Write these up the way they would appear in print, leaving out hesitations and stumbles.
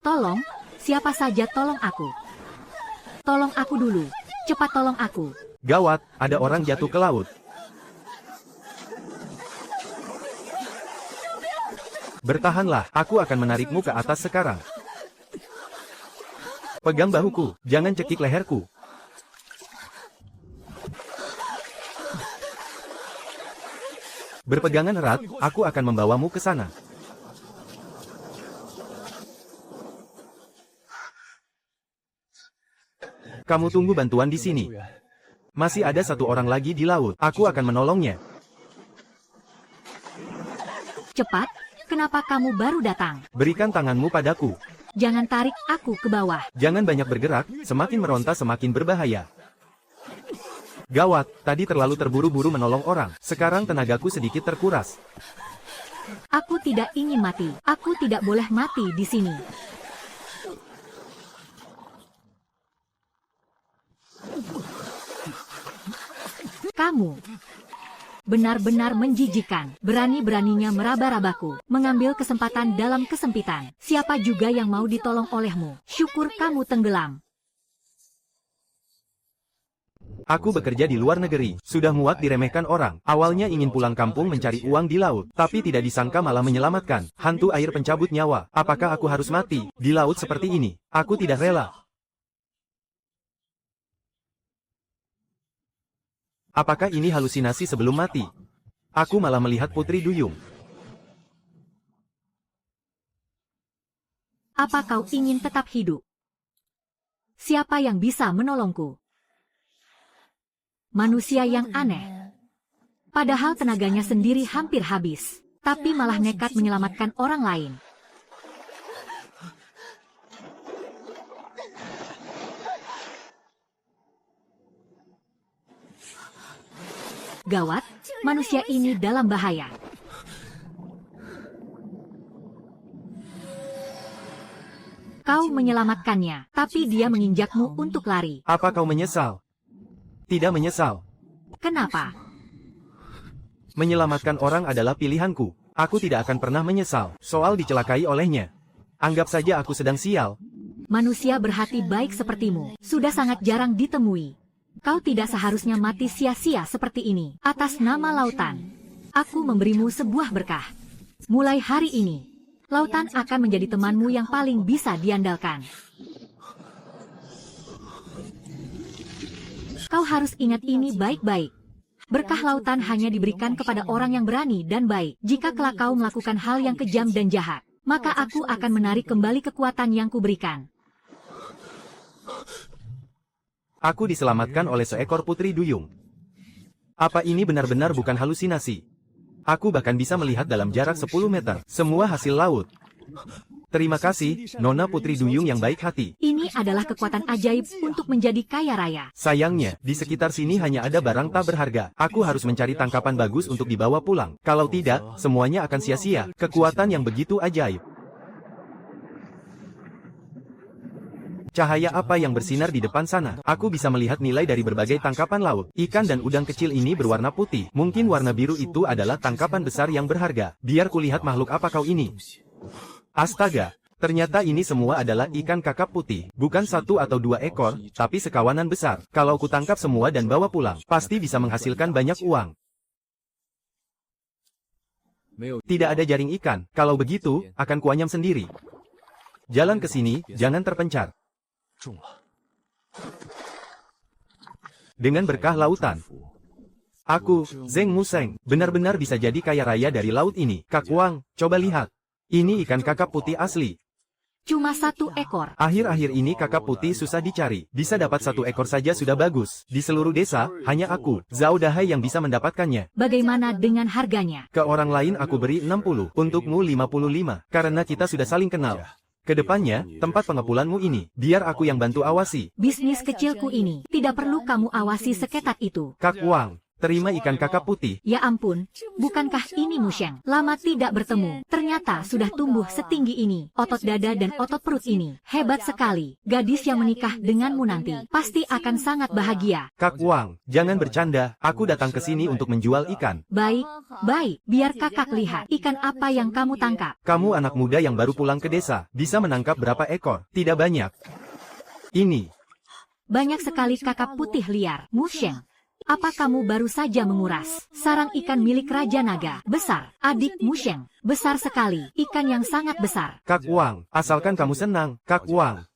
Tolong, siapa saja tolong aku. Tolong aku dulu, cepat tolong aku. Gawat, ada orang jatuh ke laut. Bertahanlah, aku akan menarikmu ke atas sekarang. Pegang bahuku, jangan cekik leherku. Berpegangan erat, aku akan membawamu ke sana. Kamu tunggu bantuan di sini. Masih ada satu orang lagi di laut. Aku akan menolongnya. Cepat, kenapa kamu baru datang? Berikan tanganmu padaku. Jangan tarik aku ke bawah. Jangan banyak bergerak, semakin meronta semakin berbahaya. Gawat, tadi terlalu terburu-buru menolong orang. Sekarang tenagaku sedikit terkuras. Aku tidak ingin mati. Aku tidak boleh mati di sini. Kamu benar-benar menjijikan. Berani-beraninya meraba-rabaku, mengambil kesempatan dalam kesempitan. Siapa juga yang mau ditolong olehmu? Syukur kamu tenggelam. Aku bekerja di luar negeri, sudah muak diremehkan orang. Awalnya ingin pulang kampung mencari uang di laut, tapi tidak disangka malah menyelamatkan hantu air pencabut nyawa. Apakah aku harus mati di laut seperti ini? Aku tidak rela. Apakah ini halusinasi sebelum mati? Aku malah melihat Putri Duyung. Apa kau ingin tetap hidup? Siapa yang bisa menolongku? Manusia yang aneh. Padahal tenaganya sendiri hampir habis, tapi malah nekat menyelamatkan orang lain. Gawat, manusia ini dalam bahaya. Kau menyelamatkannya, tapi dia menginjakmu untuk lari. Apa kau menyesal? Tidak menyesal. Kenapa? Menyelamatkan orang adalah pilihanku. Aku tidak akan pernah menyesal soal dicelakai olehnya. Anggap saja aku sedang sial. Manusia berhati baik sepertimu sudah sangat jarang ditemui. Kau tidak seharusnya mati sia-sia seperti ini. Atas nama lautan, aku memberimu sebuah berkah. Mulai hari ini, lautan akan menjadi temanmu yang paling bisa diandalkan. Kau harus ingat ini baik-baik. Berkah lautan hanya diberikan kepada orang yang berani dan baik. Jika kelak kau melakukan hal yang kejam dan jahat, maka aku akan menarik kembali kekuatan yang kuberikan. Aku diselamatkan oleh seekor Putri Duyung. Apa ini benar-benar bukan halusinasi? Aku bahkan bisa melihat dalam jarak 10 meter. Semua hasil laut. Terima kasih, Nona Putri Duyung yang baik hati. Ini adalah kekuatan ajaib untuk menjadi kaya raya. Sayangnya, di sekitar sini hanya ada barang tak berharga. Aku harus mencari tangkapan bagus untuk dibawa pulang. Kalau tidak, semuanya akan sia-sia. Kekuatan yang begitu ajaib. Cahaya apa yang bersinar di depan sana? Aku bisa melihat nilai dari berbagai tangkapan laut. Ikan dan udang kecil ini berwarna putih. Mungkin warna biru itu adalah tangkapan besar yang berharga. Biar kulihat makhluk apa kau ini. Astaga, ternyata ini semua adalah ikan kakap putih. Bukan 1 atau 2 ekor, tapi sekawanan besar. Kalau kutangkap semua dan bawa pulang, pasti bisa menghasilkan banyak uang. Tidak ada jaring ikan. Kalau begitu, akan kuanyam sendiri. Jalan ke sini, jangan terpencar. Dengan berkah lautan, aku, Zeng Museng, benar-benar bisa jadi kaya raya dari laut ini. Kak Wang, coba lihat. Ini ikan kakap putih asli. Cuma 1 ekor. Akhir-akhir ini kakap putih susah dicari. Bisa dapat 1 ekor saja sudah bagus. Di seluruh desa, hanya aku, Zhao Dahai yang bisa mendapatkannya. Bagaimana dengan harganya? Ke orang lain aku beri 60, untukmu 55, karena kita sudah saling kenal. Kedepannya, tempat pengepulanmu ini, biar aku yang bantu awasi. Bisnis kecilku ini, tidak perlu kamu awasi seketat itu. Kak Wang, Terima ikan kakap putih. Ya ampun, bukankah ini Musheng? Lama tidak bertemu, ternyata sudah tumbuh setinggi ini. Otot dada dan otot perut ini, hebat sekali. Gadis yang menikah denganmu nanti, pasti akan sangat bahagia. Kak Wang, jangan bercanda, aku datang ke sini untuk menjual ikan. Baik, baik, biar kakak lihat ikan apa yang kamu tangkap. Kamu anak muda yang baru pulang ke desa, bisa menangkap berapa ekor? Tidak banyak. Ini. Banyak sekali kakap putih liar. Musheng, apa kamu baru saja menguras sarang ikan milik Raja Naga? Besar, adik Musheng, besar sekali, ikan yang sangat besar. Kak Wang, asalkan kamu senang, Kak Wang.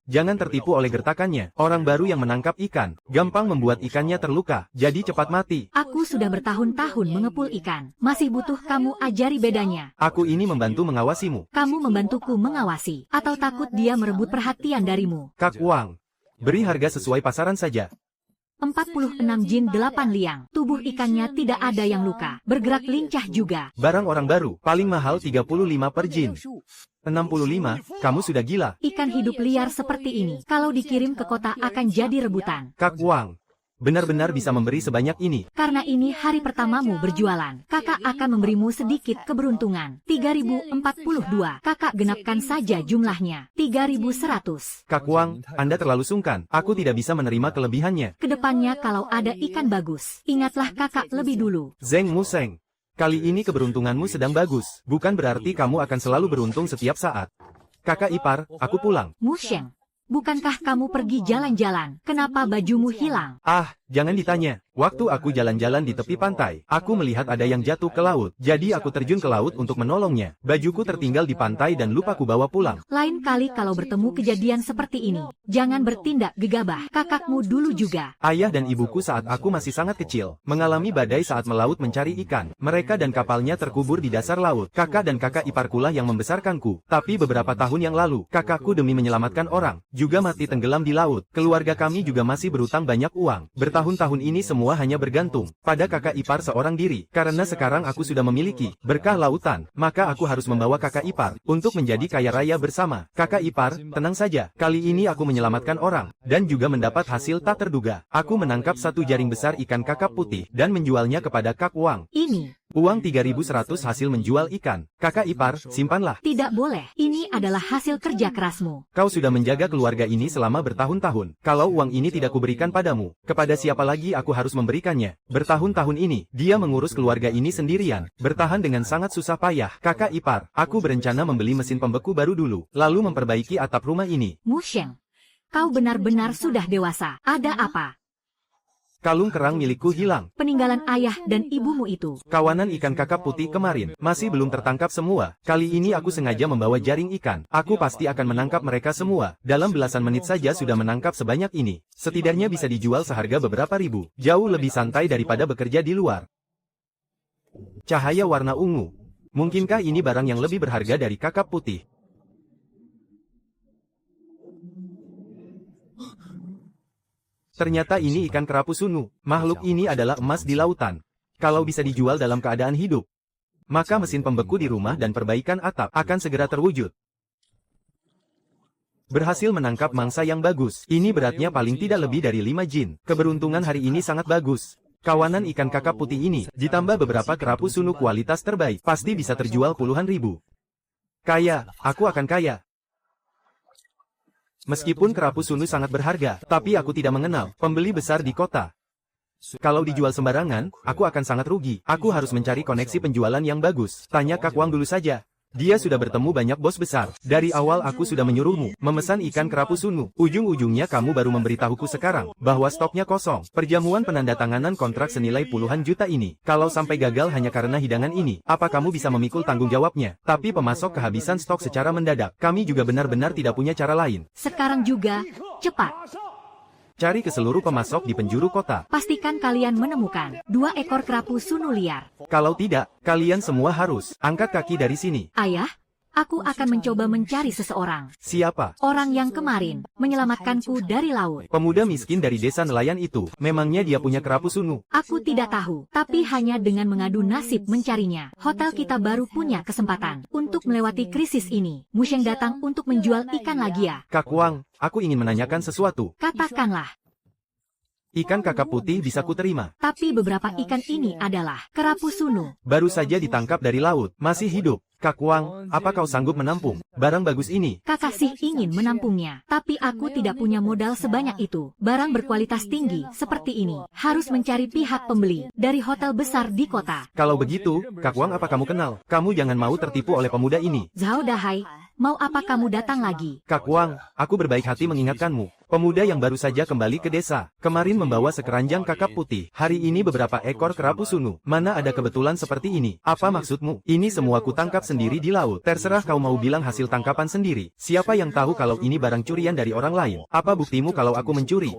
Jangan tertipu oleh gertakannya. Orang baru yang menangkap ikan, gampang membuat ikannya terluka, jadi cepat mati. Aku sudah bertahun-tahun mengepul ikan, masih butuh kamu ajari bedanya. Aku ini membantu mengawasimu. Kamu membantuku mengawasi, atau takut dia merebut perhatian darimu? Kak Wang, beri harga sesuai pasaran saja. 46 jin 8 liang, tubuh ikannya tidak ada yang luka, bergerak lincah juga. Barang orang baru, paling mahal 35 per jin. 65, kamu sudah gila. Ikan hidup liar seperti ini, kalau dikirim ke kota akan jadi rebutan. Kak Wang, benar-benar bisa memberi sebanyak ini. Karena ini hari pertamamu berjualan, kakak akan memberimu sedikit keberuntungan. 3042, kakak genapkan saja jumlahnya. 3100. Kak Wang, Anda terlalu sungkan. Aku tidak bisa menerima kelebihannya. Kedepannya kalau ada ikan bagus, ingatlah kakak lebih dulu. Zeng Museng, kali ini keberuntunganmu sedang bagus. Bukan berarti kamu akan selalu beruntung setiap saat. Kakak ipar, aku pulang. Musheng, bukankah kamu pergi jalan-jalan? Kenapa bajumu hilang? Ah, jangan ditanya. Waktu aku jalan-jalan di tepi pantai, aku melihat ada yang jatuh ke laut. Jadi aku terjun ke laut untuk menolongnya. Bajuku tertinggal di pantai dan lupa ku bawa pulang. Lain kali kalau bertemu kejadian seperti ini, jangan bertindak gegabah. Kakakmu dulu juga. Ayah dan ibuku saat aku masih sangat kecil, mengalami badai saat melaut mencari ikan. Mereka dan kapalnya terkubur di dasar laut. Kakak dan kakak iparkulah yang membesarkanku. Tapi beberapa tahun yang lalu, kakakku demi menyelamatkan orang, juga mati tenggelam di laut. Keluarga kami juga masih berutang banyak uang. Bertahun-tahun ini semua hanya bergantung pada kakak ipar seorang diri. Karena sekarang aku sudah memiliki berkah lautan, maka aku harus membawa kakak ipar untuk menjadi kaya raya bersama. Kakak ipar, tenang saja. Kali ini aku menyelamatkan orang dan juga mendapat hasil tak terduga. Aku menangkap satu jaring besar ikan kakap putih dan menjualnya kepada Kak Wang. Ini. Uang 3.100 hasil menjual ikan. Kakak ipar, simpanlah. Tidak boleh. Ini adalah hasil kerja kerasmu. Kau sudah menjaga keluarga ini selama bertahun-tahun. Kalau uang ini tidak kuberikan padamu, kepada siapa lagi aku harus memberikannya? Bertahun-tahun ini, dia mengurus keluarga ini sendirian. Bertahan dengan sangat susah payah. Kakak ipar, aku berencana membeli mesin pembeku baru dulu, lalu memperbaiki atap rumah ini. Musheng, kau benar-benar sudah dewasa. Ada apa? Kalung kerang milikku hilang. Peninggalan ayah dan ibumu itu. Kawanan ikan kakap putih kemarin masih belum tertangkap semua. Kali ini aku sengaja membawa jaring ikan. Aku pasti akan menangkap mereka semua. Dalam belasan menit saja sudah menangkap sebanyak ini. Setidaknya bisa dijual seharga beberapa ribu. Jauh lebih santai daripada bekerja di luar. Cahaya warna ungu. Mungkinkah ini barang yang lebih berharga dari kakap putih? Ternyata ini ikan kerapu sunu. Makhluk ini adalah emas di lautan. Kalau bisa dijual dalam keadaan hidup, maka mesin pembeku di rumah dan perbaikan atap akan segera terwujud. Berhasil menangkap mangsa yang bagus. Ini beratnya paling tidak lebih dari 5 jin. Keberuntungan hari ini sangat bagus. Kawanan ikan kakap putih ini, ditambah beberapa kerapu sunu kualitas terbaik, pasti bisa terjual puluhan ribu. Kaya, aku akan kaya. Meskipun kerapu sunu sangat berharga, tapi aku tidak mengenal pembeli besar di kota. Kalau dijual sembarangan, aku akan sangat rugi. Aku harus mencari koneksi penjualan yang bagus. Tanya Kak Wang dulu saja. Dia sudah bertemu banyak bos besar. Dari awal aku sudah menyuruhmu memesan ikan kerapu sunu. Ujung-ujungnya kamu baru memberitahuku sekarang bahwa stoknya kosong. Perjamuan penandatanganan kontrak senilai puluhan juta ini. Kalau sampai gagal hanya karena hidangan ini, apa kamu bisa memikul tanggung jawabnya? Tapi pemasok kehabisan stok secara mendadak. Kami juga benar-benar tidak punya cara lain. Sekarang juga, cepat. Cari ke seluruh pemasok di penjuru kota. Pastikan kalian menemukan 2 ekor kerapu sunu liar. Kalau tidak, kalian semua harus angkat kaki dari sini. Ayah, aku akan mencoba mencari seseorang. Siapa? Orang yang kemarin menyelamatkanku dari laut. Pemuda miskin dari desa nelayan itu. Memangnya dia punya kerapu sunu? Aku tidak tahu, tapi hanya dengan mengadu nasib mencarinya. Hotel kita baru punya kesempatan untuk melewati krisis ini. Musheng datang untuk menjual ikan lagi ya. Kak Wang, aku ingin menanyakan sesuatu. Katakanlah. Ikan kakap putih bisa kuterima. Tapi beberapa ikan ini adalah kerapu sunu. Baru saja ditangkap dari laut, masih hidup. Kak Wang, apa kau sanggup menampung barang bagus ini? Kakasih ingin menampungnya, tapi aku tidak punya modal sebanyak itu. Barang berkualitas tinggi seperti ini harus mencari pihak pembeli dari hotel besar di kota. Kalau begitu, Kak Wang apa kamu kenal? Kamu jangan mau tertipu oleh pemuda ini. Zhao Dahai, mau apa kamu datang lagi? Kak Wang, aku berbaik hati mengingatkanmu. Pemuda yang baru saja kembali ke desa, kemarin membawa sekeranjang kakap putih. Hari ini beberapa ekor kerapu sunu. Mana ada kebetulan seperti ini? Apa maksudmu? Ini semua kutangkap sendiri di laut. Terserah kau mau bilang hasil tangkapan sendiri. Siapa yang tahu kalau ini barang curian dari orang lain? Apa buktimu kalau aku mencuri?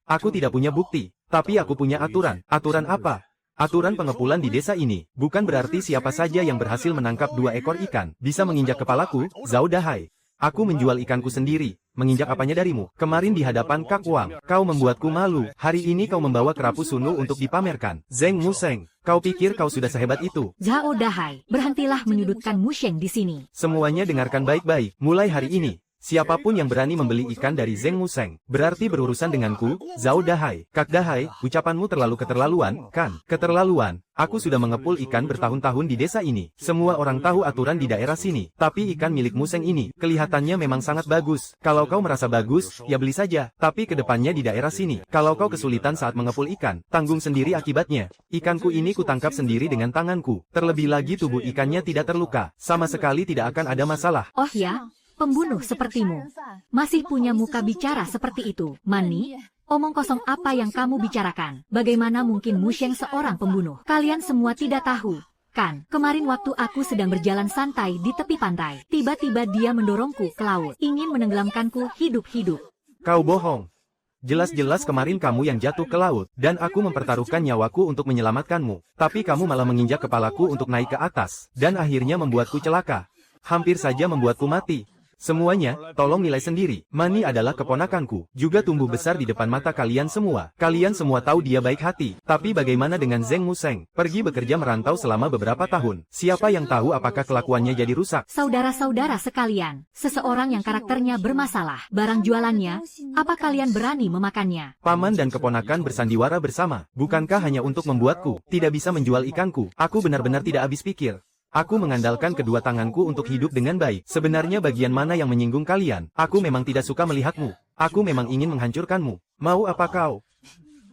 Aku tidak punya bukti, tapi aku punya aturan. Aturan apa? Aturan pengepulan di desa ini. Bukan berarti siapa saja yang berhasil menangkap 2 ekor ikan bisa menginjak kepalaku, Zhao Dahai. Aku menjual ikanku sendiri. Menginjak apanya darimu? Kemarin di hadapan Kak Wang, kau membuatku malu. Hari ini kau membawa kerapu sunu untuk dipamerkan. Zheng Musheng, kau pikir kau sudah sehebat itu? Zhao Dahai, berhentilah menyudutkan Musheng di sini. Semuanya dengarkan baik-baik. Mulai hari ini, siapapun yang berani membeli ikan dari Zheng Musheng, berarti berurusan denganku, Zhao Dahai. Kak Dahai, ucapanmu terlalu keterlaluan, kan? Keterlaluan. Aku sudah mengepul ikan bertahun-tahun di desa ini. Semua orang tahu aturan di daerah sini. Tapi ikan milik Musheng ini, kelihatannya memang sangat bagus. Kalau kau merasa bagus, ya beli saja. Tapi kedepannya di daerah sini, kalau kau kesulitan saat mengepul ikan, tanggung sendiri akibatnya. Ikanku ini kutangkap sendiri dengan tanganku. Terlebih lagi tubuh ikannya tidak terluka. Sama sekali tidak akan ada masalah. Oh ya? Pembunuh sepertimu masih punya muka bicara seperti itu. Mani, omong kosong apa yang kamu bicarakan? Bagaimana mungkin Musheng seorang pembunuh? Kalian semua tidak tahu, kan? Kemarin waktu aku sedang berjalan santai di tepi pantai, tiba-tiba dia mendorongku ke laut, ingin menenggelamkanku hidup-hidup. Kau bohong. Jelas-jelas kemarin kamu yang jatuh ke laut, dan aku mempertaruhkan nyawaku untuk menyelamatkanmu. Tapi kamu malah menginjak kepalaku untuk naik ke atas, dan akhirnya membuatku celaka. Hampir saja membuatku mati. Semuanya, tolong nilai sendiri. Mani adalah keponakanku, juga tumbuh besar di depan mata kalian semua. Kalian semua tahu dia baik hati. Tapi bagaimana dengan Zheng Musheng? Pergi bekerja merantau selama beberapa tahun. Siapa yang tahu apakah kelakuannya jadi rusak? Saudara-saudara sekalian, seseorang yang karakternya bermasalah, barang jualannya, apa kalian berani memakannya? Paman dan keponakan bersandiwara bersama. Bukankah hanya untuk membuatku tidak bisa menjual ikanku? Aku benar-benar tidak habis pikir. Aku mengandalkan kedua tanganku untuk hidup dengan baik. Sebenarnya bagian mana yang menyinggung kalian? Aku memang tidak suka melihatmu. Aku memang ingin menghancurkanmu. Mau apa kau?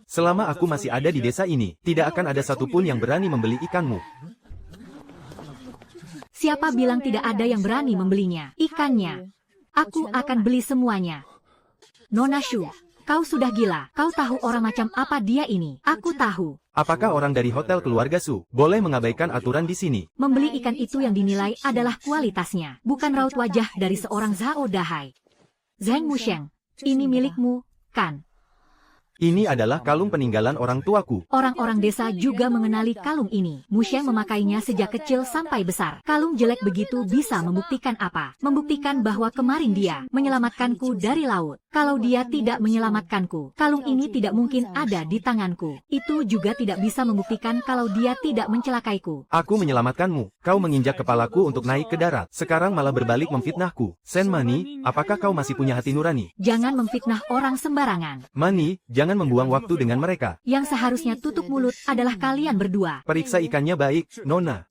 Selama aku masih ada di desa ini, tidak akan ada satupun yang berani membeli ikanmu. Siapa bilang tidak ada yang berani membelinya? Ikannya. Aku akan beli semuanya. Nona Shu, kau sudah gila. Kau tahu orang macam apa dia ini? Aku tahu. Apakah orang dari hotel keluarga Su boleh mengabaikan aturan di sini? Membeli ikan itu yang dinilai adalah kualitasnya, bukan raut wajah dari seorang Zhao Dahai. Zheng Musheng, ini milikmu, kan? Ini adalah kalung peninggalan orang tuaku. Orang-orang desa juga mengenali kalung ini. Musheng memakainya sejak kecil sampai besar. Kalung jelek begitu bisa membuktikan apa? Membuktikan bahwa kemarin dia menyelamatkanku dari laut. Kalau dia tidak menyelamatkanku, kalung ini tidak mungkin ada di tanganku. Itu juga tidak bisa membuktikan kalau dia tidak mencelakaiku. Aku menyelamatkanmu. Kau menginjak kepalaku untuk naik ke darat. Sekarang malah berbalik memfitnahku. Sen Mani, apakah kau masih punya hati nurani? Jangan memfitnah orang sembarangan. Mani, jangan membuang waktu dengan mereka. Yang seharusnya tutup mulut adalah kalian berdua. Periksa ikannya baik, Nona.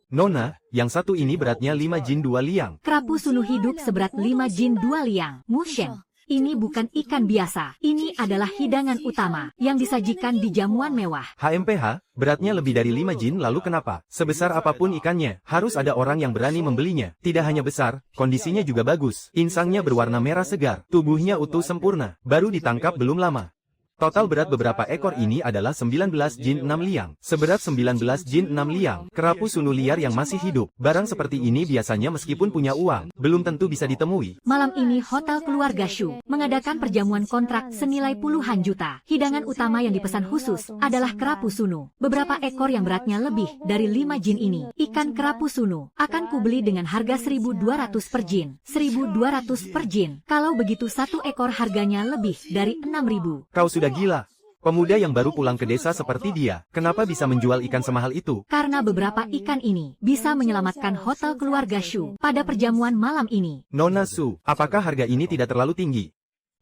Nona, yang satu ini beratnya 5 jin 2 liang. Kerapu sunu hidup seberat 5 jin 2 liang. Musheng, ini bukan ikan biasa. Ini adalah hidangan utama yang disajikan di jamuan mewah. HMPH, beratnya lebih dari 5 jin lalu kenapa? Sebesar apapun ikannya, harus ada orang yang berani membelinya. Tidak hanya besar, kondisinya juga bagus. Insangnya berwarna merah segar, tubuhnya utuh sempurna, baru ditangkap belum lama. Total berat beberapa ekor ini adalah 19 jin 6 liang. Seberat 19 jin 6 liang. Kerapu sunu liar yang masih hidup. Barang seperti ini biasanya meskipun punya uang, belum tentu bisa ditemui. Malam ini Hotel Keluarga Shu mengadakan perjamuan kontrak senilai puluhan juta. Hidangan utama yang dipesan khusus adalah kerapu sunu. Beberapa ekor yang beratnya lebih dari 5 jin ini. Ikan kerapu sunu akan kubeli dengan harga 1.200 per jin. 1.200 per jin. Kalau begitu satu ekor harganya lebih dari 6.000. Kau sudah gila. Pemuda yang baru pulang ke desa seperti dia, kenapa bisa menjual ikan semahal itu? Karena beberapa ikan ini bisa menyelamatkan Hotel Keluarga Shu pada perjamuan malam ini. Nona Su, apakah harga ini tidak terlalu tinggi?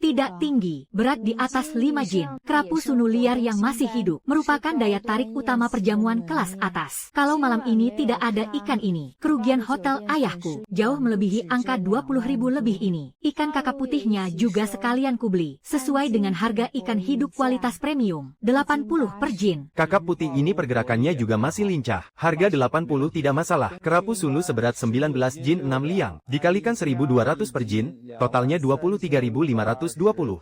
Tidak tinggi, berat di atas 5 jin. Kerapu sunu liar yang masih hidup merupakan daya tarik utama perjamuan kelas atas. Kalau malam ini tidak ada ikan ini, kerugian hotel ayahku jauh melebihi angka 20.000 lebih ini. Ikan kakap putihnya juga sekalian kubeli, sesuai dengan harga ikan hidup kualitas premium, 80 per jin. Kakap putih ini pergerakannya juga masih lincah. Harga 80 tidak masalah. Kerapu sunu seberat 19 jin 6 liang. Dikalikan 1.200 per jin, totalnya 23.520.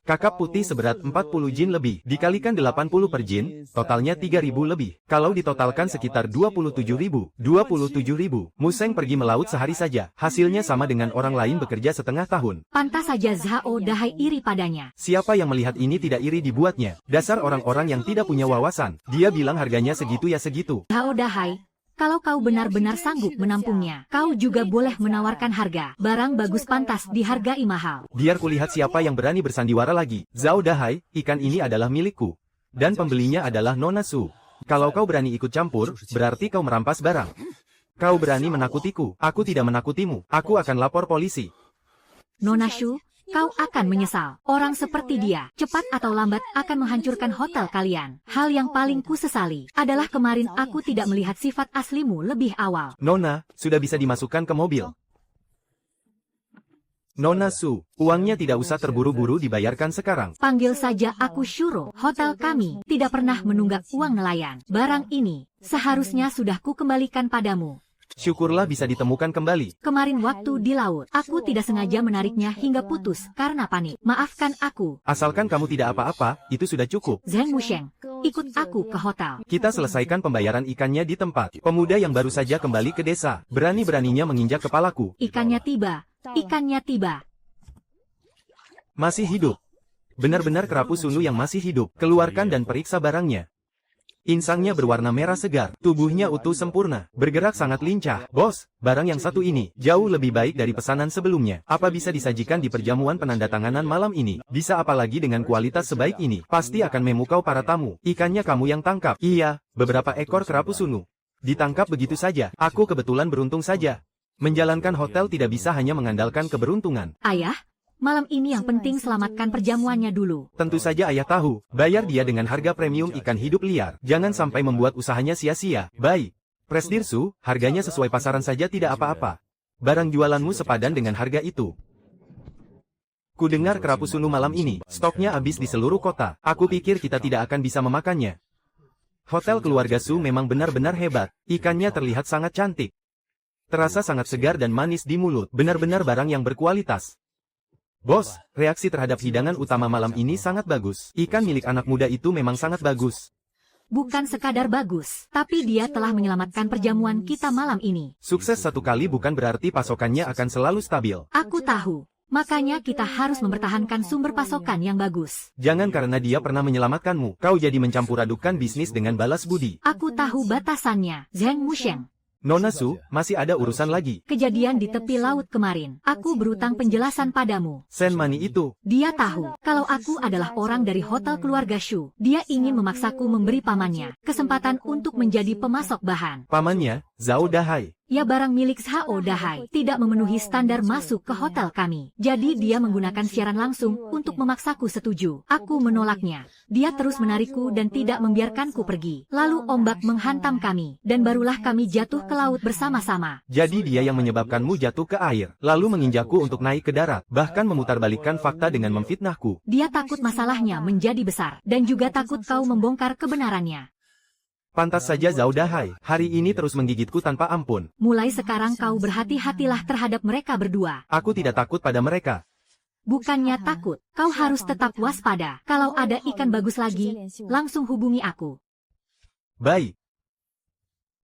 Kakap putih seberat 40 jin lebih. Dikalikan 80 per jin, totalnya 3.000 lebih. Kalau ditotalkan sekitar 27.000. 27.000. Museng pergi melaut sehari saja. Hasilnya sama dengan orang lain bekerja setengah tahun. Pantas saja Zhao Dahai iri padanya. Siapa yang melihat ini tidak iri dibuatnya? Dasar orang-orang yang tidak punya wawasan. Dia bilang harganya segitu ya segitu. Zhao Dahai, kalau kau benar-benar sanggup menampungnya, kau juga boleh menawarkan harga. Barang bagus pantas dihargai mahal. Biar kulihat siapa yang berani bersandiwara lagi. Zhao Dahai, ikan ini adalah milikku. Dan pembelinya adalah Nona Su. Kalau kau berani ikut campur, berarti kau merampas barang. Kau berani menakutiku. Aku tidak menakutimu. Aku akan lapor polisi. Nona Shu, kau akan menyesal. Orang seperti dia, cepat atau lambat akan menghancurkan hotel kalian. Hal yang paling kusesali adalah kemarin aku tidak melihat sifat aslimu lebih awal. Nona, sudah bisa dimasukkan ke mobil. Nona Su, uangnya tidak usah terburu-buru dibayarkan sekarang. Panggil saja aku Shuro. Hotel kami tidak pernah menunggak uang nelayan. Barang ini seharusnya sudah kukembalikan padamu. Syukurlah bisa ditemukan kembali. Kemarin waktu di laut, aku tidak sengaja menariknya hingga putus karena panik. Maafkan aku. Asalkan kamu tidak apa-apa, itu sudah cukup. Zheng Wusheng, ikut aku ke hotel. Kita selesaikan pembayaran ikannya di tempat. Pemuda yang baru saja kembali ke desa, berani-beraninya menginjak kepalaku. Ikannya tiba. Ikannya tiba. Masih hidup. Benar-benar kerapu sunu yang masih hidup. Keluarkan dan periksa barangnya. Insangnya berwarna merah segar, tubuhnya utuh sempurna, bergerak sangat lincah. Bos, barang yang satu ini, jauh lebih baik dari pesanan sebelumnya. Apa bisa disajikan di perjamuan penandatanganan malam ini? Bisa apalagi dengan kualitas sebaik ini? Pasti akan memukau para tamu. Ikannya kamu yang tangkap. Iya, beberapa ekor kerapu sunu. Ditangkap begitu saja. Aku kebetulan beruntung saja. Menjalankan hotel tidak bisa hanya mengandalkan keberuntungan. Ayah, malam ini yang penting selamatkan perjamuannya dulu. Tentu saja ayah tahu, bayar dia dengan harga premium ikan hidup liar. Jangan sampai membuat usahanya sia-sia. Baik. Presdirsu, harganya sesuai pasaran saja tidak apa-apa. Barang jualanmu sepadan dengan harga itu. Kudengar kerapu sunu malam ini, stoknya habis di seluruh kota. Aku pikir kita tidak akan bisa memakannya. Hotel keluarga Su memang benar-benar hebat. Ikannya terlihat sangat cantik. Terasa sangat segar dan manis di mulut. Benar-benar barang yang berkualitas. Bos, reaksi terhadap hidangan utama malam ini sangat bagus. Ikan milik anak muda itu memang sangat bagus. Bukan sekadar bagus, tapi dia telah menyelamatkan perjamuan kita malam ini. Sukses satu kali bukan berarti pasokannya akan selalu stabil. Aku tahu. Makanya kita harus mempertahankan sumber pasokan yang bagus. Jangan karena dia pernah menyelamatkanmu, kau jadi mencampur adukan bisnis dengan balas budi. Aku tahu batasannya, Zheng Wusheng. Nona Su, masih ada urusan lagi. Kejadian di tepi laut kemarin. Aku berutang penjelasan padamu. Sen Mani itu. Dia tahu kalau aku adalah orang dari hotel keluarga Shu. Dia ingin memaksaku memberi pamannya kesempatan untuk menjadi pemasok bahan. Pamannya, Zhao Dahai. Ya barang milik Zhao Dahai tidak memenuhi standar masuk ke hotel kami. Jadi dia menggunakan siaran langsung untuk memaksaku setuju. Aku menolaknya. Dia terus menarikku dan tidak membiarkanku pergi. Lalu ombak menghantam kami. Dan barulah kami jatuh ke laut bersama-sama. Jadi dia yang menyebabkanmu jatuh ke air. Lalu menginjakku untuk naik ke darat. Bahkan memutarbalikkan fakta dengan memfitnahku. Dia takut masalahnya menjadi besar. Dan juga takut kau membongkar kebenarannya. Pantas saja Zhao Dahai, hari ini terus menggigitku tanpa ampun. Mulai sekarang kau berhati-hatilah terhadap mereka berdua. Aku tidak takut pada mereka. Bukannya takut, kau harus tetap waspada. Kalau ada ikan bagus lagi, langsung hubungi aku. Baik.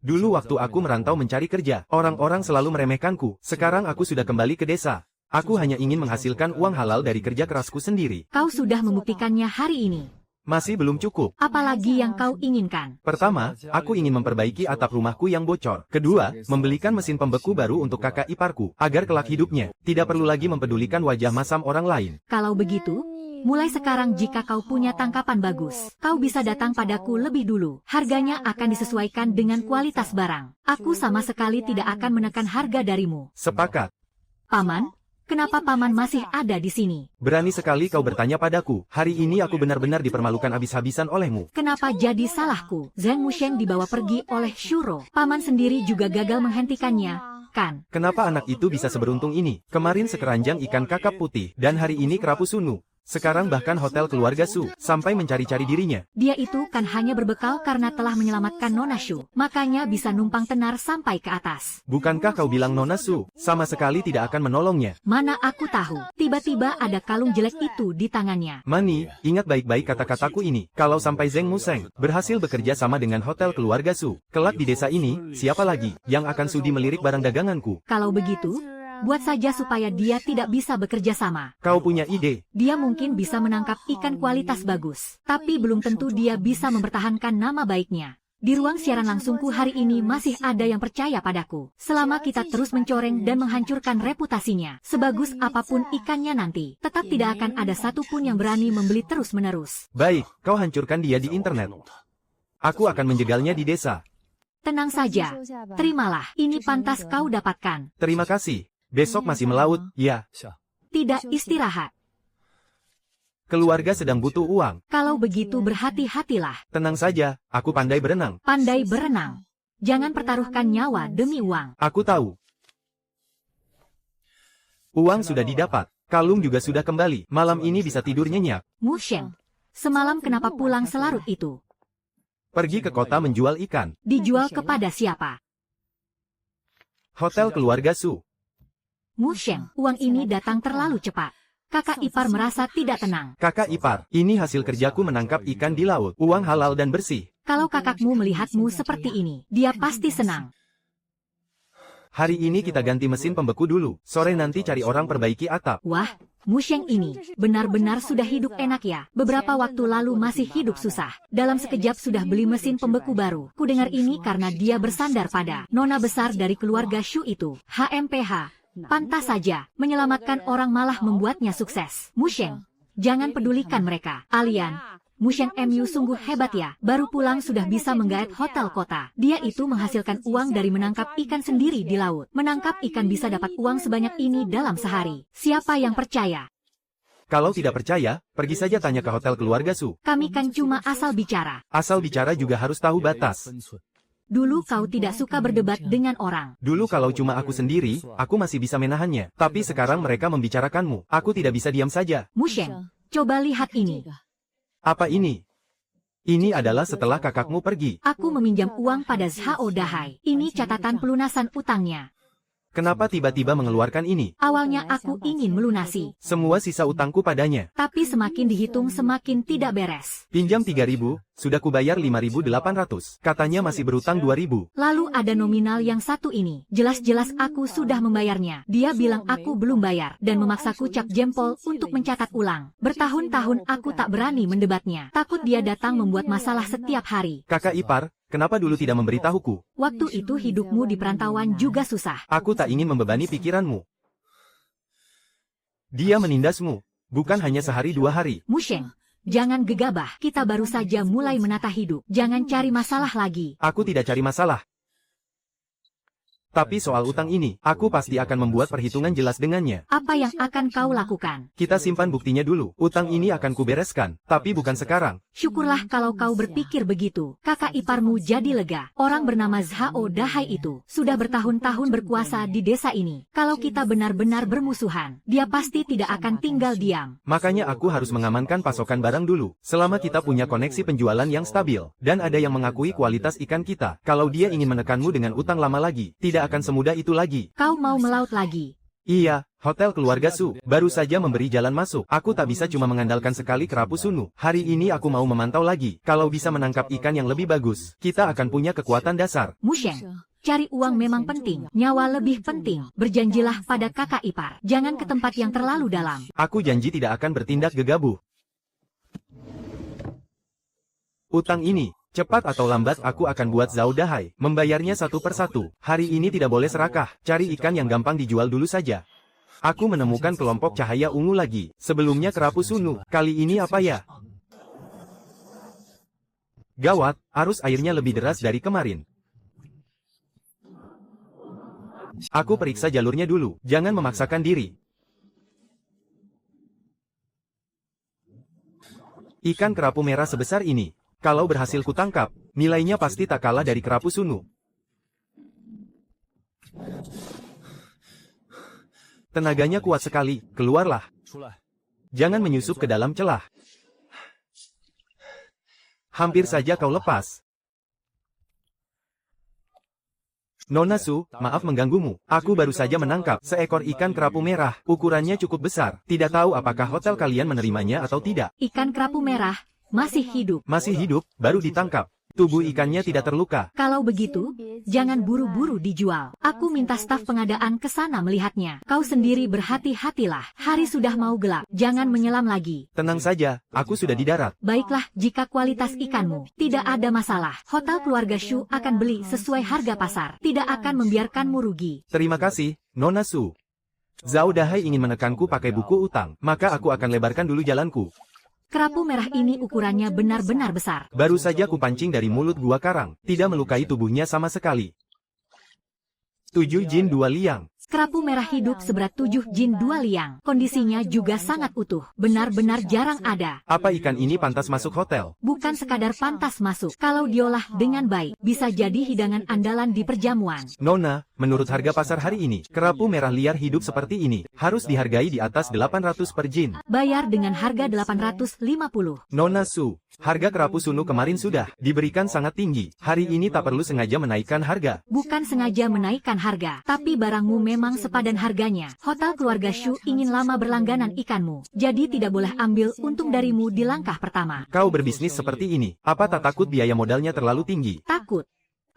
Dulu waktu aku merantau mencari kerja, orang-orang selalu meremehkanku. Sekarang aku sudah kembali ke desa. Aku hanya ingin menghasilkan uang halal dari kerja kerasku sendiri. Kau sudah membuktikannya hari ini. Masih belum cukup. Apalagi yang kau inginkan? Pertama, aku ingin memperbaiki atap rumahku yang bocor. Kedua, membelikan mesin pembeku baru untuk kakak iparku, agar kelak hidupnya tidak perlu lagi mempedulikan wajah masam orang lain. Kalau begitu, mulai sekarang jika kau punya tangkapan bagus, kau bisa datang padaku lebih dulu. Harganya akan disesuaikan dengan kualitas barang. Aku sama sekali tidak akan menekan harga darimu. Sepakat. Paman, Kenapa paman masih ada di sini? Berani sekali kau bertanya padaku. Hari ini aku benar-benar dipermalukan habis-habisan olehmu. Kenapa jadi salahku? Zhang Musheng dibawa pergi oleh Shuro. Paman sendiri juga gagal menghentikannya, kan? Kenapa anak itu bisa seberuntung ini? Kemarin sekeranjang ikan kakap putih, dan hari ini kerapu sunu. Sekarang bahkan hotel keluarga Su, sampai mencari-cari dirinya. Dia itu kan hanya berbekal karena telah menyelamatkan Nona Shu. Makanya bisa numpang tenar sampai ke atas. Bukankah kau bilang Nona Su, sama sekali tidak akan menolongnya? Mana aku tahu. Tiba-tiba ada kalung jelek itu di tangannya. Mani, ingat baik-baik kata-kataku ini. Kalau sampai Zheng Museng berhasil bekerja sama dengan hotel keluarga Su, kelak di desa ini, siapa lagi yang akan sudi melirik barang daganganku? Kalau begitu, buat saja supaya dia tidak bisa bekerja sama. Kau punya ide? Dia mungkin bisa menangkap ikan kualitas bagus, tapi belum tentu dia bisa mempertahankan nama baiknya. Di ruang siaran langsungku hari ini masih ada yang percaya padaku. Selama kita terus mencoreng dan menghancurkan reputasinya, sebagus apapun ikannya nanti, tetap tidak akan ada satupun yang berani membeli terus-menerus. Baik, kau hancurkan dia di internet. Aku akan menjegalnya di desa. Tenang saja, terimalah, ini pantas kau dapatkan. Terima kasih. Besok masih melaut, ya. Tidak istirahat. Keluarga sedang butuh uang. Kalau begitu berhati-hatilah. Tenang saja, aku pandai berenang. Pandai berenang. Jangan pertaruhkan nyawa demi uang. Aku tahu. Uang sudah didapat. Kalung juga sudah kembali. Malam ini bisa tidur nyenyak. Musheng, semalam kenapa pulang selarut itu? Pergi ke kota menjual ikan. Dijual kepada siapa? Hotel keluarga Su. Musheng, uang ini datang terlalu cepat. Kakak ipar merasa tidak tenang. Kakak ipar, ini hasil kerjaku menangkap ikan di laut. Uang halal dan bersih. Kalau kakakmu melihatmu seperti ini, dia pasti senang. Hari ini kita ganti mesin pembeku dulu. Sore nanti cari orang perbaiki atap. Wah, Musheng ini benar-benar sudah hidup enak ya. Beberapa waktu lalu masih hidup susah. Dalam sekejap sudah beli mesin pembeku baru. Ku dengar ini karena dia bersandar pada nona besar dari keluarga Shu itu. HMPH. Pantas saja, menyelamatkan orang malah membuatnya sukses. Musheng, jangan pedulikan mereka. Alian, Musheng MU sungguh hebat ya. Baru pulang sudah bisa menggait hotel kota. Dia itu menghasilkan uang dari menangkap ikan sendiri di laut. Menangkap ikan bisa dapat uang sebanyak ini dalam sehari. Siapa yang percaya? Kalau tidak percaya, pergi saja tanya ke hotel keluarga Su. Kami kan cuma asal bicara. Asal bicara juga harus tahu batas. Dulu kau tidak suka berdebat dengan orang. Dulu kalau cuma aku sendiri, aku masih bisa menahannya. Tapi sekarang mereka membicarakanmu. Aku tidak bisa diam saja. Musheng, coba lihat ini. Apa ini? Ini adalah setelah kakakmu pergi. Aku meminjam uang pada Zhao Dahai. Ini catatan pelunasan utangnya. Kenapa tiba-tiba mengeluarkan ini? Awalnya aku ingin melunasi. Semua sisa utangku padanya. Tapi semakin dihitung semakin tidak beres. Pinjam 3.000, sudah kubayar 5.800. Katanya masih berutang 2.000. Lalu ada nominal yang satu ini. Jelas-jelas aku sudah membayarnya. Dia bilang aku belum bayar dan memaksaku cap jempol untuk mencatat ulang. Bertahun-tahun aku tak berani mendebatnya. Takut dia datang membuat masalah setiap hari. Kakak ipar, kenapa dulu tidak memberitahuku? Waktu itu hidupmu di perantauan juga susah. Aku tak ingin membebani pikiranmu. Dia menindasmu, bukan hanya sehari 2 hari. Musheng, jangan gegabah. Kita baru saja mulai menata hidup. Jangan cari masalah lagi. Aku tidak cari masalah. Tapi soal utang ini, aku pasti akan membuat perhitungan jelas dengannya. Apa yang akan kau lakukan? Kita simpan buktinya dulu. Utang ini akan kubereskan, tapi bukan sekarang. Syukurlah kalau kau berpikir begitu. Kakak iparmu jadi lega. Orang bernama Zhao Dahai itu sudah bertahun-tahun berkuasa di desa ini. Kalau kita benar-benar bermusuhan, dia pasti tidak akan tinggal diam. Makanya aku harus mengamankan pasokan barang dulu. Selama kita punya koneksi penjualan yang stabil, dan ada yang mengakui kualitas ikan kita. Kalau dia ingin menekanmu dengan utang lama lagi, tidak akan semudah itu lagi. Kau mau melaut lagi? Iya, hotel keluarga Su baru saja memberi jalan masuk. Aku tak bisa cuma mengandalkan sekali kerapu sunu. Hari ini aku mau memantau lagi. Kalau bisa menangkap ikan yang lebih bagus, kita akan punya kekuatan dasar. Musheng, cari uang memang penting. Nyawa lebih penting. Berjanjilah pada kakak ipar. Jangan ke tempat yang terlalu dalam. Aku janji tidak akan bertindak gegabah. Utang ini, cepat atau lambat aku akan buat Zhao Dahai membayarnya satu persatu. Hari ini tidak boleh serakah. Cari ikan yang gampang dijual dulu saja. Aku menemukan kelompok cahaya ungu lagi. Sebelumnya kerapu sunu. Kali ini apa ya? Gawat, arus airnya lebih deras dari kemarin. Aku periksa jalurnya dulu. Jangan memaksakan diri. Ikan kerapu merah sebesar ini. Kalau berhasil kutangkap, nilainya pasti tak kalah dari kerapu sunu. Tenaganya kuat sekali, keluarlah. Jangan menyusup ke dalam celah. Hampir saja kau lepas. Nona Su, maaf mengganggumu. Aku baru saja menangkap seekor ikan kerapu merah. Ukurannya cukup besar. Tidak tahu apakah hotel kalian menerimanya atau tidak. Ikan kerapu merah masih hidup. Masih hidup, baru ditangkap. Tubuh ikannya tidak terluka. Kalau begitu, jangan buru-buru dijual. Aku minta staf pengadaan ke sana melihatnya. Kau sendiri berhati-hatilah. Hari sudah mau gelap. Jangan menyelam lagi. Tenang saja, aku sudah di darat. Baiklah, jika kualitas ikanmu tidak ada masalah, hotel keluarga Shu akan beli sesuai harga pasar. Tidak akan membiarkanmu rugi. Terima kasih, Nona Su. Zhao Dahai ingin menekanku pakai buku utang, maka aku akan lebarkan dulu jalanku. Kerapu merah ini ukurannya benar-benar besar. Baru saja kupancing dari mulut gua karang, tidak melukai tubuhnya sama sekali. 7 Jin 2 Liang. Kerapu merah hidup seberat 7 Jin 2 Liang. Kondisinya juga sangat utuh. Benar-benar jarang ada. Apa ikan ini pantas masuk hotel? Bukan sekadar pantas masuk. Kalau diolah dengan baik, bisa jadi hidangan andalan di perjamuan. Nona, menurut harga pasar hari ini, kerapu merah liar hidup seperti ini harus dihargai di atas 800 per jin. Bayar dengan harga 850. Nona Su, harga kerapu sunu kemarin sudah diberikan sangat tinggi. Hari ini tak perlu sengaja menaikkan harga. Bukan sengaja menaikkan harga, tapi barangmu memang sepadan harganya. Hotel keluarga Shu ingin lama berlangganan ikanmu, jadi tidak boleh ambil untung darimu di langkah pertama. Kau berbisnis seperti ini, apa tak takut biaya modalnya terlalu tinggi? Takut.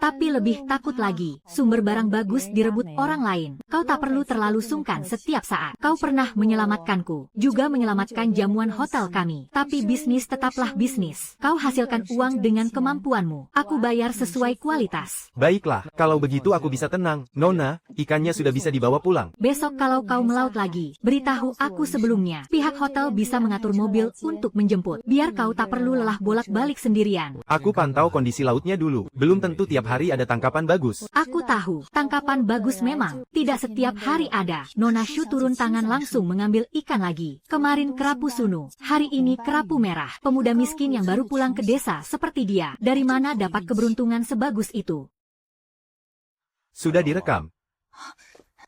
Tapi lebih takut lagi, sumber barang bagus direbut orang lain. Kau tak perlu terlalu sungkan setiap saat. Kau pernah menyelamatkanku, juga menyelamatkan jamuan hotel kami. Tapi bisnis tetaplah bisnis. Kau hasilkan uang dengan kemampuanmu. Aku bayar sesuai kualitas. Baiklah, kalau begitu aku bisa tenang. Nona, ikannya sudah bisa dibawa pulang. Besok kalau kau melaut lagi, beritahu aku sebelumnya. Pihak hotel bisa mengatur mobil untuk menjemput. Biar kau tak perlu lelah bolak-balik sendirian. Aku pantau kondisi lautnya dulu. Belum tentu tiap hari ada tangkapan bagus. Aku tahu, tangkapan bagus memang. Tidak setiap hari ada. Nona Shu turun tangan langsung mengambil ikan lagi. Kemarin kerapu sunu, hari ini kerapu merah. Pemuda miskin yang baru pulang ke desa seperti dia. Dari mana dapat keberuntungan sebagus itu? Sudah direkam.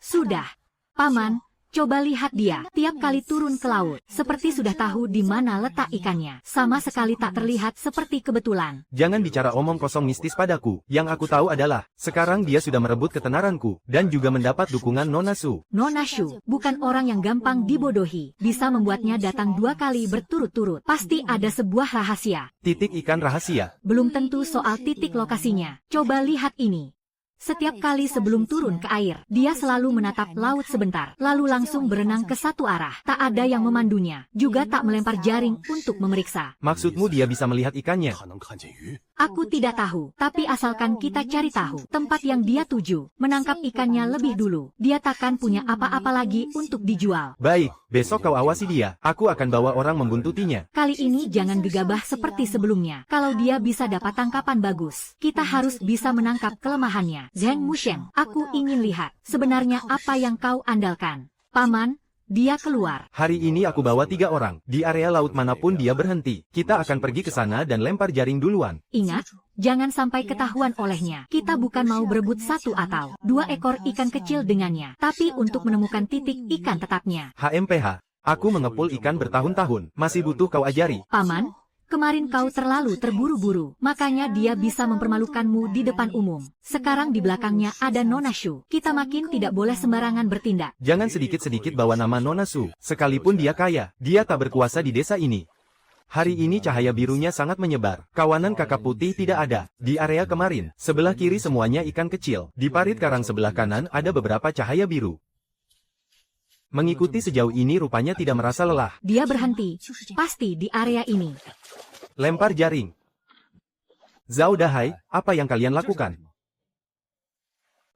Sudah. Paman, coba lihat dia. Tiap kali turun ke laut, seperti sudah tahu di mana letak ikannya. Sama sekali tak terlihat seperti kebetulan. Jangan bicara omong kosong mistis padaku. Yang aku tahu adalah, sekarang dia sudah merebut ketenaranku, dan juga mendapat dukungan Nona Su. Nona Shu bukan orang yang gampang dibodohi. Bisa membuatnya datang 2 kali berturut-turut. Pasti ada sebuah rahasia. Titik ikan rahasia. Belum tentu soal titik lokasinya. Coba lihat ini. Setiap kali sebelum turun ke air, dia selalu menatap laut sebentar, lalu langsung berenang ke satu arah. Tak ada yang memandunya, juga tak melempar jaring untuk memeriksa. Maksudmu dia bisa melihat ikannya? Aku tidak tahu, tapi asalkan kita cari tahu tempat yang dia tuju, menangkap ikannya lebih dulu, dia takkan punya apa-apa lagi untuk dijual. Baik, besok kau awasi dia. Aku akan bawa orang membuntutinya. Kali ini jangan gegabah seperti sebelumnya. Kalau dia bisa dapat tangkapan bagus, kita harus bisa menangkap kelemahannya. Zheng Musheng, aku ingin lihat sebenarnya apa yang kau andalkan. Paman, dia keluar. Hari ini aku bawa 3 orang. Di area laut manapun dia berhenti, kita akan pergi ke sana dan lempar jaring duluan. Ingat, jangan sampai ketahuan olehnya. Kita bukan mau berebut 1 atau 2 ekor ikan kecil dengannya, tapi untuk menemukan titik ikan tetapnya. HMPH, aku mengepul ikan bertahun-tahun. Masih butuh kau ajari. Paman, kemarin kau terlalu terburu-buru, makanya dia bisa mempermalukanmu di depan umum. Sekarang di belakangnya ada Nona Shu. Kita makin tidak boleh sembarangan bertindak. Jangan sedikit-sedikit bawa nama Nona Su. Sekalipun dia kaya, dia tak berkuasa di desa ini. Hari ini cahaya birunya sangat menyebar. Kawanan kakap putih tidak ada. Di area kemarin, sebelah kiri semuanya ikan kecil. Di parit karang sebelah kanan ada beberapa cahaya biru. Mengikuti sejauh ini rupanya tidak merasa lelah. Dia berhenti. Pasti di area ini. Lempar jaring. Zhao Dahai, apa yang kalian lakukan?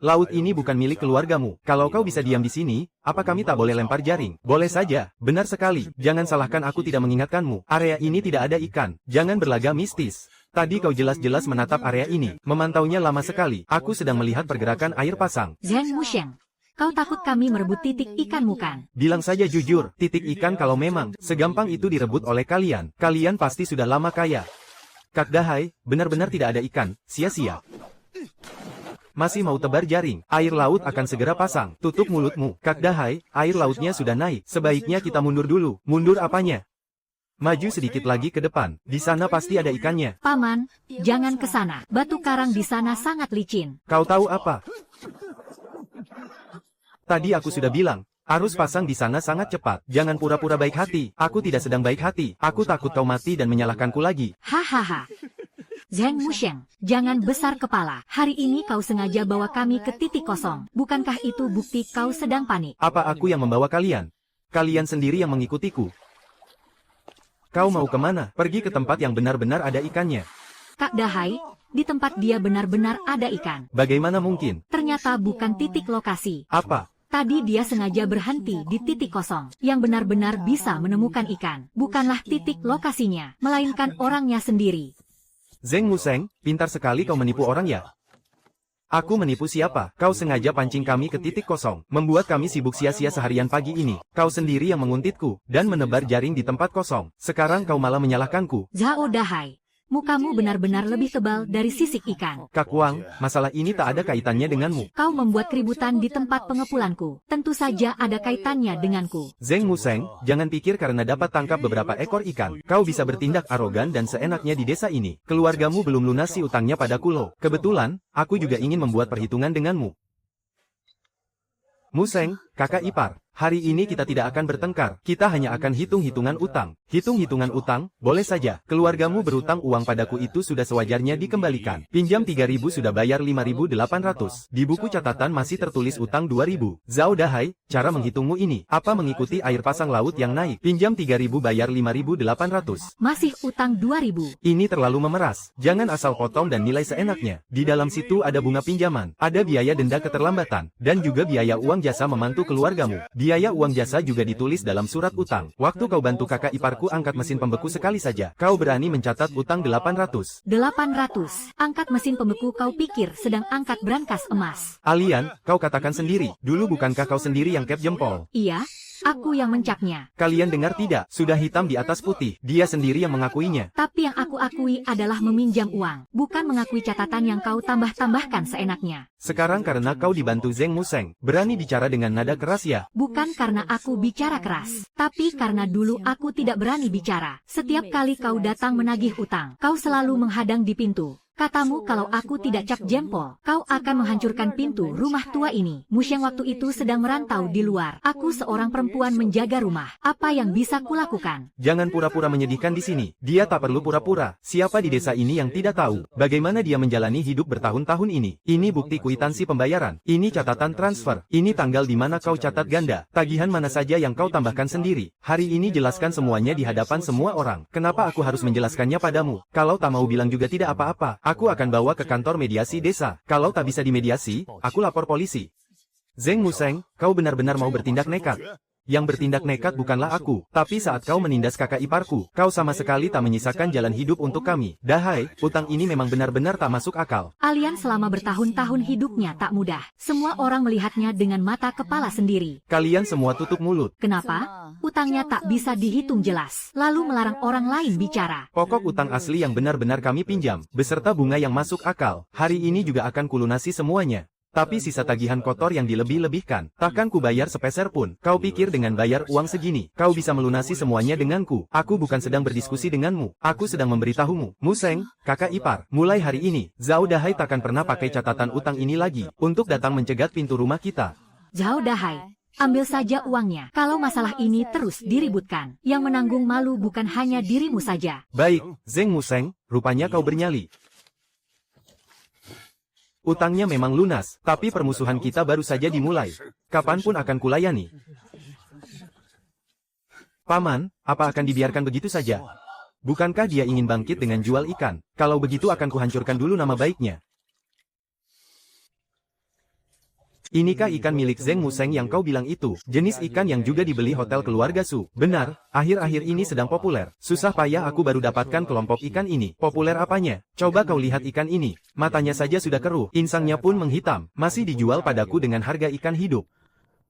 Laut ini bukan milik keluargamu. Kalau kau bisa diam di sini, apa kami tak boleh lempar jaring? Boleh saja, benar sekali. Jangan salahkan aku tidak mengingatkanmu. Area ini tidak ada ikan. Jangan berlagak mistis. Tadi kau jelas-jelas menatap area ini. Memantaunya lama sekali. Aku sedang melihat pergerakan air pasang. Zheng Musheng, Kau takut kami merebut titik ikanmu kan? Bilang saja jujur, titik ikan kalau memang segampang itu direbut oleh kalian. Kalian pasti sudah lama kaya. Kak Dahai, benar-benar tidak ada ikan, sia-sia. Masih mau tebar jaring, air laut akan segera pasang. Tutup mulutmu, Kak Dahai, air lautnya sudah naik. Sebaiknya kita mundur dulu. Mundur apanya? Maju sedikit lagi ke depan, di sana pasti ada ikannya. Paman, jangan ke sana. Batu karang di sana sangat licin. Kau tahu apa? Tadi aku sudah bilang, arus pasang di sana sangat cepat. Jangan pura-pura baik hati. Aku tidak sedang baik hati. Aku takut kau mati dan menyalahkanku lagi. Hahaha. Zheng Musheng, jangan besar kepala. Hari ini kau sengaja bawa kami ke titik kosong. Bukankah itu bukti kau sedang panik? Apa aku yang membawa kalian? Kalian sendiri yang mengikutiku. Kau mau kemana? Pergi ke tempat yang benar-benar ada ikannya. Kak Dahai, di tempat dia benar-benar ada ikan. Bagaimana mungkin? Ternyata bukan titik lokasi. Apa? Tadi dia sengaja berhenti di titik kosong, yang benar-benar bisa menemukan ikan. Bukanlah titik lokasinya, melainkan orangnya sendiri. Zheng Musheng, pintar sekali kau menipu orang ya? Aku menipu siapa? Kau sengaja pancing kami ke titik kosong, membuat kami sibuk sia-sia seharian pagi ini. Kau sendiri yang menguntitku, dan menebar jaring di tempat kosong. Sekarang kau malah menyalahkanku. Zhao Dahai, mukamu benar-benar lebih tebal dari sisik ikan. Kak Wang, masalah ini tak ada kaitannya denganmu. Kau membuat keributan di tempat pengepulanku. Tentu saja ada kaitannya denganku. Zheng Musheng, jangan pikir karena dapat tangkap beberapa ekor ikan, kau bisa bertindak arogan dan seenaknya di desa ini. Keluargamu belum lunasi utangnya padaku loh. Kebetulan, aku juga ingin membuat perhitungan denganmu. Musheng, kakak ipar. Hari ini kita tidak akan bertengkar, kita hanya akan hitung-hitungan utang. Hitung-hitungan utang, boleh saja. Keluargamu berutang uang padaku itu sudah sewajarnya dikembalikan. Pinjam 3.000 sudah bayar 5.800. Di buku catatan masih tertulis utang 2.000. Zhao Dahai, cara menghitungmu ini, apa mengikuti air pasang laut yang naik? Pinjam 3.000 bayar 5.800. Masih utang 2.000. Ini terlalu memeras. Jangan asal potong dan nilai seenaknya. Di dalam situ ada bunga pinjaman, ada biaya denda keterlambatan, dan juga biaya uang jasa membantu keluargamu. Biaya uang jasa juga ditulis dalam surat utang. Waktu kau bantu kakak iparku angkat mesin pembeku sekali saja, kau berani mencatat utang 800. 800. Angkat mesin pembeku kau pikir sedang angkat brankas emas. Alian, kau katakan sendiri, dulu bukankah kau sendiri yang kep jempol? Iya, aku yang mencapnya. Kalian dengar tidak? Sudah hitam di atas putih, dia sendiri yang mengakuinya. Tapi yang aku akui adalah meminjam uang, bukan mengakui catatan yang kau tambah-tambahkan seenaknya. Sekarang karena kau dibantu Zheng Musheng, berani bicara dengan nada keras ya? Bukan karena aku bicara keras, tapi karena dulu aku tidak berani bicara. Setiap kali kau datang menagih utang, kau selalu menghadang di pintu. Katamu kalau aku tidak cap jempol, kau akan menghancurkan pintu rumah tua ini. Musheng waktu itu sedang merantau di luar. Aku seorang perempuan menjaga rumah. Apa yang bisa kulakukan? Jangan pura-pura menyedihkan di sini. Dia tak perlu pura-pura. Siapa di desa ini yang tidak tahu bagaimana dia menjalani hidup bertahun-tahun ini? Ini bukti kwitansi pembayaran. Ini catatan transfer. Ini tanggal di mana kau catat ganda. Tagihan mana saja yang kau tambahkan sendiri. Hari ini jelaskan semuanya di hadapan semua orang. Kenapa aku harus menjelaskannya padamu? Kalau tak mau bilang juga tidak apa-apa. Aku akan bawa ke kantor mediasi desa. Kalau tak bisa dimediasi, aku lapor polisi. Zheng Musheng, kau benar-benar mau bertindak nekat. Yang bertindak nekat bukanlah aku, tapi saat kau menindas kakak iparku, kau sama sekali tak menyisakan jalan hidup untuk kami. Dahai, utang ini memang benar-benar tak masuk akal. Alian selama bertahun-tahun hidupnya tak mudah. Semua orang melihatnya dengan mata kepala sendiri. Kalian semua tutup mulut. Kenapa? Utangnya tak bisa dihitung jelas, lalu melarang orang lain bicara. Pokok utang asli yang benar-benar kami pinjam, beserta bunga yang masuk akal, hari ini juga akan kulunasi semuanya. Tapi sisa tagihan kotor yang dilebih-lebihkan, takkan ku bayar sepeser pun. Kau pikir dengan bayar uang segini, kau bisa melunasi semuanya denganku? Aku bukan sedang berdiskusi denganmu, aku sedang memberitahumu. Musheng, kakak ipar, mulai hari ini, Zhao Dahai takkan pernah pakai catatan utang ini lagi, untuk datang mencegat pintu rumah kita. Zhao Dahai, ambil saja uangnya. Kalau masalah ini terus diributkan, yang menanggung malu bukan hanya dirimu saja. Baik, Zheng Musheng, rupanya kau bernyali. Utangnya memang lunas, tapi permusuhan kita baru saja dimulai. Kapanpun akan kulayani. Paman, apa akan dibiarkan begitu saja? Bukankah dia ingin bangkit dengan jual ikan? Kalau begitu akan kuhancurkan dulu nama baiknya. Inikah ikan milik Zheng Musheng yang kau bilang itu? Jenis ikan yang juga dibeli hotel keluarga Su. Benar, akhir-akhir ini sedang populer. Susah payah aku baru dapatkan kelompok ikan ini. Populer apanya? Coba kau lihat ikan ini. Matanya saja sudah keruh, insangnya pun menghitam. Masih dijual padaku dengan harga ikan hidup.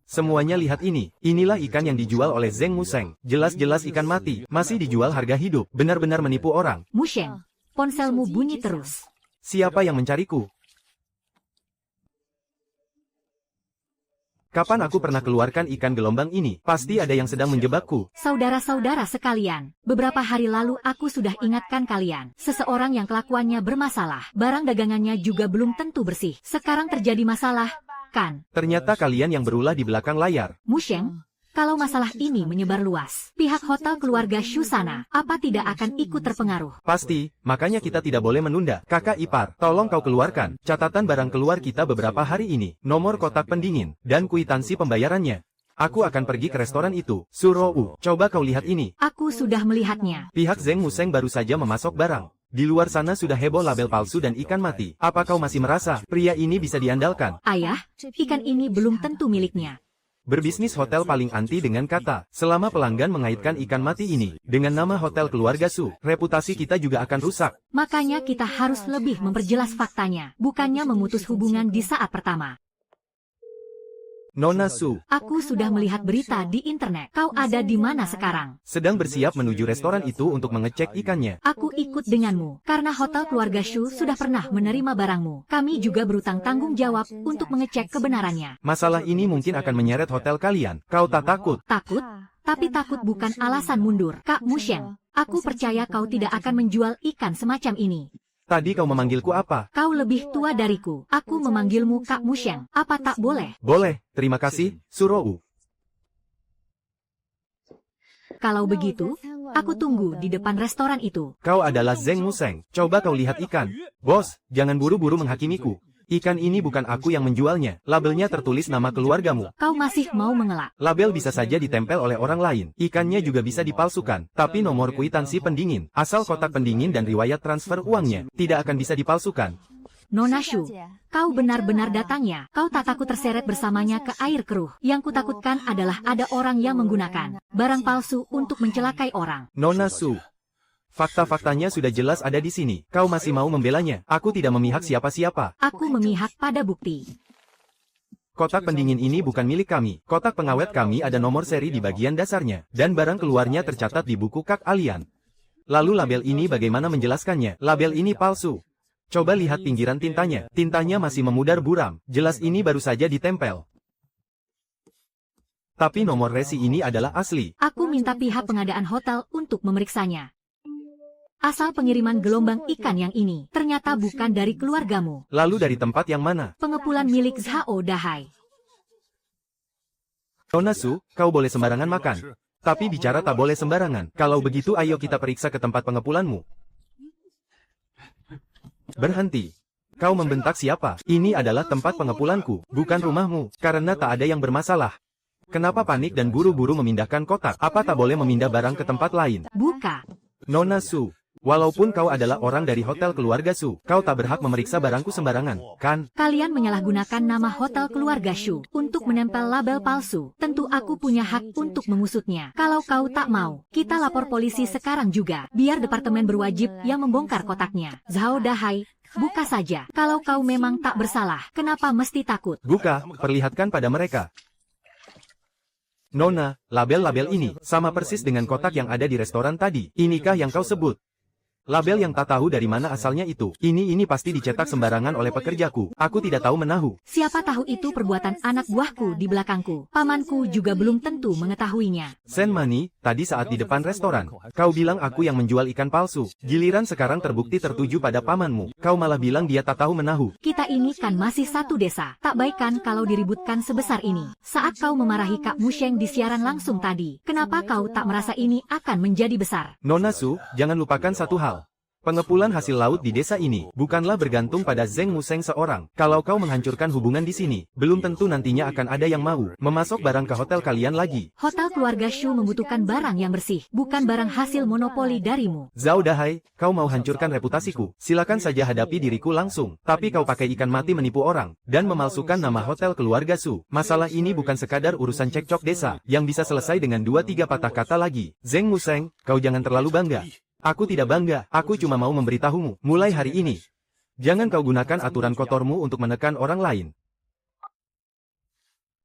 Semuanya lihat ini. Inilah ikan yang dijual oleh Zeng Museng. Jelas-jelas ikan mati, masih dijual harga hidup. Benar-benar menipu orang. Musheng, ponselmu bunyi terus. Siapa yang mencariku? Kapan aku pernah keluarkan ikan gelombang ini? Pasti ada yang sedang menjebakku. Saudara-saudara sekalian, beberapa hari lalu aku sudah ingatkan kalian. Seseorang yang kelakuannya bermasalah, barang dagangannya juga belum tentu bersih. Sekarang terjadi masalah, kan? Ternyata kalian yang berulah di belakang layar. Musheng, kalau masalah ini menyebar luas, pihak hotel keluarga Shu sana, apa tidak akan ikut terpengaruh? Pasti, makanya kita tidak boleh menunda. Kakak ipar, tolong kau keluarkan catatan barang keluar kita beberapa hari ini, nomor kotak pendingin, dan kwitansi pembayarannya. Aku akan pergi ke restoran itu. Surou, coba kau lihat ini. Aku sudah melihatnya. Pihak Zeng Museng baru saja memasok barang. Di luar sana sudah heboh label palsu dan ikan mati. Apa kau masih merasa pria ini bisa diandalkan? Ayah, ikan ini belum tentu miliknya. Berbisnis hotel paling anti dengan kata, selama pelanggan mengaitkan ikan mati ini dengan nama hotel keluarga Su, reputasi kita juga akan rusak. Makanya kita harus lebih memperjelas faktanya, bukannya memutus hubungan di saat pertama. Nona Su, Aku sudah melihat berita di internet. Kau ada di mana sekarang? sedang bersiap menuju restoran itu untuk mengecek ikannya. Aku ikut denganmu, karena hotel keluarga Shu sudah pernah menerima barangmu. Kami juga berutang tanggung jawab untuk mengecek kebenarannya. Masalah ini mungkin akan menyeret hotel kalian. Kau tak takut? Takut? Tapi takut bukan alasan mundur. Kak Musheng, aku percaya kau tidak akan menjual ikan semacam ini. Tadi kau memanggilku apa? Kau lebih tua dariku. Aku memanggilmu Kak Musheng. Apa tak boleh? Boleh, terima kasih, Surou. Kalau begitu, aku tunggu di depan restoran itu. Kau adalah Zeng Museng. Coba kau lihat ikan. Bos, jangan buru-buru menghakimiku. Ikan ini bukan aku yang menjualnya. Labelnya tertulis nama keluargamu. Kau masih mau mengelak? Label bisa saja ditempel oleh orang lain. Ikannya juga bisa dipalsukan. Tapi nomor kwitansi pendingin, asal kotak pendingin dan riwayat transfer uangnya, tidak akan bisa dipalsukan. Nona Shu, kau benar-benar datangnya. Kau tak takut terseret bersamanya ke air keruh. Yang kutakutkan adalah ada orang yang menggunakan barang palsu untuk mencelakai orang. Nona Su, fakta-faktanya sudah jelas ada di sini. Kau masih mau membelanya? Aku tidak memihak siapa-siapa. Aku memihak pada bukti. Kotak pendingin ini bukan milik kami. Kotak pengawet kami ada nomor seri di bagian dasarnya. Dan barang keluarnya tercatat di buku Kak Alian. Lalu label ini bagaimana menjelaskannya? Label ini palsu. Coba lihat pinggiran tintanya. Tintanya masih memudar buram. Jelas ini baru saja ditempel. Tapi nomor resi ini adalah asli. Aku minta pihak pengadaan hotel untuk memeriksanya. Asal pengiriman gelombang ikan yang ini ternyata bukan dari keluargamu. Lalu dari tempat yang mana? Pengepulan milik Zhao Dahai. Nona Su, kau boleh sembarangan makan. Tapi bicara tak boleh sembarangan. Kalau begitu ayo kita periksa ke tempat pengepulanmu. Berhenti. Kau membentak siapa? Ini adalah tempat pengepulanku, bukan rumahmu. Karena tak ada yang bermasalah. Kenapa panik dan buru-buru memindahkan kotak? Apa tak boleh memindah barang ke tempat lain? Buka. Nona Su, walaupun kau adalah orang dari hotel keluarga Su, kau tak berhak memeriksa barangku sembarangan, kan? Kalian menyalahgunakan nama hotel keluarga Shu untuk menempel label palsu. Tentu aku punya hak untuk mengusutnya. Kalau kau tak mau, kita lapor polisi sekarang juga. Biar departemen berwajib yang membongkar kotaknya. Zhao Dahai, buka saja. Kalau kau memang tak bersalah, kenapa mesti takut? Buka, perlihatkan pada mereka. Nona, label-label ini sama persis dengan kotak yang ada di restoran tadi. Inikah yang kau sebut? Label yang tak tahu dari mana asalnya itu. Ini pasti dicetak sembarangan oleh pekerjaku. Aku tidak tahu menahu. Siapa tahu itu perbuatan anak buahku di belakangku. Pamanku juga belum tentu mengetahuinya. Sen Mani, tadi saat di depan restoran, kau bilang aku yang menjual ikan palsu. Giliran sekarang terbukti tertuju pada pamanmu. Kau malah bilang dia tak tahu menahu. Kita ini kan masih satu desa. Tak baik kan kalau diributkan sebesar ini. Saat kau memarahi Kak Musheng di siaran langsung tadi, kenapa kau tak merasa ini akan menjadi besar? Nona Su, jangan lupakan satu hal. Pengepulan hasil laut di desa ini bukanlah bergantung pada Zeng Museng seorang. Kalau kau menghancurkan hubungan di sini, belum tentu nantinya akan ada yang mau memasok barang ke hotel kalian lagi. Hotel keluarga Shu membutuhkan barang yang bersih, bukan barang hasil monopoli darimu. Zhao Dahai, kau mau hancurkan reputasiku? Silakan saja hadapi diriku langsung. Tapi kau pakai ikan mati menipu orang dan memalsukan nama hotel keluarga Su. Masalah ini bukan sekadar urusan cekcok desa yang bisa selesai dengan 2-3 patah kata lagi. Zeng Museng, kau jangan terlalu bangga. Aku tidak bangga, aku cuma mau memberitahumu, mulai hari ini. Jangan kau gunakan aturan kotormu untuk menekan orang lain.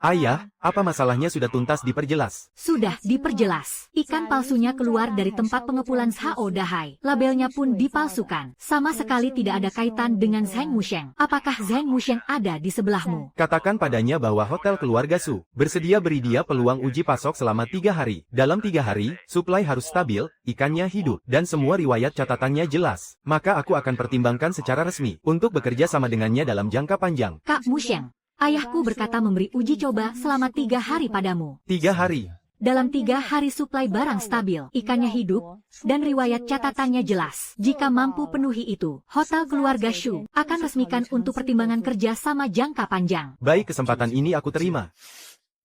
Ayah, apa masalahnya sudah tuntas diperjelas? Sudah diperjelas. Ikan palsunya keluar dari tempat pengepulan Hao Dahai. Labelnya pun dipalsukan. Sama sekali tidak ada kaitan dengan Zheng Musheng. Apakah Zheng Musheng ada di sebelahmu? Katakan padanya bahwa hotel keluarga Su bersedia beri dia peluang uji pasok selama 3 hari. Dalam 3 hari, suplai harus stabil, ikannya hidup, dan semua riwayat catatannya jelas. Maka aku akan pertimbangkan secara resmi untuk bekerja sama dengannya dalam jangka panjang. Kak Musheng, ayahku berkata memberi uji coba selama 3 hari padamu. 3 hari. Dalam 3 hari suplai barang stabil, ikannya hidup, dan riwayat catatannya jelas. Jika mampu penuhi itu, hotel keluarga Shu akan resmikan untuk pertimbangan kerja sama jangka panjang. Baik, kesempatan ini aku terima.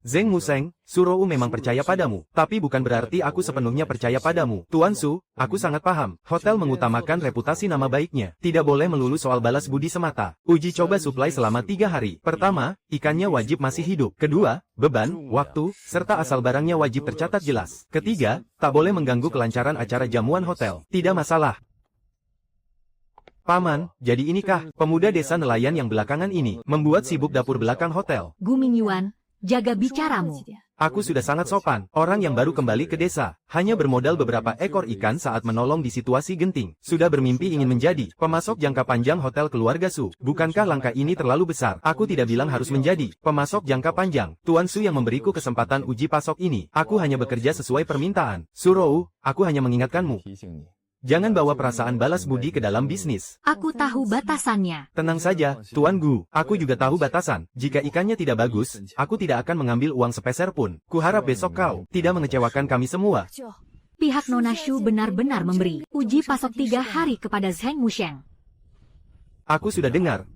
Zheng Musheng, Surou memang percaya padamu, tapi bukan berarti aku sepenuhnya percaya padamu. Tuan Su, aku sangat paham. Hotel mengutamakan reputasi nama baiknya. Tidak boleh melulu soal balas budi semata. Uji coba suplai selama 3 hari. Pertama, ikannya wajib masih hidup. Kedua, beban, waktu, serta asal barangnya wajib tercatat jelas. Ketiga, tak boleh mengganggu kelancaran acara jamuan hotel. Tidak masalah. Paman, jadi inikah pemuda desa nelayan yang belakangan ini membuat sibuk dapur belakang hotel? Gu Mingyuan, jaga bicaramu. Aku sudah sangat sopan, orang yang baru kembali ke desa, hanya bermodal beberapa ekor ikan saat menolong di situasi genting. Sudah bermimpi ingin menjadi pemasok jangka panjang hotel keluarga Su. Bukankah langkah ini terlalu besar? Aku tidak bilang harus menjadi pemasok jangka panjang. Tuan Su yang memberiku kesempatan uji pasok ini. Aku hanya bekerja sesuai permintaan. Surou, aku hanya mengingatkanmu. Jangan bawa perasaan balas budi ke dalam bisnis. Aku tahu batasannya. Tenang saja, Tuan Gu. Aku juga tahu batasan. Jika ikannya tidak bagus, aku tidak akan mengambil uang sepeser pun. Kuharap besok kau tidak mengecewakan kami semua. Pihak Nona Shu benar-benar memberi uji pasok 3 hari kepada Zheng Musheng. Aku sudah dengar.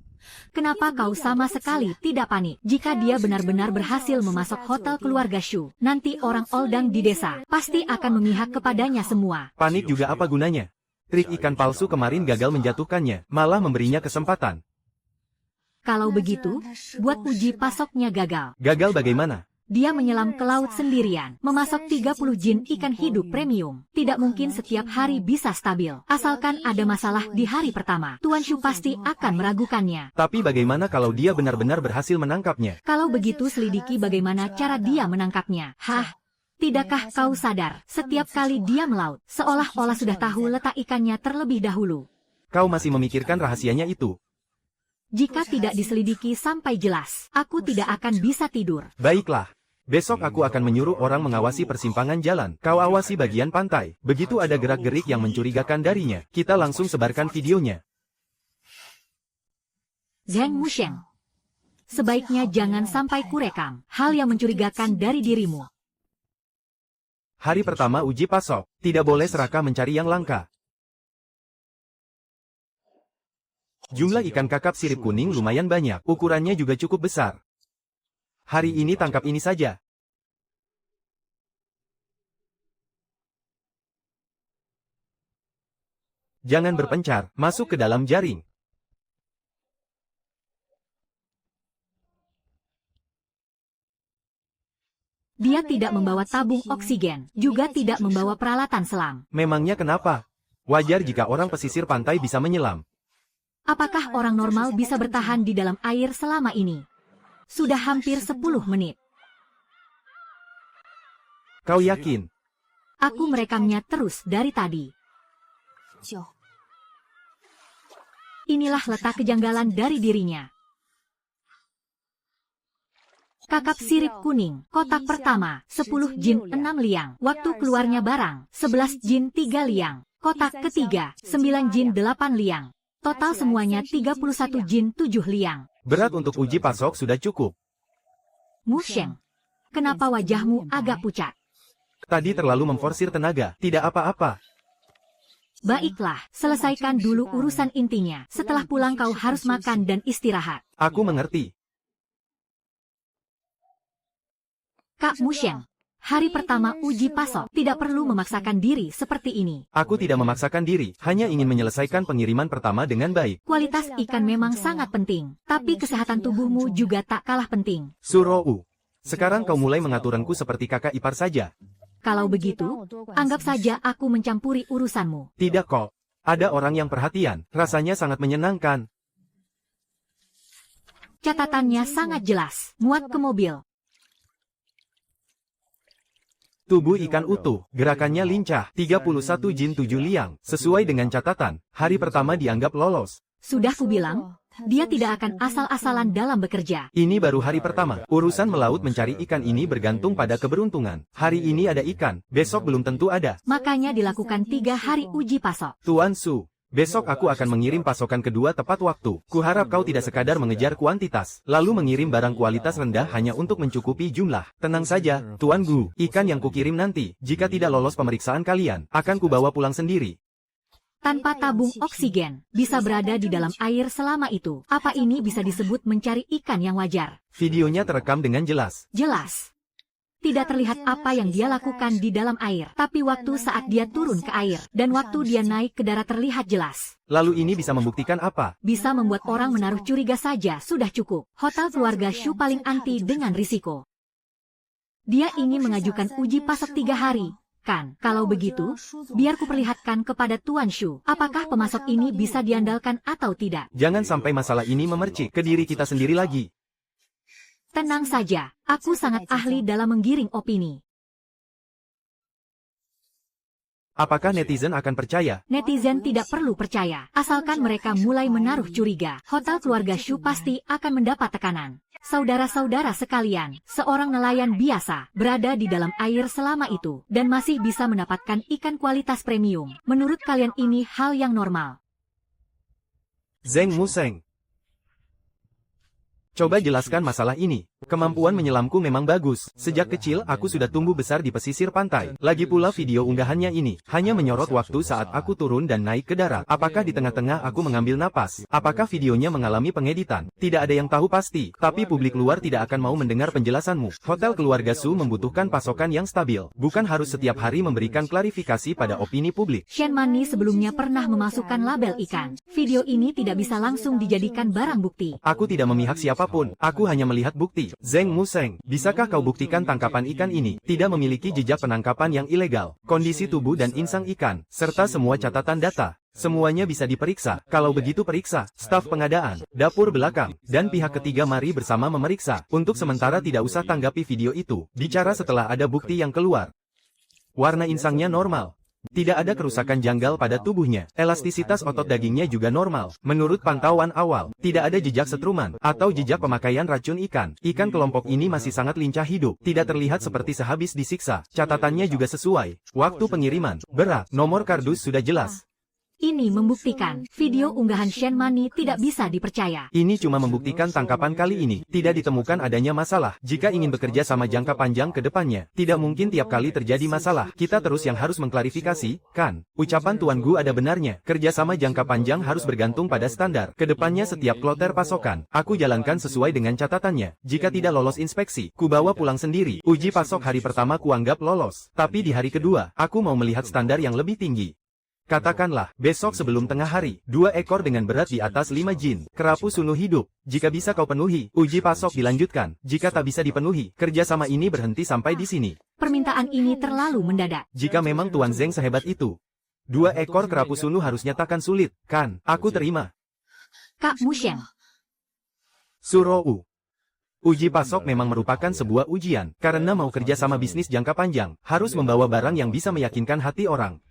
Kenapa kau sama sekali tidak panik? Jika dia benar-benar berhasil memasok hotel keluarga Shu, nanti orang Oldang di desa pasti akan memihak kepadanya semua. Panik juga apa gunanya? Trik ikan palsu kemarin gagal menjatuhkannya, malah memberinya kesempatan. Kalau begitu, buat uji pasoknya gagal. Gagal bagaimana? Dia menyelam ke laut sendirian, memasok 30 jin ikan hidup premium. Tidak mungkin setiap hari bisa stabil. Asalkan ada masalah di hari pertama, Tuan Shu pasti akan meragukannya. Tapi bagaimana kalau dia benar-benar berhasil menangkapnya? Kalau begitu selidiki bagaimana cara dia menangkapnya. Hah? Tidakkah kau sadar, setiap kali dia melaut, seolah-olah sudah tahu letak ikannya terlebih dahulu. Kau masih memikirkan rahasianya itu? Jika tidak diselidiki sampai jelas, aku tidak akan bisa tidur. Baiklah. Besok aku akan menyuruh orang mengawasi persimpangan jalan. Kau awasi bagian pantai. Begitu ada gerak-gerik yang mencurigakan darinya, kita langsung sebarkan videonya. Zheng Musheng, sebaiknya jangan sampai kurekam hal yang mencurigakan dari dirimu. Hari pertama uji pasok, tidak boleh serakah mencari yang langka. Jumlah ikan kakap sirip kuning lumayan banyak, ukurannya juga cukup besar. Hari ini tangkap ini saja. Jangan berpencar, masuk ke dalam jaring. Dia tidak membawa tabung oksigen, juga tidak membawa peralatan selam. Memangnya kenapa? Wajar jika orang pesisir pantai bisa menyelam. Apakah orang normal bisa bertahan di dalam air selama ini? Sudah hampir 10 menit. Kau yakin? Aku merekamnya terus dari tadi. Inilah letak kejanggalan dari dirinya. Kakap sirip kuning, kotak pertama, 10 jin 6 liang. Waktu keluarnya barang, 11 jin 3 liang. Kotak ketiga, 9 jin 8 liang. Total semuanya 31 jin 7 liang. Berat untuk uji pasok sudah cukup. Musheng, kenapa wajahmu agak pucat? Tadi terlalu memforsir tenaga, tidak apa-apa. Baiklah, selesaikan dulu urusan intinya. Setelah pulang kau harus makan dan istirahat. Aku mengerti. Kak Musheng, hari pertama uji pasok, tidak perlu memaksakan diri seperti ini. Aku tidak memaksakan diri, hanya ingin menyelesaikan pengiriman pertama dengan baik. Kualitas ikan memang sangat penting, tapi kesehatan tubuhmu juga tak kalah penting. Surou, sekarang kau mulai mengaturku seperti kakak ipar saja. Kalau begitu, anggap saja aku mencampuri urusanmu. Tidak kok, ada orang yang perhatian, rasanya sangat menyenangkan. Catatannya sangat jelas, muat ke mobil. Tubuh ikan utuh, gerakannya lincah, 31 jin 7 liang. Sesuai dengan catatan, hari pertama dianggap lolos. Sudah kubilang, dia tidak akan asal-asalan dalam bekerja. Ini baru hari pertama. Urusan melaut mencari ikan ini bergantung pada keberuntungan. Hari ini ada ikan, besok belum tentu ada. Makanya dilakukan 3 hari uji pasok. Tuan Su, besok aku akan mengirim pasokan kedua tepat waktu. Kuharap kau tidak sekadar mengejar kuantitas, lalu mengirim barang kualitas rendah hanya untuk mencukupi jumlah. Tenang saja, Tuan Gu, ikan yang kukirim nanti, jika tidak lolos pemeriksaan kalian, akan kubawa pulang sendiri. Tanpa tabung oksigen, bisa berada di dalam air selama itu. Apa ini bisa disebut mencari ikan yang wajar? Videonya terekam dengan jelas. Jelas. Tidak terlihat apa yang dia lakukan di dalam air, tapi waktu saat dia turun ke air, dan waktu dia naik ke darat terlihat jelas. Lalu ini bisa membuktikan apa? Bisa membuat orang menaruh curiga saja sudah cukup. Hotel keluarga Shu paling anti dengan risiko. Dia ingin mengajukan uji pasok 3 hari. Kan, kalau begitu, biar kuperlihatkan kepada Tuan Shu, apakah pemasok ini bisa diandalkan atau tidak. Jangan sampai masalah ini memercik ke diri kita sendiri lagi. Tenang saja, aku sangat ahli dalam menggiring opini. Apakah netizen akan percaya? Netizen tidak perlu percaya, asalkan mereka mulai menaruh curiga. Hotel keluarga Shu pasti akan mendapat tekanan. Saudara-saudara sekalian, seorang nelayan biasa berada di dalam air selama itu dan masih bisa mendapatkan ikan kualitas premium. Menurut kalian ini hal yang normal? Zheng Museng, coba jelaskan masalah ini. Kemampuan menyelamku memang bagus. Sejak kecil aku sudah tumbuh besar di pesisir pantai. Lagi pula video unggahannya ini hanya menyorot waktu saat aku turun dan naik ke darat. Apakah di tengah-tengah aku mengambil napas? Apakah videonya mengalami pengeditan? Tidak ada yang tahu pasti. Tapi publik luar tidak akan mau mendengar penjelasanmu. Hotel keluarga Su membutuhkan pasokan yang stabil. Bukan harus setiap hari memberikan klarifikasi pada opini publik. Shen Mani sebelumnya pernah memasukkan label ikan. Video ini tidak bisa langsung dijadikan barang bukti. Aku tidak memihak siapapun. Aku hanya melihat bukti. Zheng Museng, bisakah kau buktikan tangkapan ikan ini tidak memiliki jejak penangkapan yang ilegal, kondisi tubuh dan insang ikan, serta semua catatan data? Semuanya bisa diperiksa. Kalau begitu periksa, staf pengadaan, dapur belakang, dan pihak ketiga mari bersama memeriksa. Untuk sementara tidak usah tanggapi video itu. Bicara setelah ada bukti yang keluar. Warna insangnya normal. Tidak ada kerusakan janggal pada tubuhnya. Elastisitas otot dagingnya juga normal. Menurut pantauan awal, tidak ada jejak setruman atau jejak pemakaian racun ikan. Ikan kelompok ini masih sangat lincah hidup. Tidak terlihat seperti sehabis disiksa. Catatannya juga sesuai. Waktu pengiriman, berat, nomor kardus sudah jelas. Ini membuktikan video unggahan Shen Mani tidak bisa dipercaya. Ini cuma membuktikan tangkapan kali ini tidak ditemukan adanya masalah. Jika ingin bekerja sama jangka panjang ke depannya, tidak mungkin tiap kali terjadi masalah. Kita terus yang harus mengklarifikasi, kan? Ucapan Tuan Gu ada benarnya. Kerja sama jangka panjang harus bergantung pada standar. Kedepannya setiap kloter pasokan, aku jalankan sesuai dengan catatannya. Jika tidak lolos inspeksi, ku bawa pulang sendiri. Uji pasok hari pertama kuanggap lolos. Tapi di hari kedua, aku mau melihat standar yang lebih tinggi. Katakanlah, besok sebelum tengah hari, 2 ekor dengan berat di atas 5 jin, kerapu sunu hidup. Jika bisa kau penuhi, uji pasok dilanjutkan. Jika tak bisa dipenuhi, kerjasama ini berhenti sampai di sini. Permintaan ini terlalu mendadak. Jika memang Tuan Zheng sehebat itu, 2 ekor kerapu sunu harusnya takkan sulit, kan? Aku terima. Kak Mushen. Surou. Uji pasok memang merupakan sebuah ujian, karena mau kerja sama bisnis jangka panjang, harus membawa barang yang bisa meyakinkan hati orang.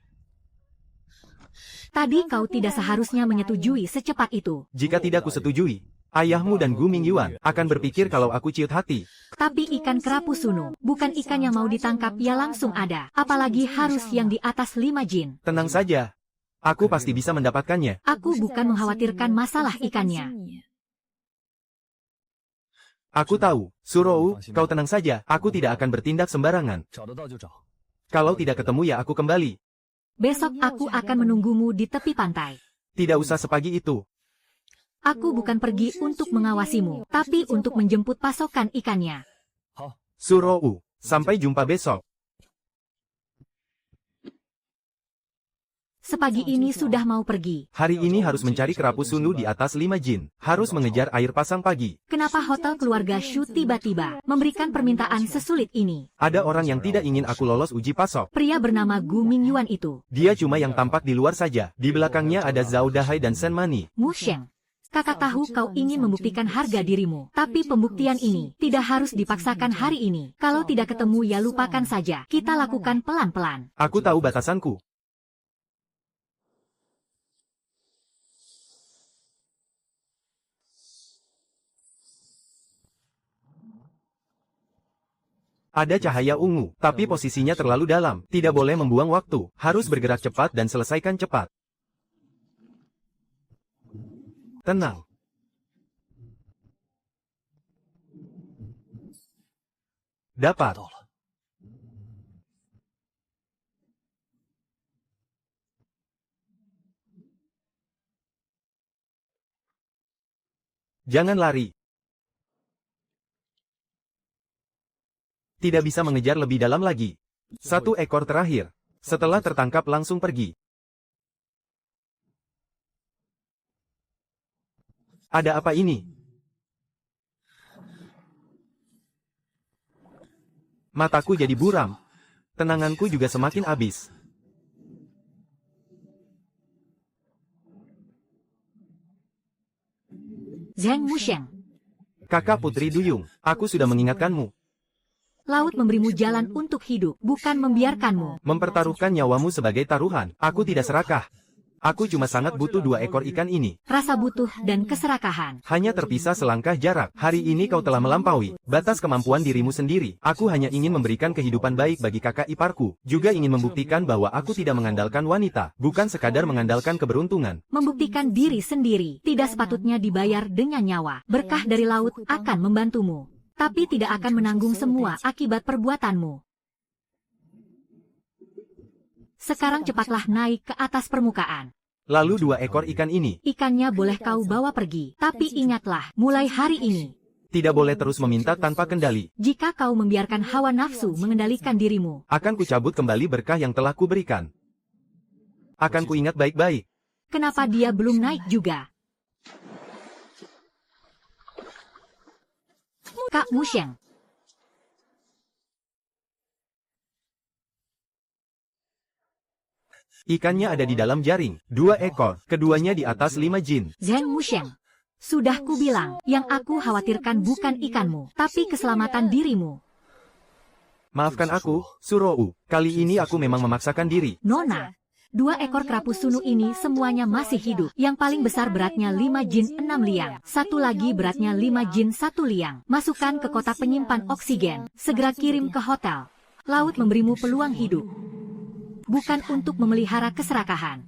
Tadi kau tidak seharusnya menyetujui secepat itu. Jika tidak kusetujui, ayahmu dan Gu Mingyuan akan berpikir kalau aku ciut hati. Tapi ikan kerapu sunu, bukan ikan yang mau ditangkap ya langsung ada. Apalagi harus yang di atas 5 jin. Tenang saja. Aku pasti bisa mendapatkannya. Aku bukan mengkhawatirkan masalah ikannya. Aku tahu, Surou, kau tenang saja. Aku tidak akan bertindak sembarangan. Kalau tidak ketemu ya aku kembali. Besok aku akan menunggumu di tepi pantai. Tidak usah sepagi itu. Aku bukan pergi untuk mengawasimu, tapi untuk menjemput pasokan ikannya. Surou, sampai jumpa besok. Sepagi ini sudah mau pergi. Hari ini harus mencari kerapu sunu di atas 5 jin. Harus mengejar air pasang pagi. Kenapa hotel keluarga Shu tiba-tiba memberikan permintaan sesulit ini? Ada orang yang tidak ingin aku lolos uji pasok. Pria bernama Gu Mingyuan itu. Dia cuma yang tampak di luar saja. Di belakangnya ada Zhao Dahai dan Shen Mani. Mushen. Kakak tahu kau ingin membuktikan harga dirimu. Tapi pembuktian ini tidak harus dipaksakan hari ini. Kalau tidak ketemu ya lupakan saja. Kita lakukan pelan-pelan. Aku tahu batasanku. Ada cahaya ungu, tapi posisinya terlalu dalam. Tidak boleh membuang waktu. Harus bergerak cepat dan selesaikan cepat. Tenang. Dapat. Jangan lari. Tidak bisa mengejar lebih dalam lagi. Satu ekor terakhir. Setelah tertangkap langsung pergi. Ada apa ini? Mataku jadi buram. Tenanganku juga semakin habis. Zheng Musheng. Kakak Putri Duyung, aku sudah mengingatkanmu. Laut memberimu jalan untuk hidup, bukan membiarkanmu. Mempertaruhkan nyawamu sebagai taruhan. Aku tidak serakah. Aku cuma sangat butuh 2 ekor ikan ini. Rasa butuh dan keserakahan. Hanya terpisah selangkah jarak. Hari ini kau telah melampaui batas kemampuan dirimu sendiri. Aku hanya ingin memberikan kehidupan baik bagi kakak iparku. Juga ingin membuktikan bahwa aku tidak mengandalkan wanita. Bukan sekadar mengandalkan keberuntungan. Membuktikan diri sendiri tidak sepatutnya dibayar dengan nyawa. Berkah dari laut akan membantumu. Tapi tidak akan menanggung semua akibat perbuatanmu. Sekarang cepatlah naik ke atas permukaan. Lalu 2 ekor ikan ini. Ikannya boleh kau bawa pergi. Tapi ingatlah, mulai hari ini. Tidak boleh terus meminta tanpa kendali. Jika kau membiarkan hawa nafsu mengendalikan dirimu, Akan kucabut kembali berkah yang telah kuberikan. Akan kuingat baik-baik. kenapa dia belum naik juga? Kak Musheng. Ikannya ada di dalam jaring. 2 ekor. Keduanya di atas 5 jin. Zheng Musheng. Sudah kubilang, yang aku khawatirkan bukan ikanmu, tapi keselamatan dirimu. Maafkan aku, Surou. Kali ini aku memang memaksakan diri. Nona. 2 ekor kerapu sunu ini semuanya masih hidup. Yang paling besar beratnya 5 jin 6 liang. Satu lagi beratnya 5 jin 1 liang. Masukkan ke kotak penyimpan oksigen. Segera kirim ke hotel. Laut memberimu peluang hidup. Bukan untuk memelihara keserakahan.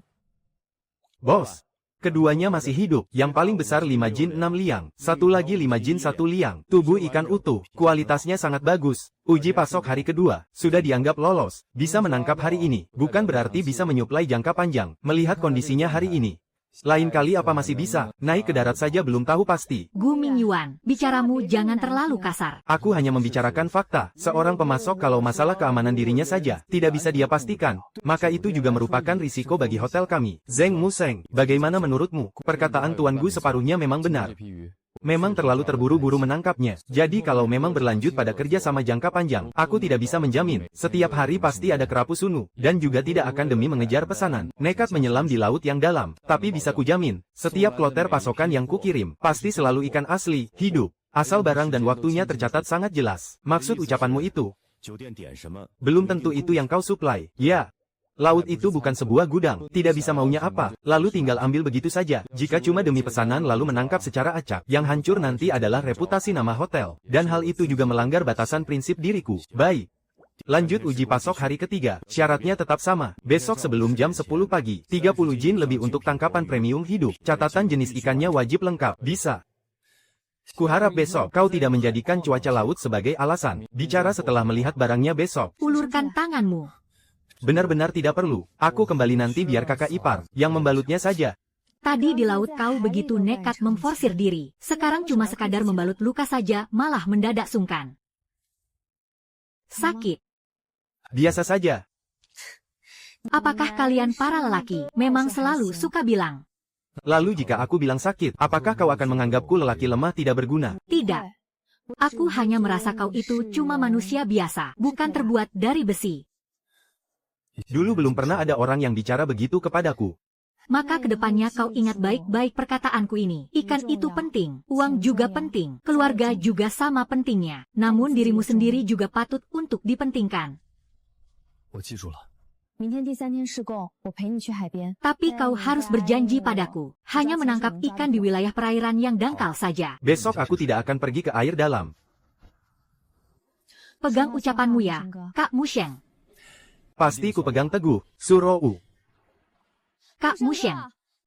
Bos. Keduanya masih hidup. Yang paling besar 5 jin 6 liang. Satu lagi 5 jin 1 liang. Tubuh ikan utuh. Kualitasnya sangat bagus. Uji pasok hari kedua. Sudah dianggap lolos. Bisa menangkap hari ini. Bukan berarti bisa menyuplai jangka panjang. Melihat kondisinya hari ini. Lain kali apa masih bisa. Naik ke darat saja belum tahu pasti. Gu Mingyuan, bicaramu jangan terlalu kasar. Aku hanya membicarakan fakta. Seorang pemasok kalau masalah keamanan dirinya saja tidak bisa dia pastikan, maka itu juga merupakan risiko bagi hotel kami. Zheng Musheng, bagaimana menurutmu? Perkataan Tuan Gu separuhnya memang benar. Memang terlalu terburu-buru menangkapnya. Jadi kalau memang berlanjut pada kerja sama jangka panjang, aku tidak bisa menjamin. Setiap hari pasti ada kerapu sunu, dan juga tidak akan demi mengejar pesanan. Nekat menyelam di laut yang dalam. Tapi bisa kujamin, setiap kloter pasokan yang kukirim, pasti selalu ikan asli, hidup. Asal barang dan waktunya tercatat sangat jelas. Maksud ucapanmu itu? Belum tentu itu yang kau suplai. Ya. Laut itu bukan sebuah gudang, tidak bisa maunya apa, lalu tinggal ambil begitu saja. Jika cuma demi pesanan lalu menangkap secara acak, yang hancur nanti adalah reputasi nama hotel. Dan hal itu juga melanggar batasan prinsip diriku. Baik. Lanjut uji pasok hari ketiga, syaratnya tetap sama. Besok sebelum jam 10 pagi, 30 jin lebih untuk tangkapan premium hidup. Catatan jenis ikannya wajib lengkap. Bisa. Kuharap besok kau tidak menjadikan cuaca laut sebagai alasan. Bicara setelah melihat barangnya besok. Ulurkan tanganmu. Benar-benar tidak perlu. Aku kembali nanti biar kakak ipar yang membalutnya saja. Tadi di laut kau begitu nekat memforsir diri. Sekarang cuma sekadar membalut luka saja, malah mendadak sungkan. Sakit. Biasa saja. Apakah kalian para lelaki memang selalu suka bilang? Lalu jika aku bilang sakit, apakah kau akan menganggapku lelaki lemah tidak berguna? Tidak. Aku hanya merasa kau itu cuma manusia biasa, bukan terbuat dari besi. Dulu belum pernah ada orang yang bicara begitu kepadaku. Maka kedepannya kau ingat baik-baik perkataanku ini. Ikan itu penting, uang juga penting, keluarga juga sama pentingnya. Namun dirimu sendiri juga patut untuk dipentingkan. 我记住了。 明天第3天试供，我陪你去海边。 Tapi kau harus berjanji padaku, hanya menangkap ikan di wilayah perairan yang dangkal saja. Besok aku tidak akan pergi ke air dalam. Pegang ucapanmu ya, Kak Musheng. Pasti ku pegang teguh, Surou. Kak Musheng,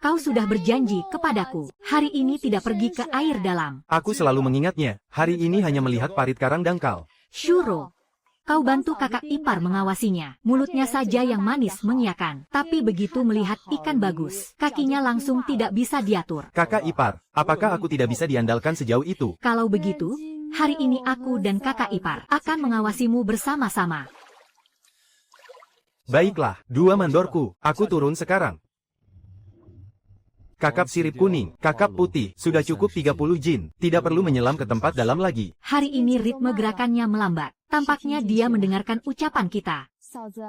kau sudah berjanji kepadaku, hari ini tidak pergi ke air dalam. Aku selalu mengingatnya, hari ini hanya melihat parit karang dangkal. Shuro, kau bantu kakak ipar mengawasinya. Mulutnya saja yang manis mengiyakan. Tapi begitu melihat ikan bagus, kakinya langsung tidak bisa diatur. Kakak ipar, apakah aku tidak bisa diandalkan sejauh itu? Kalau begitu, hari ini aku dan kakak ipar akan mengawasimu bersama-sama. Baiklah, 2 mandorku, aku turun sekarang. Kakap sirip kuning, kakap putih, sudah cukup 30 jin, tidak perlu menyelam ke tempat dalam lagi. Hari ini ritme gerakannya melambat. Tampaknya dia mendengarkan ucapan kita. 嫂子，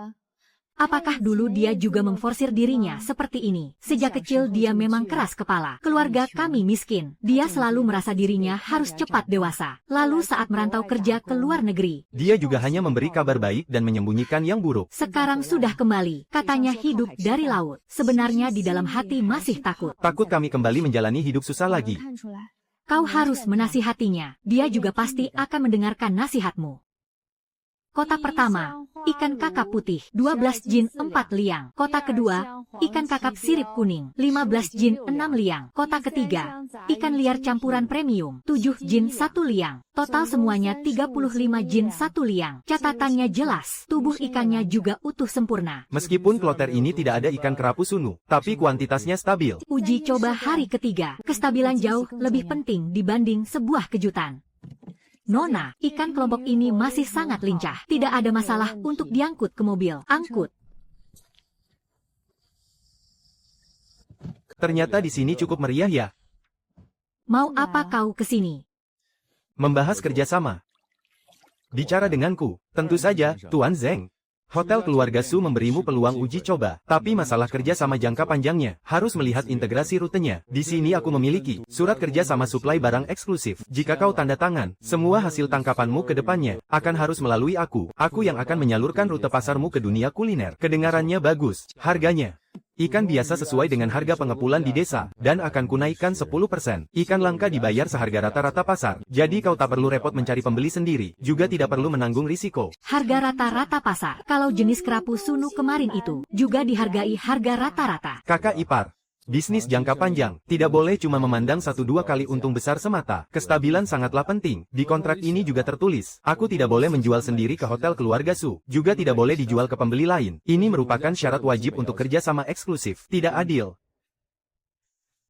Apakah dulu dia juga memforsir dirinya seperti ini? Sejak kecil dia memang keras kepala. Keluarga kami miskin. Dia selalu merasa dirinya harus cepat dewasa. Lalu saat merantau kerja ke luar negeri, Dia juga hanya memberi kabar baik dan menyembunyikan yang buruk. sekarang sudah kembali. Katanya hidup dari laut. Sebenarnya di dalam hati masih takut. Takut kami kembali menjalani hidup susah 我 lagi. 看出来。 Kau harus menasihatinya. Dia juga pasti akan mendengarkan nasihatmu. Kota pertama, ikan kakap putih, 12 jin 4 liang. Kota kedua, ikan kakap sirip kuning, 15 jin 6 liang. Kota ketiga, ikan liar campuran premium, 7 jin 1 liang. Total semuanya 35 jin 1 liang. Catatannya jelas, tubuh ikannya juga utuh sempurna. Meskipun kloter ini tidak ada ikan kerapu sunu, tapi kuantitasnya stabil. Uji coba hari ketiga, kestabilan jauh lebih penting dibanding sebuah kejutan. Nona, ikan kelompok ini masih sangat lincah. Tidak ada masalah untuk diangkut ke mobil. Angkut. Ternyata di sini cukup meriah ya. Mau apa kau ke sini? Membahas kerjasama. Bicara denganku, tentu saja, Tuan Zeng. Hotel keluarga Su memberimu peluang uji coba, tapi masalah kerja sama jangka panjangnya, harus melihat integrasi rutenya. Di sini aku memiliki surat kerja sama suplai barang eksklusif. Jika kau tanda tangan, semua hasil tangkapanmu ke depannya akan harus melalui aku. Aku yang akan menyalurkan rute pasarmu ke dunia kuliner. Kedengarannya bagus, harganya. Ikan biasa sesuai dengan harga pengepulan di desa, dan akan kunaikkan 10%. Ikan langka dibayar seharga rata-rata pasar, jadi kau tak perlu repot mencari pembeli sendiri, juga tidak perlu menanggung risiko. Harga rata-rata pasar. Kalau jenis kerapu sunu kemarin itu, juga dihargai harga rata-rata. Kakak ipar. Bisnis jangka panjang, tidak boleh cuma memandang 1-2 kali untung besar semata. Kestabilan sangatlah penting. Di kontrak ini juga tertulis, aku tidak boleh menjual sendiri ke hotel keluarga Su, juga tidak boleh dijual ke pembeli lain. Ini merupakan syarat wajib untuk kerja sama eksklusif. Tidak adil.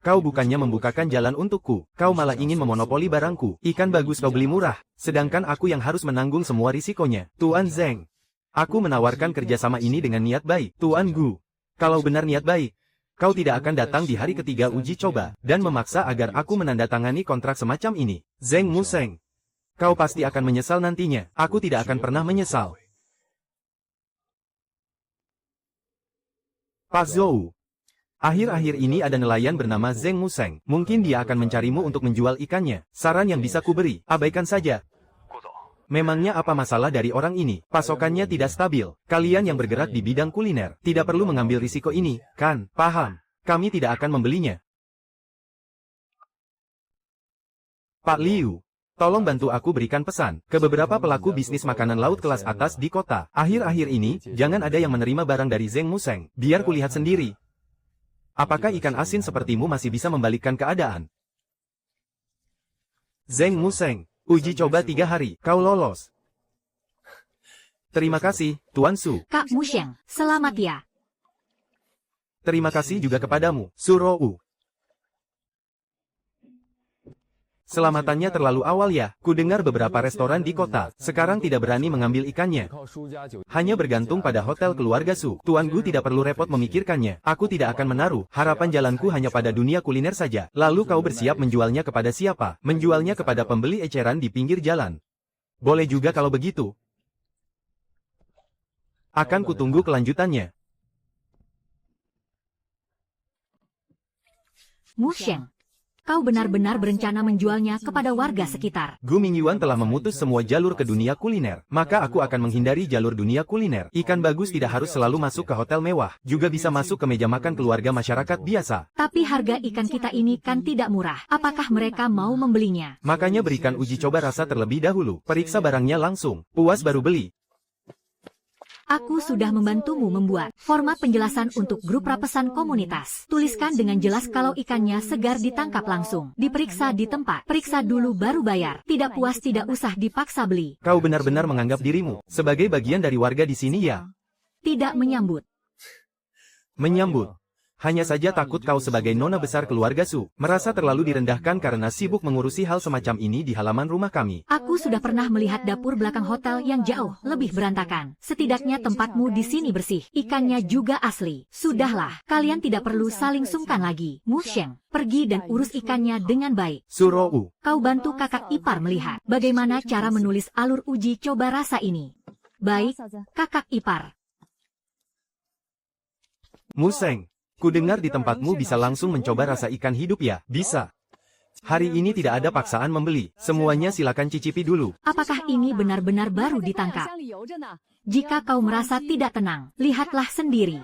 Kau bukannya membukakan jalan untukku, kau malah ingin memonopoli barangku. Ikan bagus kau beli murah, sedangkan aku yang harus menanggung semua risikonya. Tuan Zeng, aku menawarkan kerjasama ini dengan niat baik. Tuan Gu, kalau benar niat baik, kau tidak akan datang di hari ketiga uji coba, dan memaksa agar aku menandatangani kontrak semacam ini. Zeng Museng, kau pasti akan menyesal nantinya. Aku tidak akan pernah menyesal. Pak Zhou, akhir-akhir ini ada nelayan bernama Zeng Museng. Mungkin dia akan mencarimu untuk menjual ikannya. Saran yang bisa kuberi, abaikan saja. Memangnya apa masalah dari orang ini? Pasokannya tidak stabil. Kalian yang bergerak di bidang kuliner, tidak perlu mengambil risiko ini, kan? Paham. Kami tidak akan membelinya. Pak Liu, tolong bantu aku berikan pesan ke beberapa pelaku bisnis makanan laut kelas atas di kota. Akhir-akhir ini, jangan ada yang menerima barang dari Zeng Museng. Biar kulihat sendiri. Apakah ikan asin sepertimu masih bisa membalikkan keadaan? Zeng Museng. Uji coba 3 hari, kau lolos. Terima kasih, Tuan Su. Kak Musheng, selamat ya. Terima kasih juga kepadamu, Surou. Selamatannya terlalu awal ya. Kudengar beberapa restoran di kota sekarang tidak berani mengambil ikannya. Hanya bergantung pada hotel keluarga Su. Tuan Gu tidak perlu repot memikirkannya. Aku tidak akan menaruh harapan jalanku hanya pada dunia kuliner saja. Lalu kau bersiap menjualnya kepada siapa? Menjualnya kepada pembeli eceran di pinggir jalan. Boleh juga kalau begitu. Akan kutunggu kelanjutannya. Mu Sheng, kau benar-benar berencana menjualnya kepada warga sekitar. Gu Mingyuan telah memutus semua jalur ke dunia kuliner. Maka aku akan menghindari jalur dunia kuliner. Ikan bagus tidak harus selalu masuk ke hotel mewah. Juga bisa masuk ke meja makan keluarga masyarakat biasa. Tapi harga ikan kita ini kan tidak murah. Apakah mereka mau membelinya? Makanya berikan uji coba rasa terlebih dahulu. Periksa barangnya langsung. Puas baru beli. Aku sudah membantumu membuat format penjelasan untuk grup rapesan komunitas. Tuliskan dengan jelas kalau ikannya segar ditangkap langsung. Diperiksa di tempat. Periksa dulu baru bayar. Tidak puas tidak usah dipaksa beli. Kau benar-benar menganggap dirimu sebagai bagian dari warga di sini ya? Tidak menyambut. Menyambut. Hanya saja takut kau sebagai nona besar keluarga Su, merasa terlalu direndahkan karena sibuk mengurusi hal semacam ini di halaman rumah kami. Aku sudah pernah melihat dapur belakang hotel yang jauh lebih berantakan. Setidaknya tempatmu di sini bersih. Ikannya juga asli. Sudahlah, kalian tidak perlu saling sungkan lagi. Mu Sheng, pergi dan urus ikannya dengan baik. Surou, Kau bantu kakak ipar melihat bagaimana cara menulis alur uji coba rasa ini. Baik, kakak ipar. Museng, ku dengar di tempatmu bisa langsung mencoba rasa ikan hidup ya? Bisa. Hari ini tidak ada paksaan membeli, semuanya silakan cicipi dulu. Apakah ini benar-benar baru ditangkap? Jika kau merasa tidak tenang, lihatlah sendiri.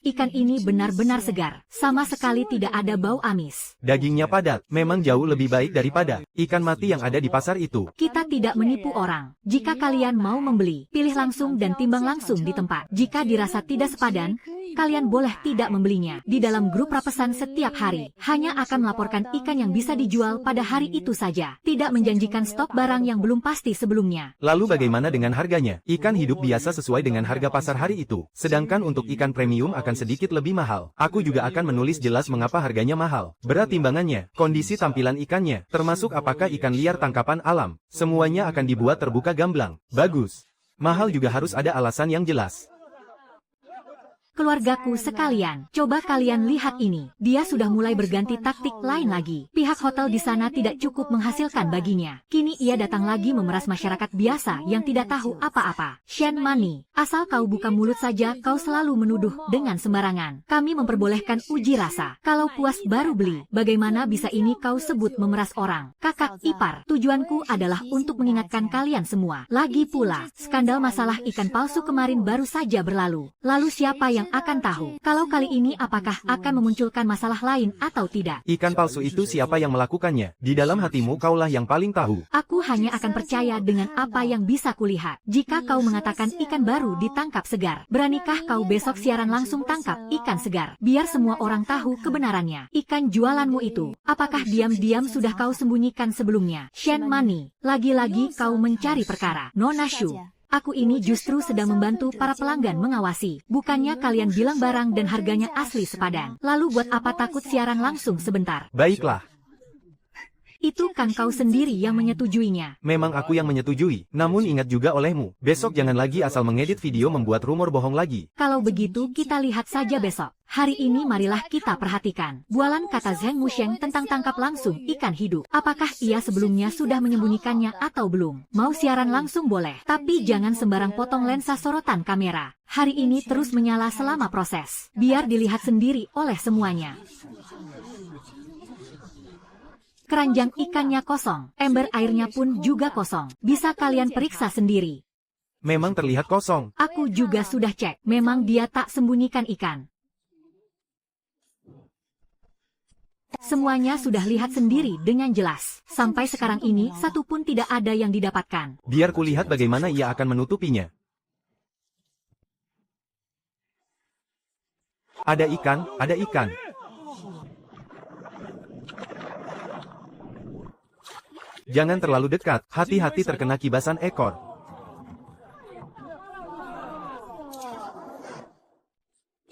Ikan ini benar-benar segar, sama sekali tidak ada bau amis. Dagingnya padat, memang jauh lebih baik daripada ikan mati yang ada di pasar itu. Kita tidak menipu orang. Jika kalian mau membeli, pilih langsung dan timbang langsung di tempat. Jika dirasa tidak sepadan, kalian boleh tidak membelinya. Di dalam grup rapesan setiap hari, hanya akan melaporkan ikan yang bisa dijual pada hari itu saja. Tidak menjanjikan stok barang yang belum pasti sebelumnya. Lalu bagaimana dengan harganya? Ikan hidup biasa sesuai dengan harga pasar hari itu. Sedangkan untuk ikan premium akan sedikit lebih mahal. Aku juga akan menulis jelas mengapa harganya mahal. Berat timbangannya, kondisi tampilan ikannya, termasuk apakah ikan liar tangkapan alam. Semuanya akan dibuat terbuka gamblang. Bagus. Mahal juga harus ada alasan yang jelas. Keluargaku sekalian, coba kalian lihat ini. Dia sudah mulai berganti taktik lain lagi. Pihak hotel di sana tidak cukup menghasilkan baginya. Kini ia datang lagi memeras masyarakat biasa yang tidak tahu apa-apa. Shen Mani, asal kau buka mulut saja kau selalu menuduh dengan sembarangan. Kami memperbolehkan uji rasa. Kalau puas baru beli. Bagaimana bisa ini kau sebut memeras orang? Kakak ipar, tujuanku adalah untuk mengingatkan kalian semua. Lagi pula, skandal masalah ikan palsu kemarin baru saja berlalu. Lalu siapa yang akan tahu kalau kali ini apakah akan memunculkan masalah lain atau tidak. Ikan palsu itu siapa yang melakukannya? Di dalam hatimu kaulah yang paling tahu. Aku hanya akan percaya dengan apa yang bisa kulihat. Jika kau mengatakan ikan baru ditangkap segar, beranikah kau besok siaran langsung tangkap ikan segar? Biar semua orang tahu kebenarannya. Ikan jualanmu itu, apakah diam-diam sudah kau sembunyikan sebelumnya? Shen Mani, lagi-lagi kau mencari perkara. Nona Shu, aku ini justru sedang membantu para pelanggan mengawasi. Bukannya kalian bilang barang dan harganya asli sepadan. Lalu buat apa takut siaran langsung sebentar? Baiklah. Itu kan kau sendiri yang menyetujuinya. Memang aku yang menyetujui. Namun ingat juga olehmu, besok jangan lagi asal mengedit video membuat rumor bohong lagi. Kalau begitu kita lihat saja besok. Hari ini marilah kita perhatikan bualan kata Zheng Musheng tentang tangkap langsung ikan hidup. Apakah ia sebelumnya sudah menyembunyikannya atau belum? Mau siaran langsung boleh, tapi jangan sembarang potong lensa sorotan kamera. Hari ini terus menyala selama proses. Biar dilihat sendiri oleh semuanya. Keranjang ikannya kosong, ember airnya pun juga kosong. Bisa kalian periksa sendiri. Memang terlihat kosong. Aku juga sudah cek, memang dia tak sembunyikan ikan. Semuanya sudah lihat sendiri dengan jelas. Sampai sekarang ini, satu pun tidak ada yang didapatkan. Biar kulihat bagaimana ia akan menutupinya. Ada ikan, ada ikan. Jangan terlalu dekat, hati-hati terkena kibasan ekor.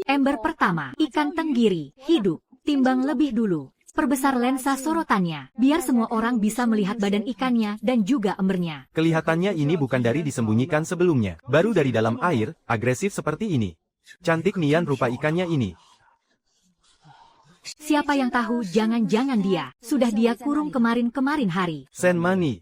Ember pertama, ikan tenggiri, hidup. Timbang lebih dulu. Perbesar lensa sorotannya, biar semua orang bisa melihat badan ikannya dan juga embernya. Kelihatannya ini bukan dari disembunyikan sebelumnya. Baru dari dalam air, agresif seperti ini. Cantik nian rupa ikannya ini. Siapa yang tahu jangan-jangan dia, sudah dia kurung kemarin-kemarin hari. Shen Mani.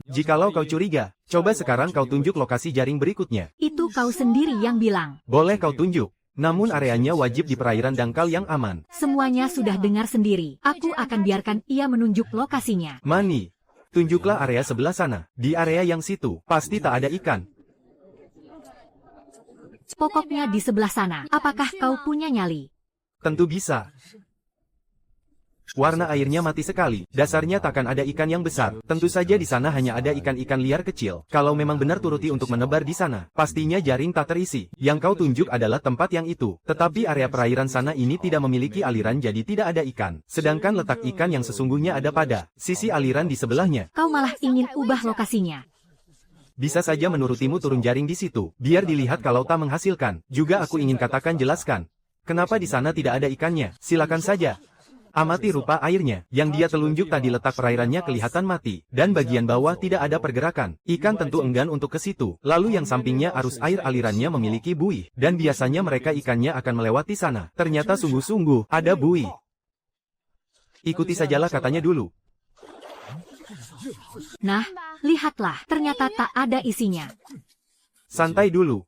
Jikalau kau curiga, coba sekarang kau tunjuk lokasi jaring berikutnya. Itu kau sendiri yang bilang. Boleh kau tunjuk. Namun areanya wajib di perairan dangkal yang aman. Semuanya sudah dengar sendiri. Aku akan biarkan ia menunjuk lokasinya. Mani, tunjuklah area sebelah sana. Di area yang situ, pasti tak ada ikan. Pokoknya di sebelah sana. Apakah kau punya nyali? Tentu bisa. Warna airnya mati sekali. Dasarnya takkan ada ikan yang besar. Tentu saja di sana hanya ada ikan-ikan liar kecil. Kalau memang benar turuti untuk menebar di sana, pastinya jaring tak terisi. Yang kau tunjuk adalah tempat yang itu. Tetapi area perairan sana ini tidak memiliki aliran jadi tidak ada ikan. Sedangkan letak ikan yang sesungguhnya ada pada sisi aliran di sebelahnya. Kau malah ingin ubah lokasinya. Bisa saja menurutimu turun jaring di situ. Biar dilihat kalau tak menghasilkan. Juga aku ingin katakan jelaskan. Kenapa di sana tidak ada ikannya? Silakan saja. Amati rupa airnya, yang dia telunjuk tadi letak perairannya kelihatan mati, dan bagian bawah tidak ada pergerakan. Ikan tentu enggan untuk ke situ, lalu yang sampingnya arus air alirannya memiliki buih, dan biasanya mereka ikannya akan melewati sana. Ternyata sungguh-sungguh, ada buih. Ikuti sajalah katanya dulu. Nah, lihatlah, ternyata tak ada isinya. Santai dulu.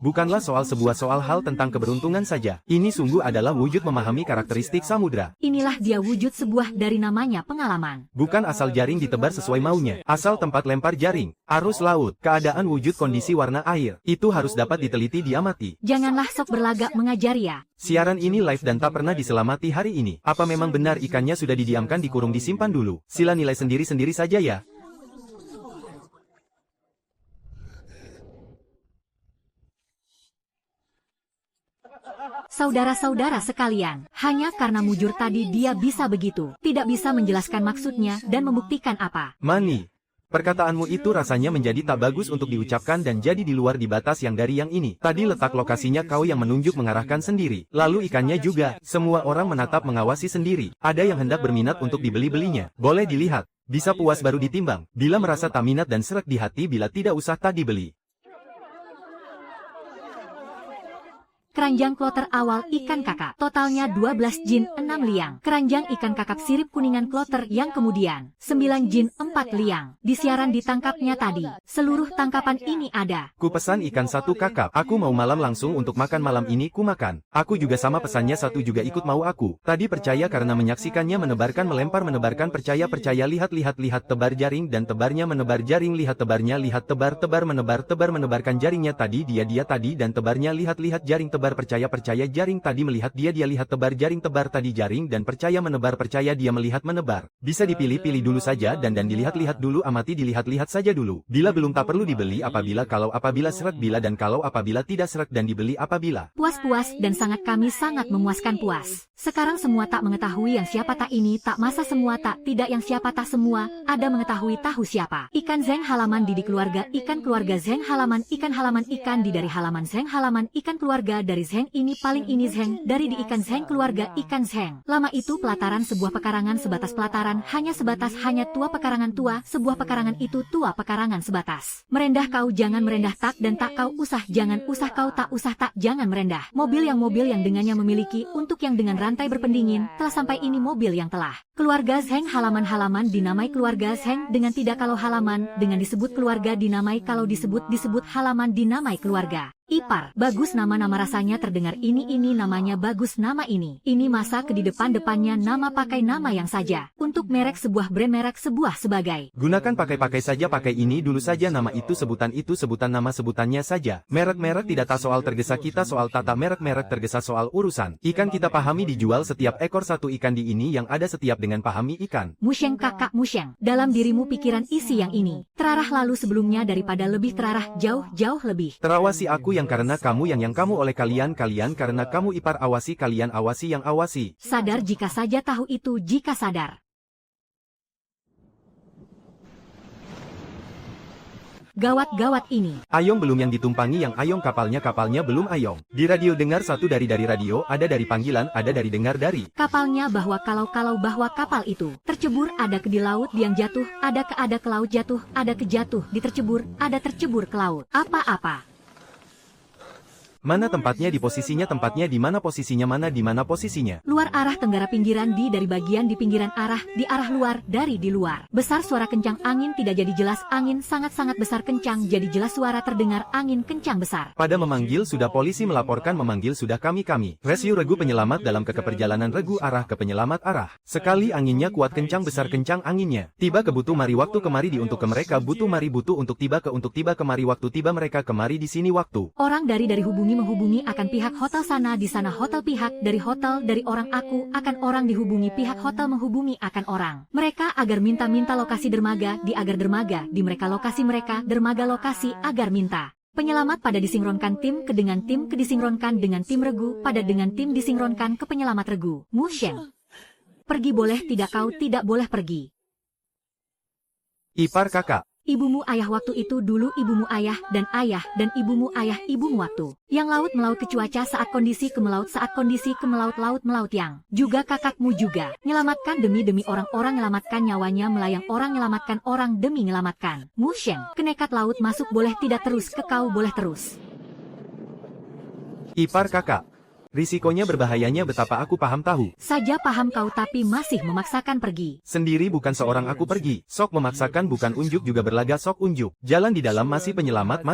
Bukanlah soal hal tentang keberuntungan saja. Ini sungguh adalah wujud memahami karakteristik samudra. Inilah dia wujud sebuah dari namanya pengalaman. Bukan asal jaring ditebar sesuai maunya. Asal tempat lempar jaring, arus laut, keadaan wujud kondisi warna air. Itu harus dapat diteliti diamati. Janganlah sok berlagak mengajar ya. Siaran ini live dan tak pernah diselamati hari ini. Apa memang benar ikannya sudah didiamkan dikurung disimpan dulu? Sila nilai sendiri-sendiri saja ya. Saudara-saudara sekalian, hanya karena mujur tadi dia bisa begitu, tidak bisa menjelaskan maksudnya dan membuktikan apa. Mani, perkataanmu itu rasanya menjadi tak bagus untuk diucapkan dan jadi di luar di batas yang dari yang ini. Tadi letak lokasinya kau yang menunjuk mengarahkan sendiri. Lalu ikannya juga, semua orang menatap mengawasi sendiri. Ada yang hendak berminat untuk dibeli-belinya. Boleh dilihat, bisa puas baru ditimbang. Bila merasa tak minat dan srek di hati bila tidak usah tak dibeli. Keranjang kloter awal ikan kakap, totalnya 12 jin 6 liang. Keranjang ikan kakap sirip kuningan kloter yang kemudian 9 jin 4 liang. Di siaran ditangkapnya tadi, seluruh tangkapan ini ada. Ku pesan ikan 1 kakap. Aku mau malam langsung untuk makan malam ini ku makan. Aku juga sama pesannya 1 juga ikut mau aku. Tadi percaya karena menyaksikannya menebarkan melempar menebarkan percaya lihat tebar jaring dan tebarnya menebar jaring lihat tebarnya lihat tebar tebar menebarkan jaringnya tadi dia tadi dan tebarnya lihat jaring tebar percaya jaring tadi melihat dia lihat tebar jaring tebar tadi jaring dan percaya menebar percaya dia melihat menebar. Bisa dipilih-pilih dulu saja dan dilihat-lihat dulu amati dilihat-lihat saja dulu. Bila belum tak perlu dibeli apabila seret bila dan kalau apabila tidak seret dan dibeli apabila. Puas-puas dan kami sangat memuaskan puas. Sekarang semua tak mengetahui yang siapa tak ini tak masa semua tak tidak yang siapa tak semua ada mengetahui tahu siapa. Ikan Zeng halaman di keluarga ikan keluarga Zeng halaman ikan di dari halaman Zeng halaman ikan keluarga dari Zeng ini paling ini Zeng dari di ikan Zeng keluarga ikan Zeng. Lama itu pelataran sebuah pekarangan sebatas pelataran hanya tua pekarangan tua sebuah pekarangan itu tua pekarangan sebatas. Merendah kau jangan merendah tak dan tak kau usah jangan usah kau tak usah tak jangan merendah. Mobil yang dengannya memiliki untuk yang dengan rantai berpendingin telah sampai ini mobil yang telah. Keluarga Zeng halaman dinamai keluarga Zeng dengan tidak kalau halaman dengan disebut keluarga dinamai kalau disebut halaman dinamai keluarga. Ipar, bagus nama-nama rasanya terdengar ini namanya bagus nama ini. Ini masa ke di depannya nama pakai nama yang saja. Untuk merek sebuah brand merek sebuah sebagai. Gunakan pakai saja pakai ini dulu saja nama itu sebutan nama sebutannya saja. Merek tidak tak soal tergesa kita soal tata merek tergesa soal urusan. Ikan kita pahami dijual setiap ekor 1 ikan di ini yang ada setiap dengan pahami ikan. Musyeng kakak musyeng, dalam dirimu pikiran isi yang ini. Terarah lalu sebelumnya daripada lebih terarah jauh lebih. Terawasi aku yang karena kamu yang kamu oleh kalian karena kamu ipar awasi kalian awasi yang awasi. Sadar jika saja tahu itu jika sadar. Gawat ini. Ayong belum yang ditumpangi yang ayong kapalnya belum ayong. Di radio dengar satu dari radio ada dari panggilan ada dari dengar dari. Kapalnya bahwa kalau bahwa kapal itu tercebur ada ke di laut yang jatuh ada ke laut jatuh ada ke jatuh di tercebur ada tercebur ke laut. Apa-apa. Mana tempatnya di posisinya, tempatnya di mana posisinya, mana di mana posisinya. Luar arah tenggara pinggiran di dari bagian di pinggiran arah di arah luar dari di luar. Besar suara kencang angin tidak jadi jelas, angin sangat-sangat besar kencang jadi jelas suara terdengar angin kencang besar. Pada memanggil sudah polisi melaporkan memanggil sudah kami. Rescue regu penyelamat dalam perjalanan regu arah ke penyelamat arah. Sekali anginnya kuat kencang besar kencang anginnya. Tiba ke butuh mari waktu kemari di untuk ke mereka butuh mari butuh untuk tiba kemari waktu tiba mereka kemari di sini waktu. Orang dari hubungi menghubungi akan pihak hotel sana di sana hotel pihak dari hotel dari orang aku akan orang dihubungi pihak hotel menghubungi akan orang. Mereka agar minta lokasi dermaga di agar dermaga di mereka lokasi mereka dermaga lokasi agar minta. Penyelamat pada disinkronkan tim ke dengan tim ke disinkronkan dengan tim regu pada dengan tim disinkronkan ke penyelamat regu. Musheng. Pergi boleh tidak kau tidak boleh pergi. Ipar kakak. Ibumu ayah waktu itu dulu ibumu ayah dan ibumu ayah ibumu waktu. Yang laut melaut ke cuaca saat kondisi ke melaut laut melaut yang. Juga kakakmu juga. Nyelamatkan demi orang-orang nyelamatkan nyawanya melayang orang nyelamatkan orang demi nyelamatkan. Musheng. Kenekat laut masuk boleh tidak terus ke kau boleh terus. Ipar kakak. Risikonya berbahayanya betapa aku paham tahu. Saja paham kau tapi masih memaksakan pergi. Sendiri bukan seorang aku pergi. Sok memaksakan bukan unjuk juga berlaga sok unjuk. Jalan di dalam masih penyelamat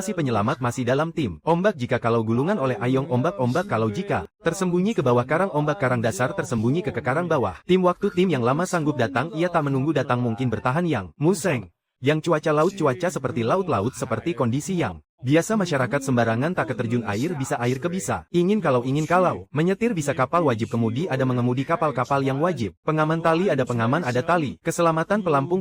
masih dalam tim. Ombak jika kalau gulungan oleh ayong ombak kalau jika. Tersembunyi ke bawah karang ombak karang dasar tersembunyi ke karang bawah. Tim waktu tim yang lama sanggup datang ia tak menunggu datang mungkin bertahan yang. Museng. Yang cuaca laut cuaca seperti laut seperti kondisi yang. Biasa masyarakat sembarangan tak keterjun air bisa air ke bisa. Ingin kalau menyetir bisa kapal wajib kemudi ada mengemudi kapal-kapal yang wajib. Pengaman tali ada pengaman ada tali. Keselamatan pelampung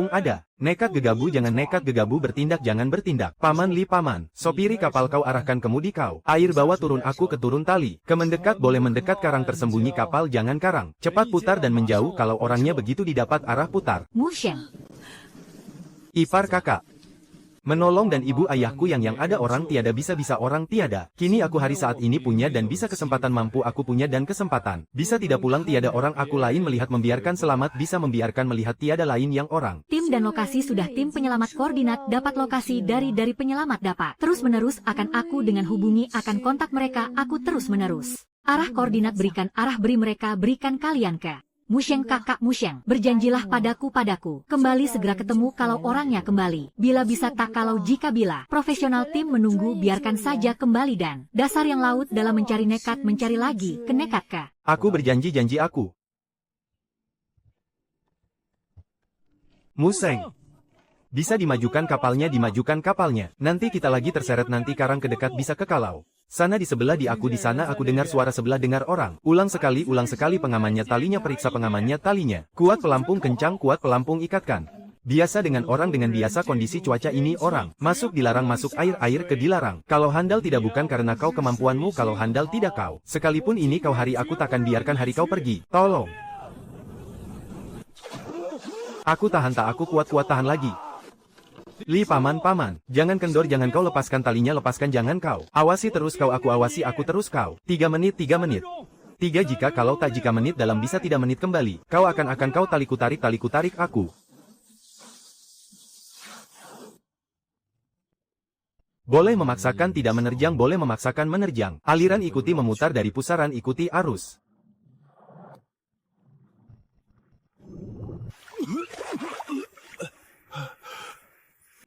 ada. Nekat gegabu jangan nekat gegabu bertindak jangan bertindak. Paman li paman. Sopiri kapal kau arahkan kemudi kau. Air bawah turun aku ke turun tali. Kemendekat boleh mendekat karang tersembunyi kapal jangan karang. Cepat putar dan menjauh kalau orangnya begitu didapat arah putar. Musheng. Ipar kakak. Menolong dan ibu ayahku yang ada orang tiada bisa orang tiada. Kini aku hari saat ini punya dan bisa kesempatan mampu aku punya dan kesempatan. Bisa tidak pulang tiada orang aku lain melihat membiarkan selamat bisa membiarkan melihat tiada lain yang orang. Tim dan lokasi sudah tim penyelamat koordinat dapat lokasi dari penyelamat dapat. Terus menerus akan aku dengan hubungi akan kontak mereka aku terus menerus. Arah koordinat berikan arah beri mereka berikan kalian ke. Musheng kakak Musheng, berjanjilah padaku. Kembali segera ketemu kalau orangnya kembali. Bila bisa tak kalau jika bila. Profesional tim menunggu biarkan saja kembali dan. Dasar yang laut dalam mencari nekat mencari lagi, kenekat ke. Aku berjanji aku. Museng. Bisa dimajukan kapalnya. Nanti kita lagi terseret nanti karang kedekat bisa ke kalau. Sana di sebelah di aku di sana aku dengar suara sebelah dengar orang. Ulang sekali pengamannya talinya periksa pengamannya talinya. Kuat pelampung kencang kuat pelampung ikatkan. Biasa dengan orang dengan biasa kondisi cuaca ini orang. Masuk dilarang masuk air ke dilarang. Kalau handal tidak bukan karena kau kemampuanmu kalau handal tidak kau. Sekalipun ini kau hari aku takkan biarkan hari kau pergi. Tolong. Aku tahan tak aku kuat tahan lagi. Li paman, jangan kendor jangan kau lepaskan talinya lepaskan jangan kau. Awasi terus kau aku awasi aku terus kau. 3 menit. 3 jika kalau tak jika menit dalam bisa tidak menit kembali. Kau akan kau taliku tarik aku. Boleh memaksakan tidak menerjang boleh memaksakan menerjang. Aliran ikuti memutar dari pusaran ikuti arus.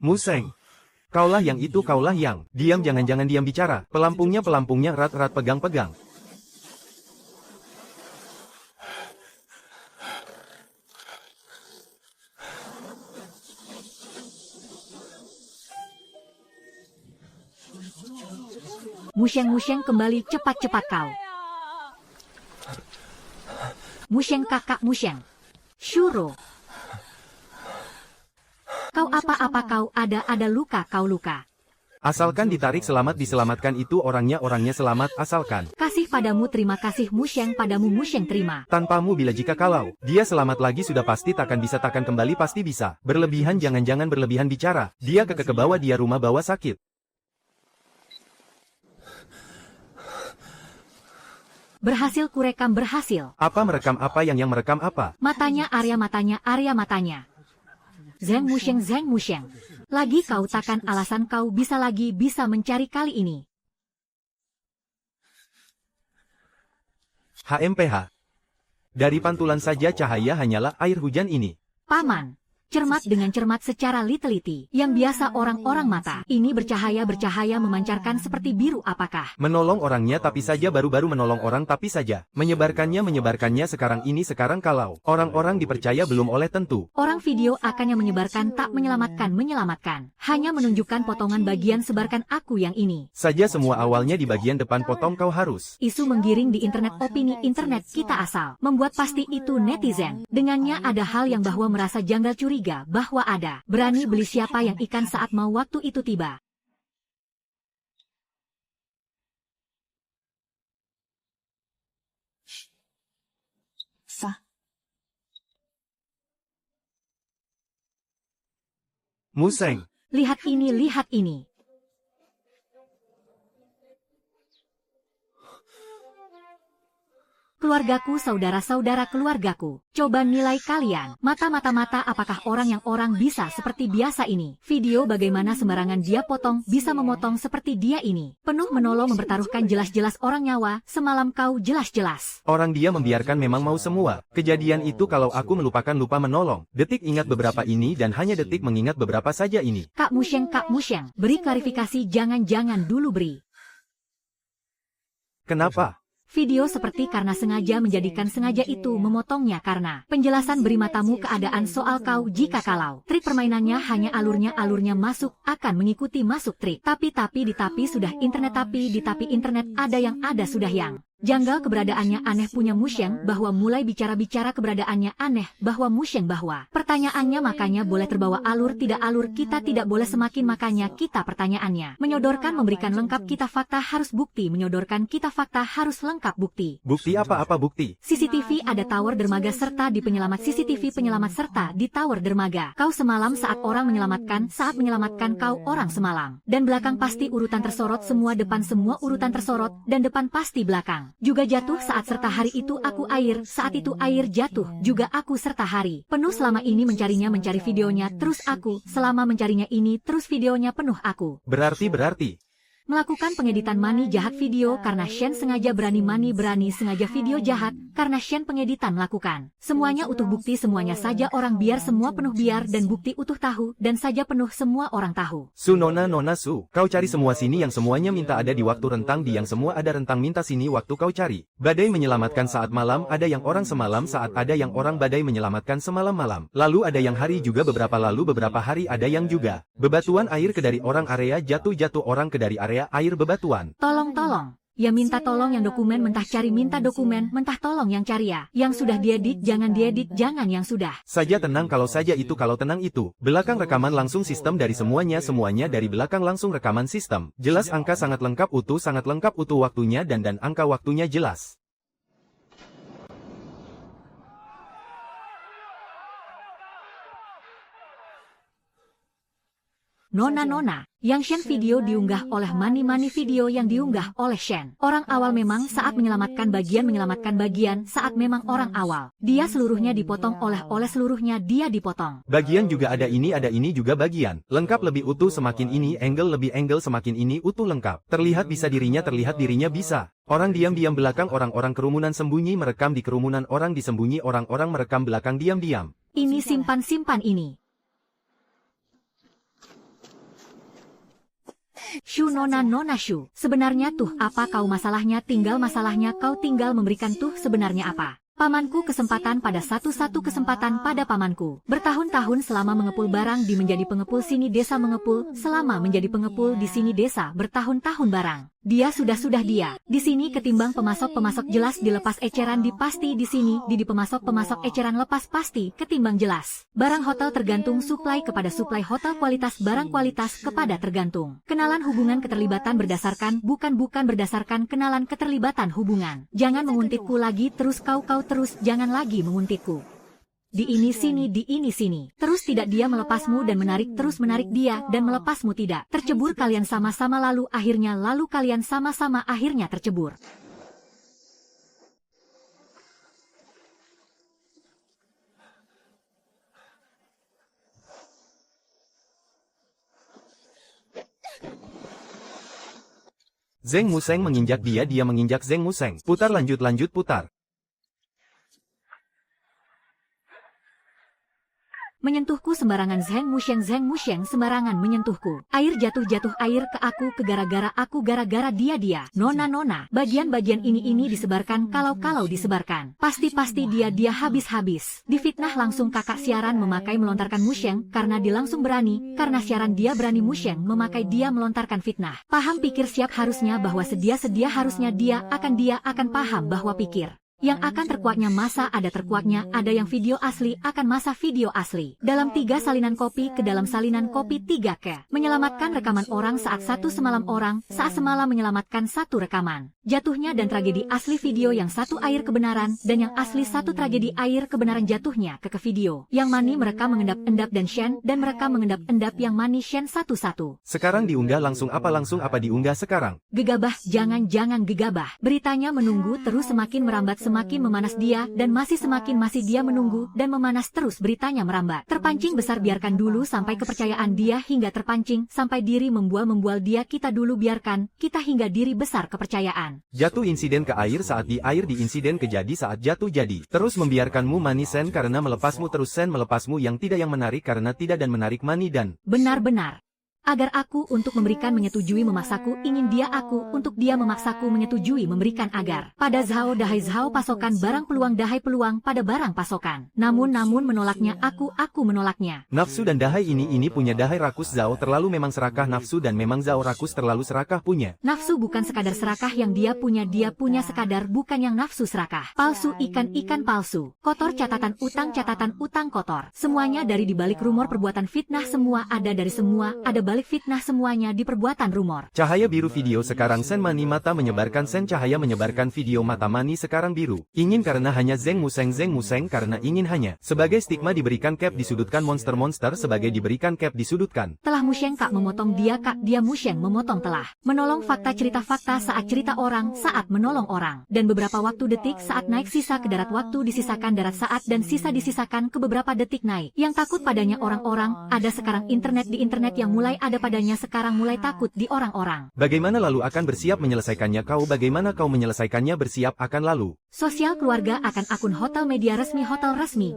Museng. Kaulah yang itu kaulah yang. Diam jangan diam bicara. Pelampungnya erat pegang. Musheng kembali cepat kau. Musheng kakak Musheng. Shuro. Kau apa kau ada luka kau luka. Asalkan ditarik selamat diselamatkan itu orangnya selamat asalkan. Kasih padamu terima kasih Musheng padamu Musheng terima. Tanpamu bila jika kalau dia selamat lagi sudah pasti takkan kembali pasti bisa. Berlebihan jangan berlebihan bicara. Dia ke bawah dia rumah bawa sakit. Berhasil kurekam berhasil. Apa merekam apa yang merekam apa? Matanya area matanya. Zheng Musheng. Lagi kau takkan alasan kau bisa mencari kali ini. HMPH. Dari pantulan saja cahaya hanyalah air hujan ini. Paman, cermat dengan cermat secara liteliti, yang biasa orang-orang mata. Ini bercahaya memancarkan seperti biru apakah? Menolong orangnya tapi saja baru-baru menolong orang tapi saja. Menyebarkannya sekarang ini sekarang kalau. Orang-orang dipercaya belum oleh tentu. Orang video akannya menyebarkan tak menyelamatkan. Hanya menunjukkan potongan bagian sebarkan aku yang ini. Saja semua awalnya di bagian depan potong kau harus. Isu menggiring di internet opini internet kita asal. Membuat pasti itu netizen. Dengannya ada hal yang bahwa merasa janggal curiga. Bahwa ada berani beli siapa yang ikan saat mau waktu itu tiba. Fa. Museng. Lihat ini. Keluargaku, saudara-saudara keluargaku. Coba nilai kalian. Mata apakah orang bisa seperti biasa ini? Video bagaimana sembarangan dia potong, bisa memotong seperti dia ini. Penuh menolong mempertaruhkan jelas-jelas orang nyawa, semalam kau jelas-jelas. Orang dia membiarkan memang mau semua. Kejadian itu kalau aku melupakan lupa menolong. Detik ingat beberapa ini dan hanya detik mengingat beberapa saja ini. Kak Musyeng, beri klarifikasi jangan dulu beri. Kenapa? Video seperti karena sengaja menjadikan sengaja itu memotongnya karena penjelasan beri matamu keadaan soal kau jika kalau trik permainannya hanya alurnya masuk akan mengikuti masuk trik tapi di tapi sudah internet tapi di tapi internet ada yang ada sudah yang janggal keberadaannya aneh punya Musyeng bahwa mulai bicara keberadaannya aneh bahwa Musyeng bahwa pertanyaannya makanya boleh terbawa alur kita tidak boleh semakin makanya kita pertanyaannya menyodorkan memberikan lengkap kita fakta harus bukti menyodorkan kita fakta harus lengkap bukti. Bukti apa bukti? CCTV ada tower dermaga serta di penyelamat CCTV penyelamat serta di tower dermaga. Kau semalam saat menyelamatkan kau orang semalam. Dan belakang pasti urutan tersorot semua depan semua urutan tersorot dan depan pasti belakang. Juga jatuh saat serta hari itu aku air, saat itu air jatuh, juga aku serta hari. Penuh selama ini mencari videonya, terus aku, selama mencarinya ini, terus videonya penuh aku. Berarti. Melakukan pengeditan money jahat video karena Shen sengaja berani sengaja video jahat karena Shen pengeditan melakukan. Semuanya utuh bukti semuanya saja orang biar semua penuh biar dan bukti utuh tahu dan saja penuh semua orang tahu. Su nona su, kau cari semua sini yang semuanya minta ada di waktu rentang di yang semua ada rentang minta sini waktu kau cari. Badai menyelamatkan saat malam ada yang orang semalam saat ada yang orang badai menyelamatkan semalam malam. Lalu ada yang hari juga beberapa hari ada yang juga. Bebatuan air ke dari orang area jatuh orang ke dari area air bebatuan. Tolong. Ya minta tolong yang dokumen mentah cari minta dokumen mentah tolong yang cari ya. Yang sudah diedit jangan yang sudah. Saja tenang kalau saja itu kalau tenang itu. Belakang rekaman langsung sistem dari semuanya dari belakang langsung rekaman sistem. Jelas angka sangat lengkap utuh waktunya dan angka waktunya jelas. Nona, yang Shen video diunggah oleh Mani video yang diunggah oleh Shen. Orang awal memang saat menyelamatkan bagian saat memang orang awal. Dia seluruhnya dipotong oleh seluruhnya dia dipotong. Bagian juga ada ini juga bagian. Lengkap lebih utuh semakin ini angle lebih angle semakin ini utuh lengkap. Terlihat dirinya bisa. Orang diam-diam belakang orang-orang kerumunan sembunyi merekam di kerumunan orang disembunyi orang-orang merekam belakang diam-diam. Ini simpan ini. Shu nona shu. Sebenarnya tuh apa kau masalahnya kau tinggal memberikan tuh sebenarnya apa. Pamanku kesempatan pada satu-satu kesempatan pada pamanku. Bertahun-tahun selama mengepul barang di menjadi pengepul sini desa mengepul, selama menjadi pengepul di sini desa bertahun-tahun barang. Dia sudah dia. Di sini ketimbang pemasok jelas dilepas eceran di pasti di sini di pemasok eceran lepas pasti ketimbang jelas. Barang hotel tergantung supply kepada supply hotel kualitas barang kualitas kepada tergantung. Kenalan hubungan keterlibatan berdasarkan bukan berdasarkan kenalan keterlibatan hubungan. Jangan menguntitku lagi terus kau terus jangan lagi menguntitku. Di ini sini. Terus tidak dia melepasmu dan menarik terus menarik dia dan melepasmu tidak. Tercebur kalian sama-sama lalu kalian sama-sama akhirnya tercebur. Zheng Museng menginjak dia menginjak Zheng Museng. Putar lanjut putar. Menyentuhku sembarangan Zheng Musheng sembarangan menyentuhku. Air jatuh air ke aku gara-gara dia. Nona, bagian-bagian ini disebarkan kalau disebarkan. Pasti dia habis. Difitnah langsung kakak siaran memakai melontarkan Musheng karena dia langsung berani, karena siaran dia berani Musheng memakai dia melontarkan fitnah. Paham pikir siap harusnya bahwa sedia harusnya dia akan paham bahwa pikir. Yang akan terkuaknya masa ada terkuaknya, ada yang video asli akan masa video asli. Dalam 3 salinan kopi ke dalam salinan kopi 3 ke. Menyelamatkan rekaman orang saat semalam menyelamatkan 1 rekaman. Jatuhnya dan tragedi asli video yang 1 air kebenaran, dan yang asli 1 tragedi air kebenaran jatuhnya ke video. Yang Mani mereka mengendap-endap dan Shen, dan mereka mengendap-endap yang Mani Shen satu-satu. Sekarang diunggah langsung apa diunggah sekarang? Gegabah, jangan gegabah. Beritanya menunggu terus semakin merambat semakin memanas dia, dan masih dia menunggu, dan memanas terus beritanya merambat. Terpancing besar biarkan dulu sampai kepercayaan dia hingga terpancing, sampai diri membual dia kita dulu biarkan, kita hingga diri besar kepercayaan. Jatuh insiden ke air saat di air di insiden kejadi saat jatuh jadi. Terus membiarkanmu Mani Sen karena melepasmu terus Sen melepasmu yang tidak yang menarik karena tidak dan menarik Mani dan. Benar-benar. Agar aku untuk memberikan menyetujui memaksaku ingin dia aku untuk dia memaksaku menyetujui memberikan agar pada Zhao dahai Zhao pasokan barang peluang dahai peluang pada barang pasokan. Namun menolaknya aku menolaknya. Nafsu dan dahai ini punya dahai rakus Zhao terlalu memang serakah nafsu dan memang Zhao rakus terlalu serakah punya. Nafsu bukan sekadar serakah yang dia punya sekadar bukan yang nafsu serakah. Palsu ikan palsu. Kotor catatan utang kotor. Semuanya dari dibalik rumor perbuatan fitnah semua ada dari semua ada balik fitnah semuanya di perbuatan rumor. Cahaya biru video sekarang Sen Mani mata menyebarkan Sen cahaya menyebarkan video mata Mani sekarang biru. Ingin karena hanya Zheng Museng karena ingin hanya. Sebagai stigma diberikan cap disudutkan monster sebagai diberikan cap disudutkan. Telah Musheng kak memotong dia Musheng memotong telah. Menolong fakta cerita fakta saat cerita orang saat menolong orang. Dan beberapa waktu detik saat naik sisa ke darat waktu disisakan darat saat dan sisa disisakan ke beberapa detik naik. Yang takut padanya orang-orang ada sekarang internet di internet yang mulai ada padanya sekarang mulai takut di orang-orang. Bagaimana lalu akan bersiap menyelesaikannya kau bagaimana kau menyelesaikannya bersiap akan lalu. Sosial keluarga akan akun hotel media resmi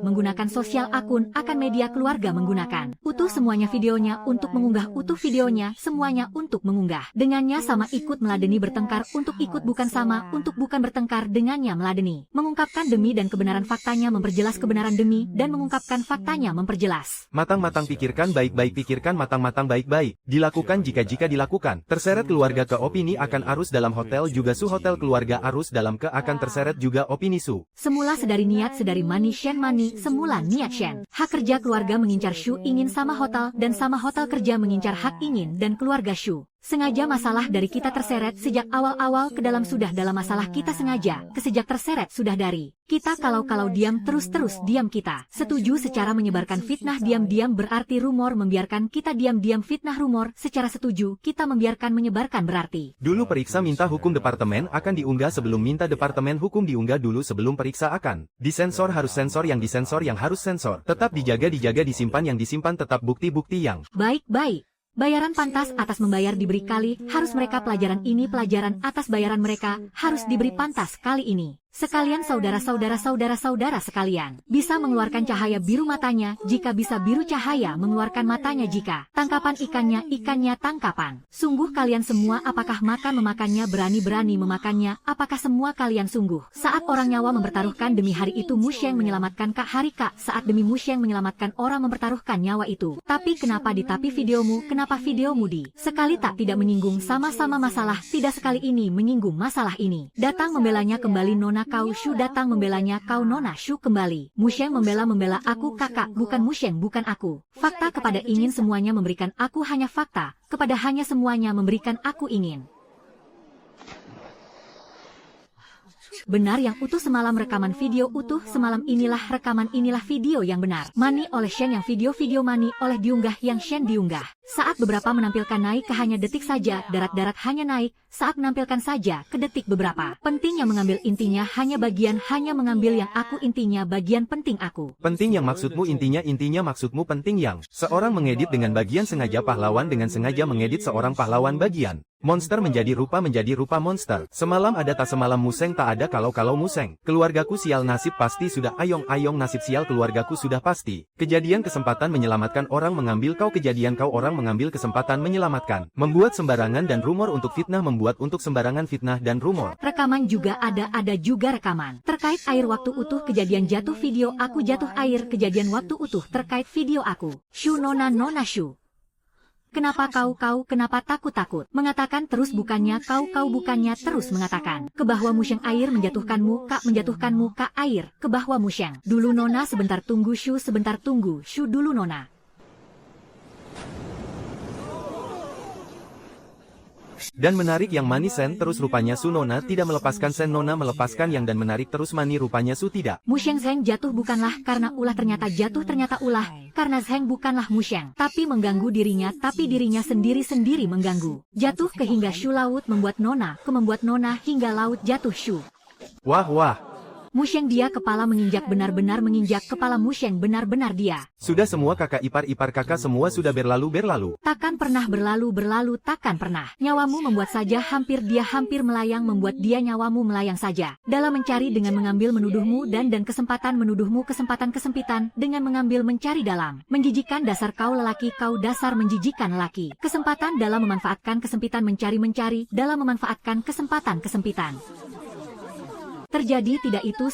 menggunakan sosial akun akan media keluarga menggunakan. Utuh semuanya videonya untuk mengunggah utuh videonya semuanya untuk mengunggah. Dengannya sama ikut meladeni bertengkar untuk ikut bukan sama untuk bukan bertengkar dengannya meladeni. Mengungkapkan demi dan kebenaran faktanya memperjelas kebenaran demi dan mengungkapkan faktanya memperjelas. Matang-matang pikirkan baik-baik pikirkan matang-matang baik-baik. Dilakukan jika dilakukan. Terseret keluarga ke opini akan arus dalam hotel juga su hotel keluarga arus dalam ke akan terseret juga opini su. Semula sedari niat sedari Mani Shen Mani semula niat Shen. Hak kerja keluarga mengincar Shu ingin sama hotel dan sama hotel kerja mengincar hak ingin dan keluarga Shu. Sengaja masalah dari kita terseret sejak awal-awal ke dalam sudah dalam masalah kita sengaja, sejak terseret sudah dari kita kalau diam terus diam kita. Setuju secara menyebarkan fitnah diam-diam berarti rumor membiarkan kita diam-diam fitnah rumor secara setuju kita membiarkan menyebarkan berarti. Dulu periksa minta hukum departemen akan diunggah sebelum minta departemen hukum diunggah dulu sebelum periksa akan. Disensor harus sensor yang disensor yang harus sensor. Tetap dijaga disimpan yang disimpan tetap bukti-bukti yang baik. Bayaran pantas atas membayar diberi kali, harus mereka pelajaran ini pelajaran atas bayaran mereka, harus diberi pantas kali ini. Sekalian saudara-saudara sekalian, bisa mengeluarkan cahaya biru matanya, jika bisa biru cahaya mengeluarkan matanya jika. Tangkapan ikannya tangkapan. Sungguh kalian semua apakah makan memakannya berani-berani memakannya, apakah semua kalian sungguh. Saat orang nyawa mempertaruhkan demi hari itu Musheng menyelamatkan kak hari kak, saat demi Musheng menyelamatkan orang mempertaruhkan nyawa itu. Tapi kenapa videomu di sekali tak tidak menyinggung sama-sama masalah, tidak sekali ini menyinggung masalah ini. Datang membelanya kembali Nona kau Shu datang membelanya kau Nona Shu kembali. Musheng membela aku kakak bukan Musheng bukan aku. Fakta kepada ingin semuanya memberikan aku hanya fakta, kepada hanya semuanya memberikan aku ingin. Benar yang utuh semalam rekaman video utuh semalam inilah rekaman inilah video yang benar. Mani oleh Shen yang video Mani oleh diunggah yang Shen diunggah. Saat beberapa menampilkan naik ke hanya detik saja, darat-darat hanya naik, saat menampilkan saja ke detik beberapa. Penting yang mengambil intinya hanya bagian hanya mengambil yang aku intinya bagian penting aku. Penting yang maksudmu intinya maksudmu penting yang. Seorang mengedit dengan bagian sengaja pahlawan dengan sengaja mengedit seorang pahlawan bagian. Monster menjadi rupa monster. Semalam ada tak semalam museng tak ada kalau museng. Keluargaku sial nasib pasti sudah ayong nasib sial keluargaku sudah pasti. Kejadian kesempatan menyelamatkan orang mengambil kau kejadian kau orang mengambil kesempatan menyelamatkan. Membuat sembarangan dan rumor untuk fitnah membuat untuk sembarangan fitnah dan rumor. Rekaman juga ada juga rekaman. Terkait air waktu utuh kejadian jatuh video aku jatuh air kejadian waktu utuh terkait video aku. Shu nona shu. Kenapa kenapa takut? Mengatakan terus bukannya kau bukannya terus mengatakan. Ke bawah musyang air menjatuhkanmu kak air. Ke bawah musyang. Dulu nona sebentar tunggu shu dulu nona. Dan menarik yang mani sen terus rupanya su nona tidak melepaskan sen nona melepaskan yang dan menarik terus mani rupanya su tidak. Musyang Zheng jatuh bukanlah karena ulah ternyata jatuh ternyata ulah. Karena Zheng bukanlah Musyang. Tapi mengganggu dirinya sendiri mengganggu. Jatuh ke hingga shu laut membuat nona hingga laut jatuh shu. Wah. Musyang dia kepala menginjak benar-benar menginjak kepala Musyang benar-benar dia. Sudah semua kakak ipar kakak semua sudah berlalu. Takkan pernah berlalu takkan pernah. Nyawamu membuat saja hampir melayang membuat dia nyawamu melayang saja. Dalam mencari dengan mengambil menuduhmu dan kesempatan menuduhmu kesempatan kesempitan dengan mengambil mencari dalam. Menjijikkan dasar kau lelaki kau dasar menjijikkan lelaki. Kesempatan dalam memanfaatkan kesempitan mencari dalam memanfaatkan kesempatan kesempitan. Terjadi tidak itu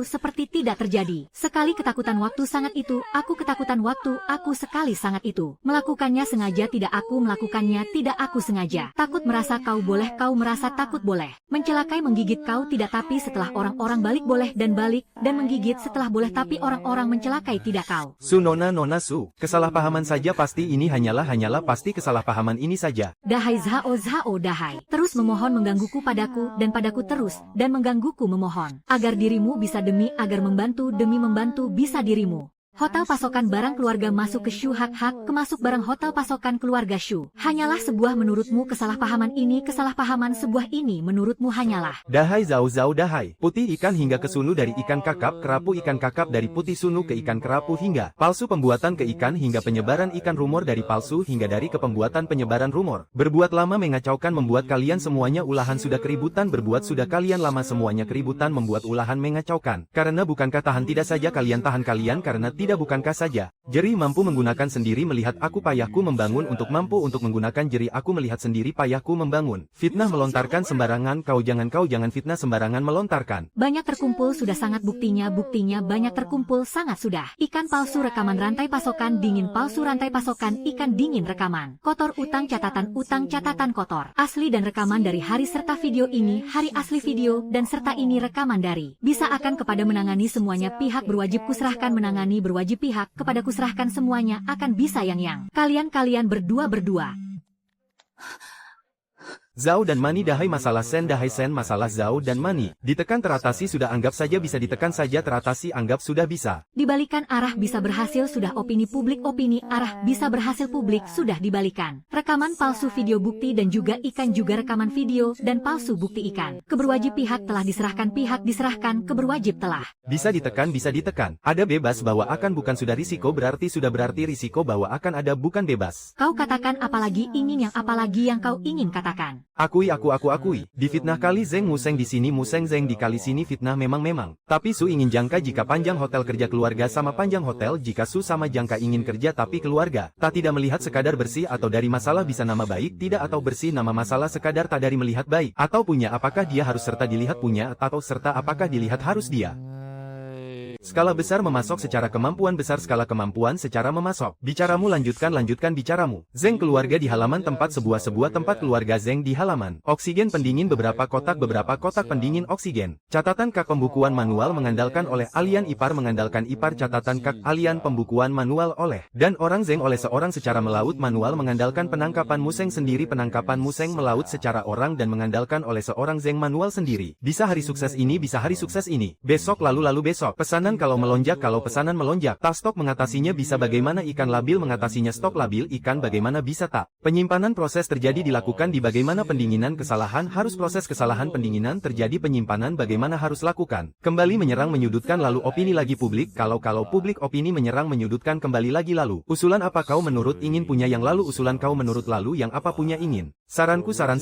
seperti tidak terjadi. Sekali ketakutan waktu sangat itu, aku ketakutan waktu, aku sekali sangat itu. Melakukannya sengaja tidak aku melakukannya tidak aku sengaja. Takut merasa kau boleh kau merasa takut boleh. Mencelakai menggigit kau tidak tapi setelah orang-orang balik boleh dan menggigit setelah boleh tapi orang-orang mencelakai tidak kau. Su nona su. Kesalahpahaman saja pasti ini hanyalah pasti kesalahpahaman ini saja. Dahai Zhao dahai. Terus memohon menggangguku padaku dan padaku terus dan menggangguku memohon agar dirimu bisa agar membantu bisa dirimu. Hotel pasokan barang keluarga masuk ke Shu hak kemasuk barang hotel pasokan keluarga Shu. Hanyalah sebuah menurutmu kesalahpahaman sebuah ini menurutmu hanyalah. Dahai Zhao dahai. Putih ikan hingga ke sunu dari ikan kakap kerapu ikan kakap dari putih sunu ke ikan kerapu hingga palsu pembuatan ke ikan hingga penyebaran ikan rumor dari palsu hingga dari ke pembuatan penyebaran rumor. Berbuat lama mengacaukan membuat kalian semuanya ulahan sudah keributan berbuat sudah kalian lama semuanya keributan membuat ulahan mengacaukan. Karena bukankah tahan tidak saja kalian tahan kalian karena tidak bukankah saja? Jeri mampu menggunakan sendiri melihat aku payahku membangun untuk mampu untuk menggunakan jeri aku melihat sendiri payahku membangun. Fitnah melontarkan sembarangan kau jangan fitnah sembarangan melontarkan. Banyak terkumpul sudah sangat buktinya banyak terkumpul sangat sudah. Ikan palsu rekaman rantai pasokan dingin palsu rantai pasokan ikan dingin rekaman. Kotor utang catatan kotor. Asli dan rekaman dari hari serta video ini hari asli video dan serta ini rekaman dari. Bisa akan kepada menangani semuanya pihak berwajib kuserahkan menangani berwajib pihak kepadaku serahkan semuanya akan bisa yang kalian berdua. Zhao dan Mani dahai masalah sen dahai sen masalah Zhao dan Mani. Ditekan teratasi sudah anggap saja bisa ditekan saja teratasi anggap sudah bisa. Dibalikan arah bisa berhasil sudah opini arah bisa berhasil publik sudah dibalikan. Rekaman palsu video bukti dan juga ikan juga rekaman video dan palsu bukti ikan. Keberwajib pihak telah diserahkan keberwajib telah. Bisa ditekan. Ada bebas bahwa akan bukan sudah risiko berarti risiko bahwa akan ada bukan bebas. Kau katakan apalagi yang kau ingin katakan. Akui. Difitnah kali Zeng Museng di sini Museng Zeng di kali sini fitnah memang. Tapi Su ingin jangka jika panjang hotel kerja keluarga sama panjang hotel jika Su sama jangka ingin kerja tapi keluarga. Tak tidak melihat sekadar bersih atau dari masalah bisa nama baik tidak atau bersih nama masalah sekadar tak dari melihat baik. Atau punya apakah dia harus serta dilihat punya atau serta apakah dilihat harus dia. Skala besar memasok secara kemampuan besar skala kemampuan secara memasok. Bicaramu lanjutkan bicaramu. Zeng keluarga di halaman tempat sebuah tempat keluarga Zeng di halaman. Oksigen pendingin beberapa kotak pendingin oksigen. Catatan kak pembukuan manual mengandalkan oleh alian ipar catatan kak alian pembukuan manual oleh. Dan orang Zeng oleh seorang secara melaut manual mengandalkan penangkapan Museng sendiri penangkapan Museng melaut secara orang dan mengandalkan oleh seorang Zeng manual sendiri. Bisa hari sukses ini Besok lalu besok. Pesanan Pesanan kalau melonjak tak stok mengatasinya bisa bagaimana ikan labil mengatasinya stok labil ikan bagaimana bisa tak. Penyimpanan proses terjadi dilakukan di bagaimana pendinginan kesalahan harus proses kesalahan pendinginan terjadi penyimpanan bagaimana harus lakukan. Kembali menyerang menyudutkan lalu opini lagi publik kalau publik opini menyerang menyudutkan kembali lagi lalu. Usulan apa kau menurut ingin punya yang lalu usulan kau menurut lalu yang apa punya ingin. Saranku saran.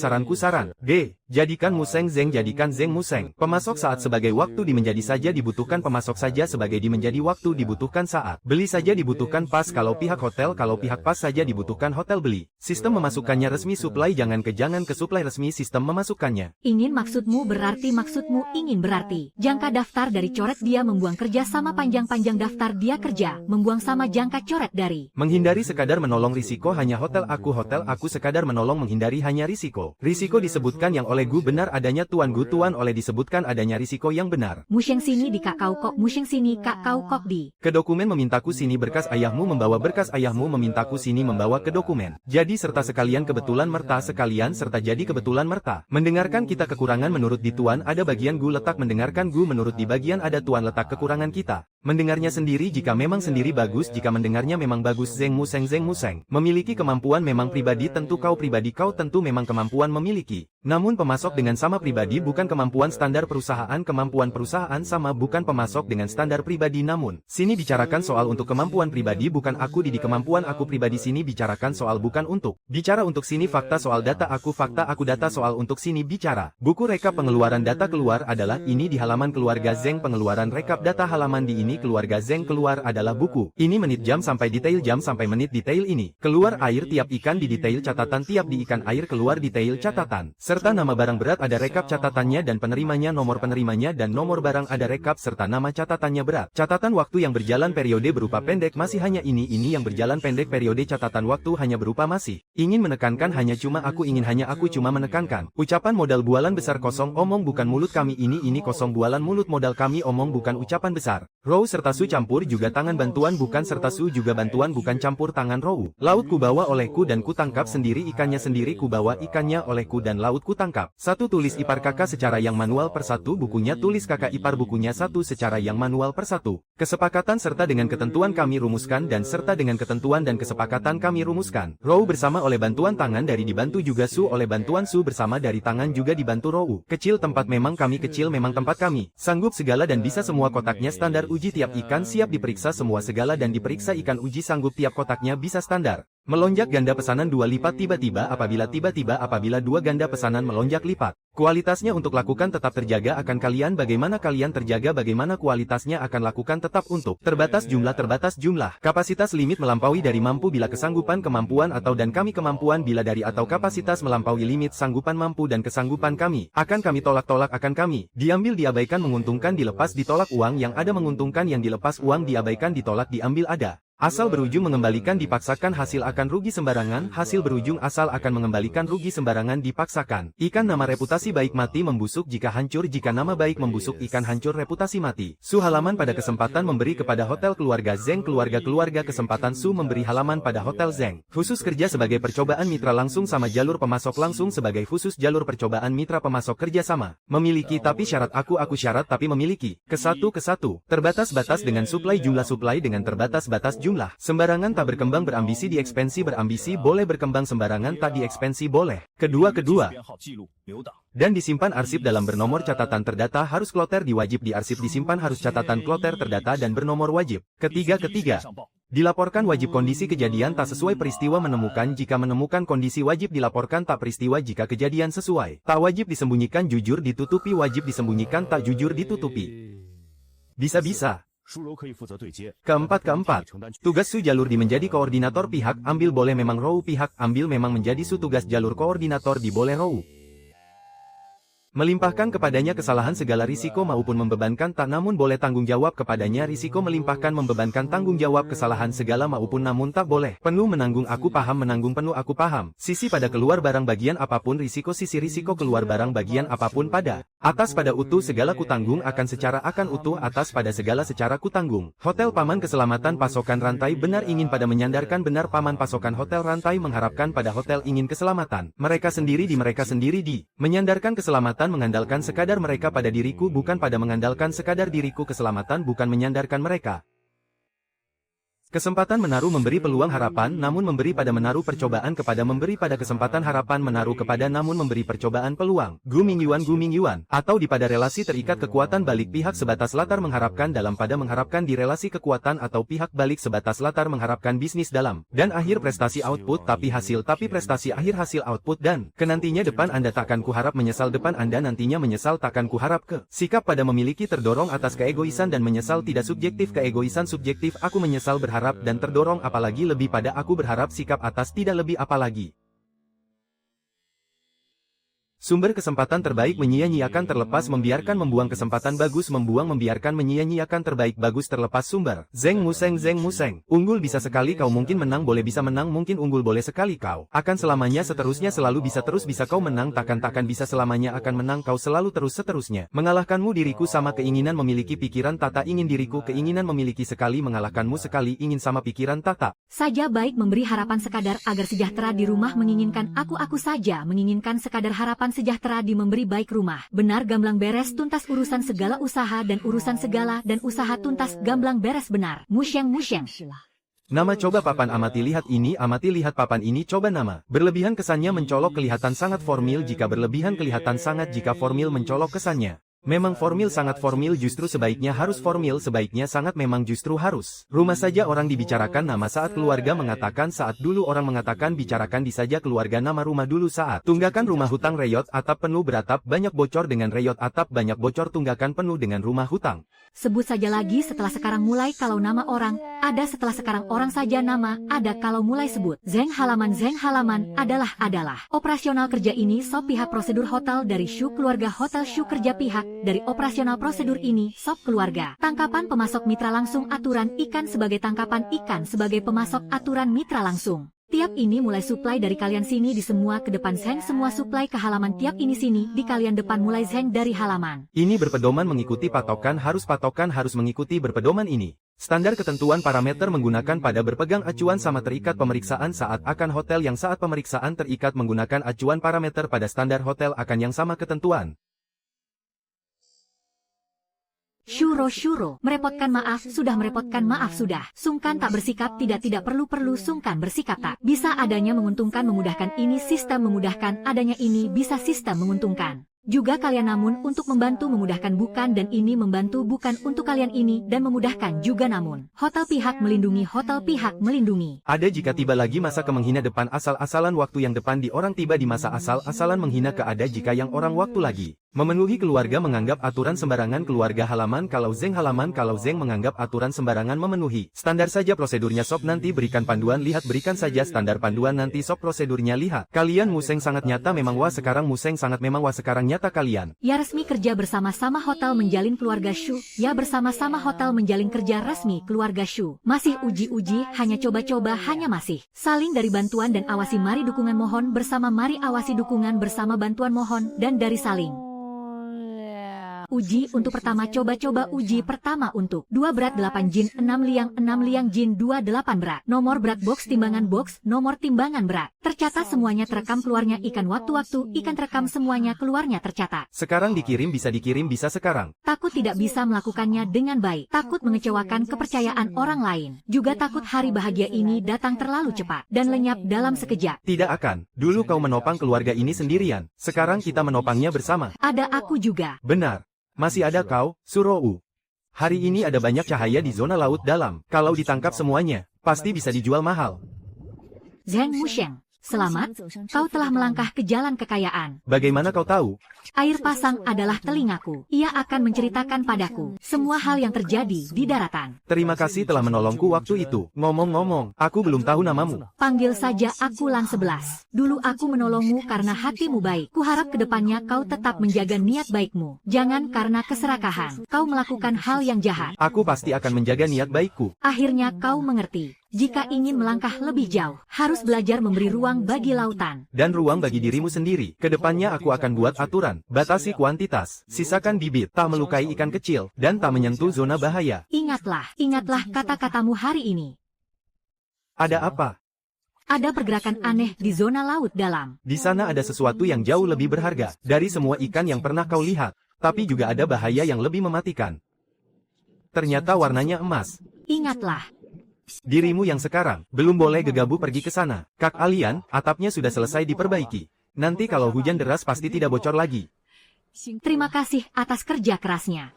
G. Jadikan museng zeng jadikan zeng museng. Pemasok saat sebagai waktu di menjadi saja dibutuhkan pemasok saja sebagai di menjadi waktu dibutuhkan saat. Beli saja dibutuhkan pas kalau pihak pas saja dibutuhkan hotel beli. Sistem memasukkannya resmi supply jangan ke supply resmi sistem memasukkannya. Ingin maksudmu ingin berarti. Jangka daftar dari coret dia membuang kerja sama panjang-panjang daftar dia kerja, membuang sama jangka coret dari. Menghindari sekadar menolong risiko hanya hotel aku sekadar menolong menghindari hanya risiko. Risiko disebutkan yang oleh gu benar adanya tuan oleh disebutkan adanya risiko yang benar. Musyeng sini di kak kau kok musyeng sini kak kau kok di. Ke dokumen memintaku sini berkas ayahmu membawa berkas ayahmu memintaku sini membawa ke dokumen. Jadi serta sekalian kebetulan merta sekalian serta jadi kebetulan merta. Mendengarkan kita kekurangan menurut di tuan ada bagian gu letak mendengarkan gu menurut di bagian ada tuan letak kekurangan kita. Mendengarnya sendiri jika memang sendiri bagus jika mendengarnya memang bagus zeng museng. Memiliki kemampuan memang pribadi tentu kau pribadi kau tentu memang kemampuan memiliki. Namun pemasok dengan sama pribadi bukan kemampuan standar perusahaan kemampuan perusahaan sama bukan pemasok dengan standar pribadi namun. Sini bicarakan soal untuk kemampuan pribadi bukan aku di kemampuan aku pribadi sini bicarakan soal bukan untuk. Bicara untuk sini fakta soal data aku data soal untuk sini bicara. Buku rekap pengeluaran data keluar adalah ini di halaman keluarga Zeng pengeluaran rekap data halaman di ini keluarga Zeng keluar adalah buku. Ini menit jam sampai menit detail ini. Keluar air tiap ikan di detail catatan tiap di ikan air keluar detail catatan. Serta nama barang berat ada rekap catatannya dan penerimanya nomor penerimanya dan nomor barang ada rekap serta nama catatannya berat. Catatan waktu yang berjalan periode berupa pendek masih hanya ini yang berjalan pendek periode catatan waktu hanya berupa masih. Ingin menekankan hanya cuma aku ingin hanya aku cuma menekankan. Ucapan modal bualan besar kosong omong bukan mulut kami ini kosong bualan mulut modal kami omong bukan ucapan besar. Row serta su campur juga tangan bantuan bukan serta su juga bantuan bukan campur tangan row. Laut ku bawa olehku dan ku tangkap sendiri ikannya sendiri ku bawa ikannya olehku dan laut ku tangkap. Satu tulis ipar kakak secara yang manual per satu bukunya tulis kakak ipar bukunya satu secara yang manual per satu. Kesepakatan serta dengan ketentuan kami rumuskan dan serta dengan ketentuan dan kesepakatan kami rumuskan. Row bersama oleh bantuan tangan dari dibantu juga su oleh bantuan su bersama dari tangan juga dibantu row. Kecil tempat memang kami kecil memang tempat kami. Sanggup segala dan bisa semua kotaknya standar uji tiap ikan siap diperiksa semua segala dan diperiksa ikan uji sanggup tiap kotaknya bisa standar. Melonjak ganda pesanan 2 lipat tiba-tiba apabila 2 ganda pesanan melonjak lipat. Kualitasnya untuk lakukan tetap terjaga akan kalian bagaimana kalian terjaga bagaimana kualitasnya akan lakukan tetap untuk. Terbatas jumlah. Kapasitas limit melampaui dari mampu bila kesanggupan kemampuan atau dan kami kemampuan bila dari atau kapasitas melampaui limit sanggupan mampu dan kesanggupan kami. Akan kami tolak akan kami. Diambil diabaikan menguntungkan dilepas ditolak uang yang ada menguntungkan yang dilepas uang diabaikan ditolak diambil ada. Asal berujung mengembalikan dipaksakan hasil akan rugi sembarangan, hasil berujung asal akan mengembalikan rugi sembarangan dipaksakan. Ikan nama reputasi baik mati membusuk jika hancur jika nama baik membusuk ikan hancur reputasi mati. Su halaman pada kesempatan memberi kepada hotel keluarga Zeng keluarga kesempatan Su memberi halaman pada hotel Zeng. Khusus kerja sebagai percobaan mitra langsung sama jalur pemasok langsung sebagai khusus jalur percobaan mitra pemasok kerja sama. Memiliki tapi syarat aku syarat tapi memiliki. Kesatu. Terbatas batas dengan suplai dengan terbatas batas jumlah. Sembarangan tak berkembang berambisi diekspansi berambisi boleh berkembang sembarangan tak diekspansi boleh. Kedua. Dan disimpan arsip dalam bernomor catatan terdata harus kloter diwajib di arsip disimpan harus catatan kloter terdata dan bernomor wajib. Ketiga. Dilaporkan wajib kondisi kejadian tak sesuai peristiwa menemukan jika menemukan kondisi wajib dilaporkan tak peristiwa jika kejadian sesuai. Tak wajib disembunyikan jujur ditutupi wajib disembunyikan tak jujur ditutupi. Bisa. Keempat. Tugas su jalur di menjadi koordinator pihak ambil boleh memang row pihak ambil memang menjadi su tugas jalur koordinator di boleh row. Melimpahkan kepadanya kesalahan segala risiko maupun membebankan tak namun boleh tanggung jawab kepadanya risiko melimpahkan membebankan tanggung jawab kesalahan segala maupun namun tak boleh. Penuh menanggung aku paham menanggung penuh aku paham. Sisi pada keluar barang bagian apapun risiko sisi risiko keluar barang bagian apapun pada. Atas pada utuh segala kutanggung akan utuh atas pada segala secara kutanggung. Hotel Paman Keselamatan Pasokan Rantai benar ingin pada menyandarkan benar Paman Pasokan Hotel Rantai mengharapkan pada hotel ingin keselamatan. Mereka sendiri di menyandarkan keselamatan mengandalkan sekadar mereka pada diriku bukan pada mengandalkan sekadar diriku keselamatan bukan menyandarkan mereka. Kesempatan menaruh memberi peluang harapan namun memberi pada menaruh percobaan kepada memberi pada kesempatan harapan menaruh kepada namun memberi percobaan peluang. Gu Mingyuan atau di pada relasi terikat kekuatan balik pihak sebatas latar mengharapkan dalam pada mengharapkan di relasi kekuatan atau pihak balik sebatas latar mengharapkan bisnis dalam dan akhir prestasi output tapi prestasi akhir hasil output dan kenantinya depan Anda takkan kuharap menyesal depan Anda nantinya menyesal takkan kuharap ke sikap pada memiliki terdorong atas keegoisan dan menyesal tidak subjektif keegoisan subjektif aku menyesal berharap dan terdorong apalagi lebih pada aku berharap sikap atas tidak lebih apalagi. Sumber kesempatan terbaik menyia-nyiakan terlepas membiarkan membuang kesempatan bagus membiarkan menyia-nyiakan terbaik bagus terlepas sumber. Zeng Museng. Unggul bisa sekali kau mungkin menang boleh bisa menang mungkin unggul boleh sekali kau. Akan selamanya seterusnya selalu bisa terus bisa kau menang takkan bisa selamanya akan menang kau selalu terus seterusnya. Mengalahkanmu diriku sama keinginan memiliki pikiran tata ingin diriku keinginan memiliki sekali mengalahkanmu sekali ingin sama pikiran tata. Saja baik memberi harapan sekadar agar sejahtera di rumah menginginkan aku saja menginginkan sekadar harapan sejahtera di memberi baik rumah. Benar gamblang beres tuntas urusan segala usaha dan urusan segala dan usaha tuntas gamblang beres benar. Musyeng. Nama coba papan amati lihat papan ini coba nama. Berlebihan kesannya mencolok kelihatan sangat formil jika berlebihan kelihatan sangat jika formil mencolok kesannya. Memang formil sangat formil justru sebaiknya harus formil sebaiknya sangat memang justru harus. Rumah saja orang dibicarakan nama saat keluarga mengatakan saat dulu orang mengatakan bicarakan di saja keluarga nama rumah dulu saat. Tunggakan rumah hutang reyot atap penuh beratap banyak bocor dengan reyot atap banyak bocor tunggakan penuh dengan rumah hutang. Sebut saja lagi setelah sekarang mulai kalau nama orang, ada setelah sekarang orang saja nama, ada kalau mulai sebut. Zeng halaman adalah. Operasional kerja ini sop pihak prosedur hotel dari Shu keluarga hotel Shu kerja pihak, dari operasional prosedur ini sop keluarga. Tangkapan pemasok mitra langsung aturan ikan sebagai tangkapan ikan sebagai pemasok aturan mitra langsung. Tiap ini mulai suplai dari kalian sini di semua ke depan Zeng semua suplai ke halaman tiap ini sini di kalian depan mulai Zeng dari halaman. Ini berpedoman mengikuti patokan harus mengikuti berpedoman ini. Standar ketentuan parameter menggunakan pada berpegang acuan sama terikat pemeriksaan saat akan hotel yang saat pemeriksaan terikat menggunakan acuan parameter pada standar hotel akan yang sama ketentuan. Syuro, merepotkan maaf sudah, sungkan tak bersikap tidak perlu sungkan bersikap tak, bisa adanya menguntungkan memudahkan ini sistem memudahkan, adanya ini bisa sistem menguntungkan. Juga kalian namun untuk membantu memudahkan bukan dan ini membantu bukan untuk kalian ini dan memudahkan juga namun. Hotel pihak melindungi. Ada jika tiba lagi masa ke menghina depan asal-asalan waktu yang depan di orang tiba di masa asal-asalan menghina ke ada jika yang orang waktu lagi. Memenuhi keluarga menganggap aturan sembarangan keluarga halaman kalau Zeng menganggap aturan sembarangan memenuhi. Standar saja prosedurnya sob nanti berikan panduan lihat berikan saja standar panduan nanti sob prosedurnya lihat. Kalian Museng sangat nyata memang wah sekarang Museng sangat memang wah sekarang nyata kalian. Ya resmi kerja bersama-sama hotel menjalin keluarga Shu. Ya bersama-sama hotel menjalin kerja resmi keluarga Shu. Masih uji-uji hanya coba-coba hanya masih. Saling dari bantuan dan awasi mari dukungan mohon bersama mari awasi dukungan bersama bantuan mohon dan dari saling. Uji untuk pertama coba-coba uji pertama untuk 2 berat 8 jin 6 liang jin 2 8 berat. Nomor berat box nomor timbangan berat. Tercatat semuanya terekam keluarnya ikan waktu-waktu ikan terekam semuanya keluarnya tercatat. Sekarang dikirim bisa sekarang. Takut tidak bisa melakukannya dengan baik. Takut mengecewakan kepercayaan orang lain. Juga takut hari bahagia ini datang terlalu cepat dan lenyap dalam sekejap. Tidak akan. Dulu kau menopang keluarga ini sendirian. Sekarang kita menopangnya bersama. Ada aku juga. Benar. Masih ada kau, Surou. Hari ini ada banyak cahaya di zona laut dalam. Kalau ditangkap semuanya, pasti bisa dijual mahal. Zeng Musheng, selamat, kau telah melangkah ke jalan kekayaan. Bagaimana kau tahu? Air pasang adalah telingaku. Ia akan menceritakan padaku semua hal yang terjadi di daratan. Terima kasih telah menolongku waktu itu. Ngomong-ngomong, aku belum tahu namamu. Panggil saja aku Lang 11. Dulu aku menolongmu karena hatimu baik. Kuharap kedepannya kau tetap menjaga niat baikmu. Jangan karena keserakahan kau melakukan hal yang jahat. Aku pasti akan menjaga niat baikku. Akhirnya kau mengerti. Jika ingin melangkah lebih jauh, harus belajar memberi ruang bagi lautan. Dan ruang bagi dirimu sendiri. Kedepannya aku akan buat aturan, batasi kuantitas, sisakan bibit, tak melukai ikan kecil, dan tak menyentuh zona bahaya. Ingatlah kata-katamu hari ini. Ada apa? Ada pergerakan aneh di zona laut dalam. Di sana ada sesuatu yang jauh lebih berharga dari semua ikan yang pernah kau lihat. Tapi juga ada bahaya yang lebih mematikan. Ternyata warnanya emas. Ingatlah. Dirimu yang sekarang belum boleh gegabah pergi ke sana. Kak Alian, atapnya sudah selesai diperbaiki. Nanti kalau hujan deras pasti tidak bocor lagi. Terima kasih atas kerja kerasnya.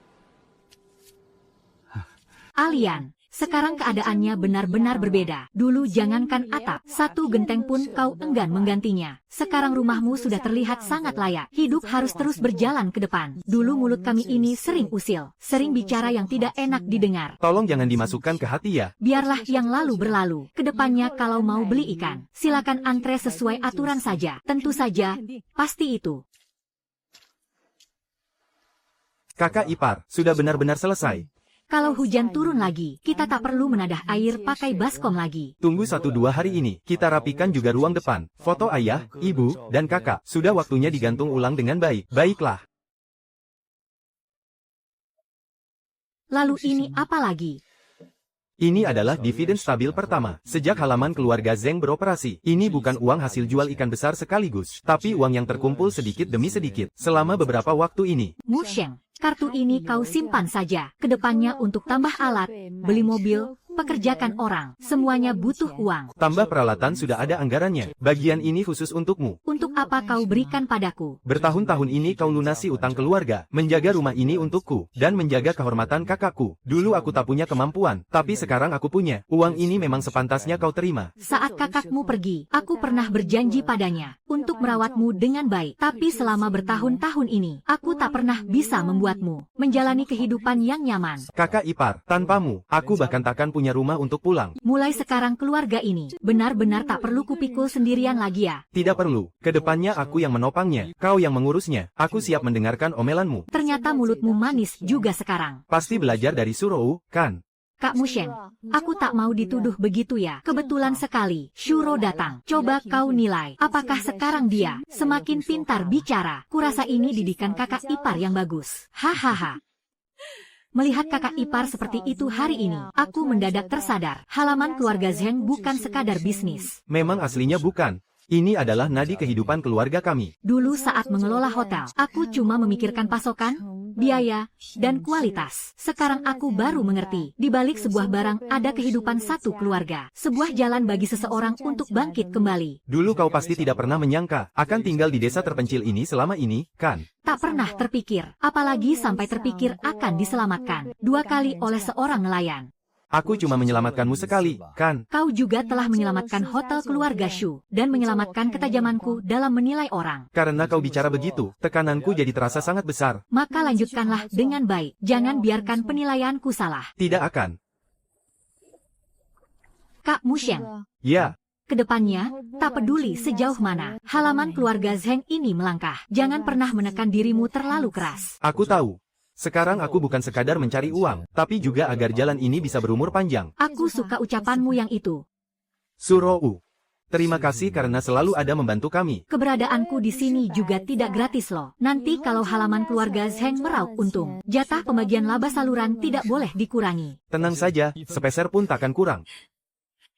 Alian, sekarang keadaannya benar-benar berbeda. Dulu jangankan atap, satu genteng pun kau enggan menggantinya. Sekarang rumahmu sudah terlihat sangat layak. Hidup harus terus berjalan ke depan. Dulu mulut kami ini sering usil, sering bicara yang tidak enak didengar. Tolong jangan dimasukkan ke hati ya. Biarlah yang lalu berlalu. Kedepannya kalau mau beli ikan, silakan antre sesuai aturan saja. Tentu saja, pasti itu. Kakak ipar, sudah benar-benar selesai. Kalau hujan turun lagi, kita tak perlu menadah air pakai baskom lagi. Tunggu 1-2 hari ini, kita rapikan juga ruang depan. Foto ayah, ibu, dan kakak. Sudah waktunya digantung ulang dengan baik. Baiklah. Lalu ini apa lagi? Ini adalah dividen stabil pertama. Sejak halaman keluarga Zeng beroperasi. Ini bukan uang hasil jual ikan besar sekaligus, tapi uang yang terkumpul sedikit demi sedikit, selama beberapa waktu ini. Mu Sheng, kartu ini kau simpan saja. Kedepannya untuk tambah alat, beli mobil, pekerjakan orang, semuanya butuh uang. Tambah peralatan sudah ada anggarannya. Bagian ini khusus untukmu. Untuk apa kau berikan padaku? Bertahun-tahun ini kau lunasi utang keluarga, menjaga rumah ini untukku, dan menjaga kehormatan kakakku. Dulu aku tak punya kemampuan, tapi sekarang aku punya. Uang ini memang sepantasnya kau terima. Saat kakakmu pergi, aku pernah berjanji padanya untuk merawatmu dengan baik. Tapi selama bertahun-tahun ini, aku tak pernah bisa membuatmu menjalani kehidupan yang nyaman. Kakak ipar, tanpamu, aku bahkan takkan punya rumah untuk pulang. Mulai sekarang keluarga ini benar-benar tak perlu kupikul sendirian lagi ya. Tidak perlu. Kedepannya aku yang menopangnya, kau yang mengurusnya. Aku siap mendengarkan omelanmu. Ternyata mulutmu manis juga sekarang. Pasti belajar dari Surou, kan? Kak Mu Sheng, aku tak mau dituduh begitu ya. Kebetulan sekali, Shuro datang. Coba kau nilai, apakah sekarang dia semakin pintar bicara? Kurasa ini didikan kakak ipar yang bagus. Hahaha. Melihat kakak ipar seperti itu hari ini, aku mendadak tersadar. Halaman keluarga Zheng bukan sekadar bisnis. Memang aslinya bukan. Ini adalah nadi kehidupan keluarga kami. Dulu saat mengelola hotel, aku cuma memikirkan pasokan, biaya, dan kualitas. Sekarang aku baru mengerti, di balik sebuah barang ada kehidupan satu keluarga. Sebuah jalan bagi seseorang untuk bangkit kembali. Dulu kau pasti tidak pernah menyangka akan tinggal di desa terpencil ini selama ini, kan? Tak pernah terpikir, apalagi sampai terpikir akan diselamatkan 2 kali oleh seorang nelayan. Aku cuma menyelamatkanmu sekali, kan? Kau juga telah menyelamatkan hotel keluarga Shu, dan menyelamatkan ketajamanku dalam menilai orang. Karena kau bicara begitu, tekananku jadi terasa sangat besar. Maka lanjutkanlah dengan baik, jangan biarkan penilaianku salah. Tidak akan. Kak Mu Sheng, Ya. kedepannya, tak peduli sejauh mana halaman keluarga Zheng ini melangkah, jangan pernah menekan dirimu terlalu keras. Aku tahu. Sekarang aku bukan sekadar mencari uang, tapi juga agar jalan ini bisa berumur panjang. Aku suka ucapanmu yang itu. Surou. Terima kasih karena selalu ada membantu kami. Keberadaanku di sini juga tidak gratis loh. Nanti kalau halaman keluarga Zheng meraup untung, jatah pembagian laba saluran tidak boleh dikurangi. Tenang saja, sepeser pun takkan kurang.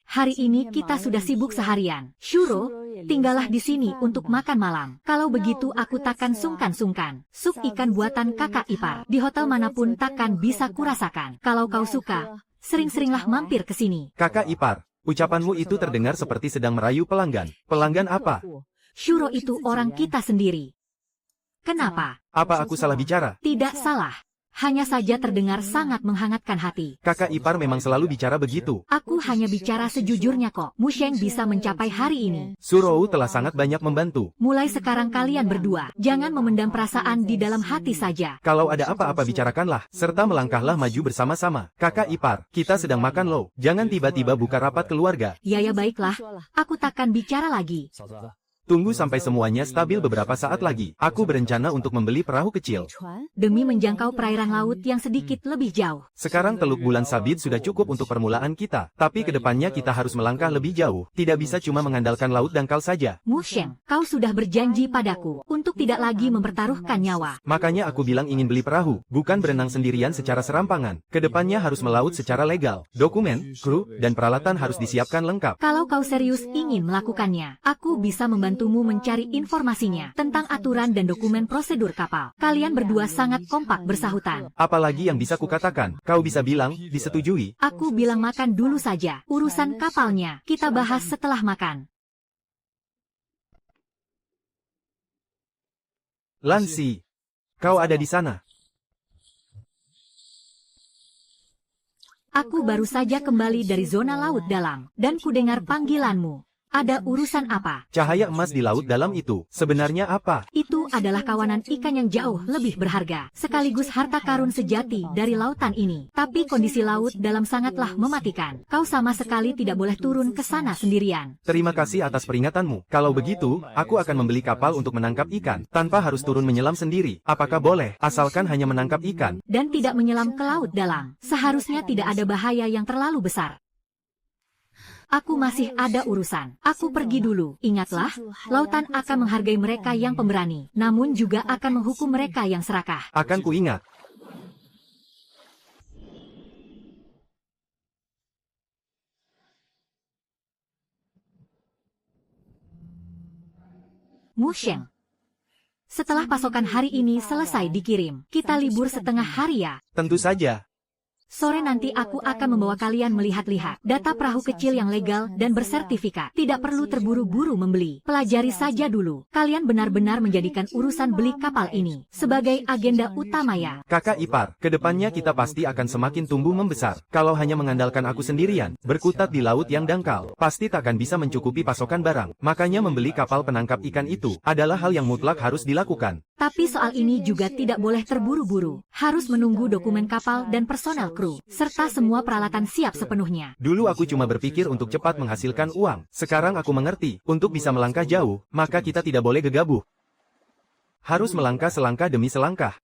Hari ini kita sudah sibuk seharian. Shuro, tinggallah di sini untuk makan malam. Kalau begitu aku takkan sungkan-sungkan. Sup ikan buatan kakak ipar di hotel manapun takkan bisa kurasakan. Kalau kau suka, sering-seringlah mampir ke sini. Kakak ipar, ucapanmu itu terdengar seperti sedang merayu pelanggan. Pelanggan apa? Shuro itu orang kita sendiri. Kenapa? Apa aku salah bicara? Tidak salah. Hanya saja terdengar sangat menghangatkan hati. Kakak ipar memang selalu bicara begitu. Aku hanya bicara sejujurnya kok. Mu Sheng bisa mencapai hari ini. Surou telah sangat banyak membantu. Mulai sekarang kalian berdua, jangan memendam perasaan di dalam hati saja. Kalau ada apa-apa bicarakanlah, serta melangkahlah maju bersama-sama. Kakak ipar, kita sedang makan loh. Jangan tiba-tiba buka rapat keluarga. Ya baiklah, aku takkan bicara lagi. Tunggu sampai semuanya stabil beberapa saat lagi. Aku berencana untuk membeli perahu kecil. 船 Demi menjangkau perairan laut yang sedikit lebih jauh. Sekarang Teluk Bulan Sabit sudah cukup untuk permulaan kita. Tapi kedepannya kita harus melangkah lebih jauh. Tidak bisa cuma mengandalkan laut dangkal saja. Mu Sheng, kau sudah berjanji padaku untuk tidak lagi mempertaruhkan nyawa. Makanya aku bilang ingin beli perahu, bukan berenang sendirian secara serampangan. Kedepannya harus melaut secara legal. Dokumen, kru, dan peralatan harus disiapkan lengkap. Kalau kau serius ingin melakukannya, aku bisa membantumu mencari informasinya tentang aturan dan dokumen prosedur kapal. Kalian berdua sangat kompak bersahutan. Apalagi yang bisa kukatakan? Kau bisa bilang, disetujui. Aku bilang makan dulu saja. Urusan kapalnya, kita bahas setelah makan. Lansi, kau ada di sana. Aku baru saja kembali dari zona laut dalam, dan kudengar panggilanmu. Ada urusan apa? Cahaya emas di laut dalam itu, sebenarnya apa? Itu adalah kawanan ikan yang jauh lebih berharga, sekaligus harta karun sejati dari lautan ini. Tapi kondisi laut dalam sangatlah mematikan. Kau sama sekali tidak boleh turun ke sana sendirian. Terima kasih atas peringatanmu. Kalau begitu, aku akan membeli kapal untuk menangkap ikan, tanpa harus turun menyelam sendiri. Apakah boleh, asalkan hanya menangkap ikan? Dan tidak menyelam ke laut dalam. Seharusnya tidak ada bahaya yang terlalu besar. Aku masih ada urusan. Aku pergi dulu. Ingatlah, lautan akan menghargai mereka yang pemberani, namun juga akan menghukum mereka yang serakah. Akan kuingat. Mu Sheng, setelah pasokan hari ini selesai dikirim, kita libur setengah hari ya. Tentu saja. Sore nanti aku akan membawa kalian melihat-lihat data perahu kecil yang legal dan bersertifikat. Tidak perlu terburu-buru membeli. Pelajari saja dulu. Kalian benar-benar menjadikan urusan beli kapal ini sebagai agenda utama ya. Kakak ipar, kedepannya kita pasti akan semakin tumbuh membesar. Kalau hanya mengandalkan aku sendirian, berkutat di laut yang dangkal, pasti takkan bisa mencukupi pasokan barang. Makanya membeli kapal penangkap ikan itu adalah hal yang mutlak harus dilakukan. Tapi soal ini juga tidak boleh terburu-buru. Harus menunggu dokumen kapal dan personel kru, serta semua peralatan siap sepenuhnya. Dulu aku cuma berpikir untuk cepat menghasilkan uang. Sekarang aku mengerti, untuk bisa melangkah jauh, maka kita tidak boleh gegabah. Harus melangkah selangkah demi selangkah.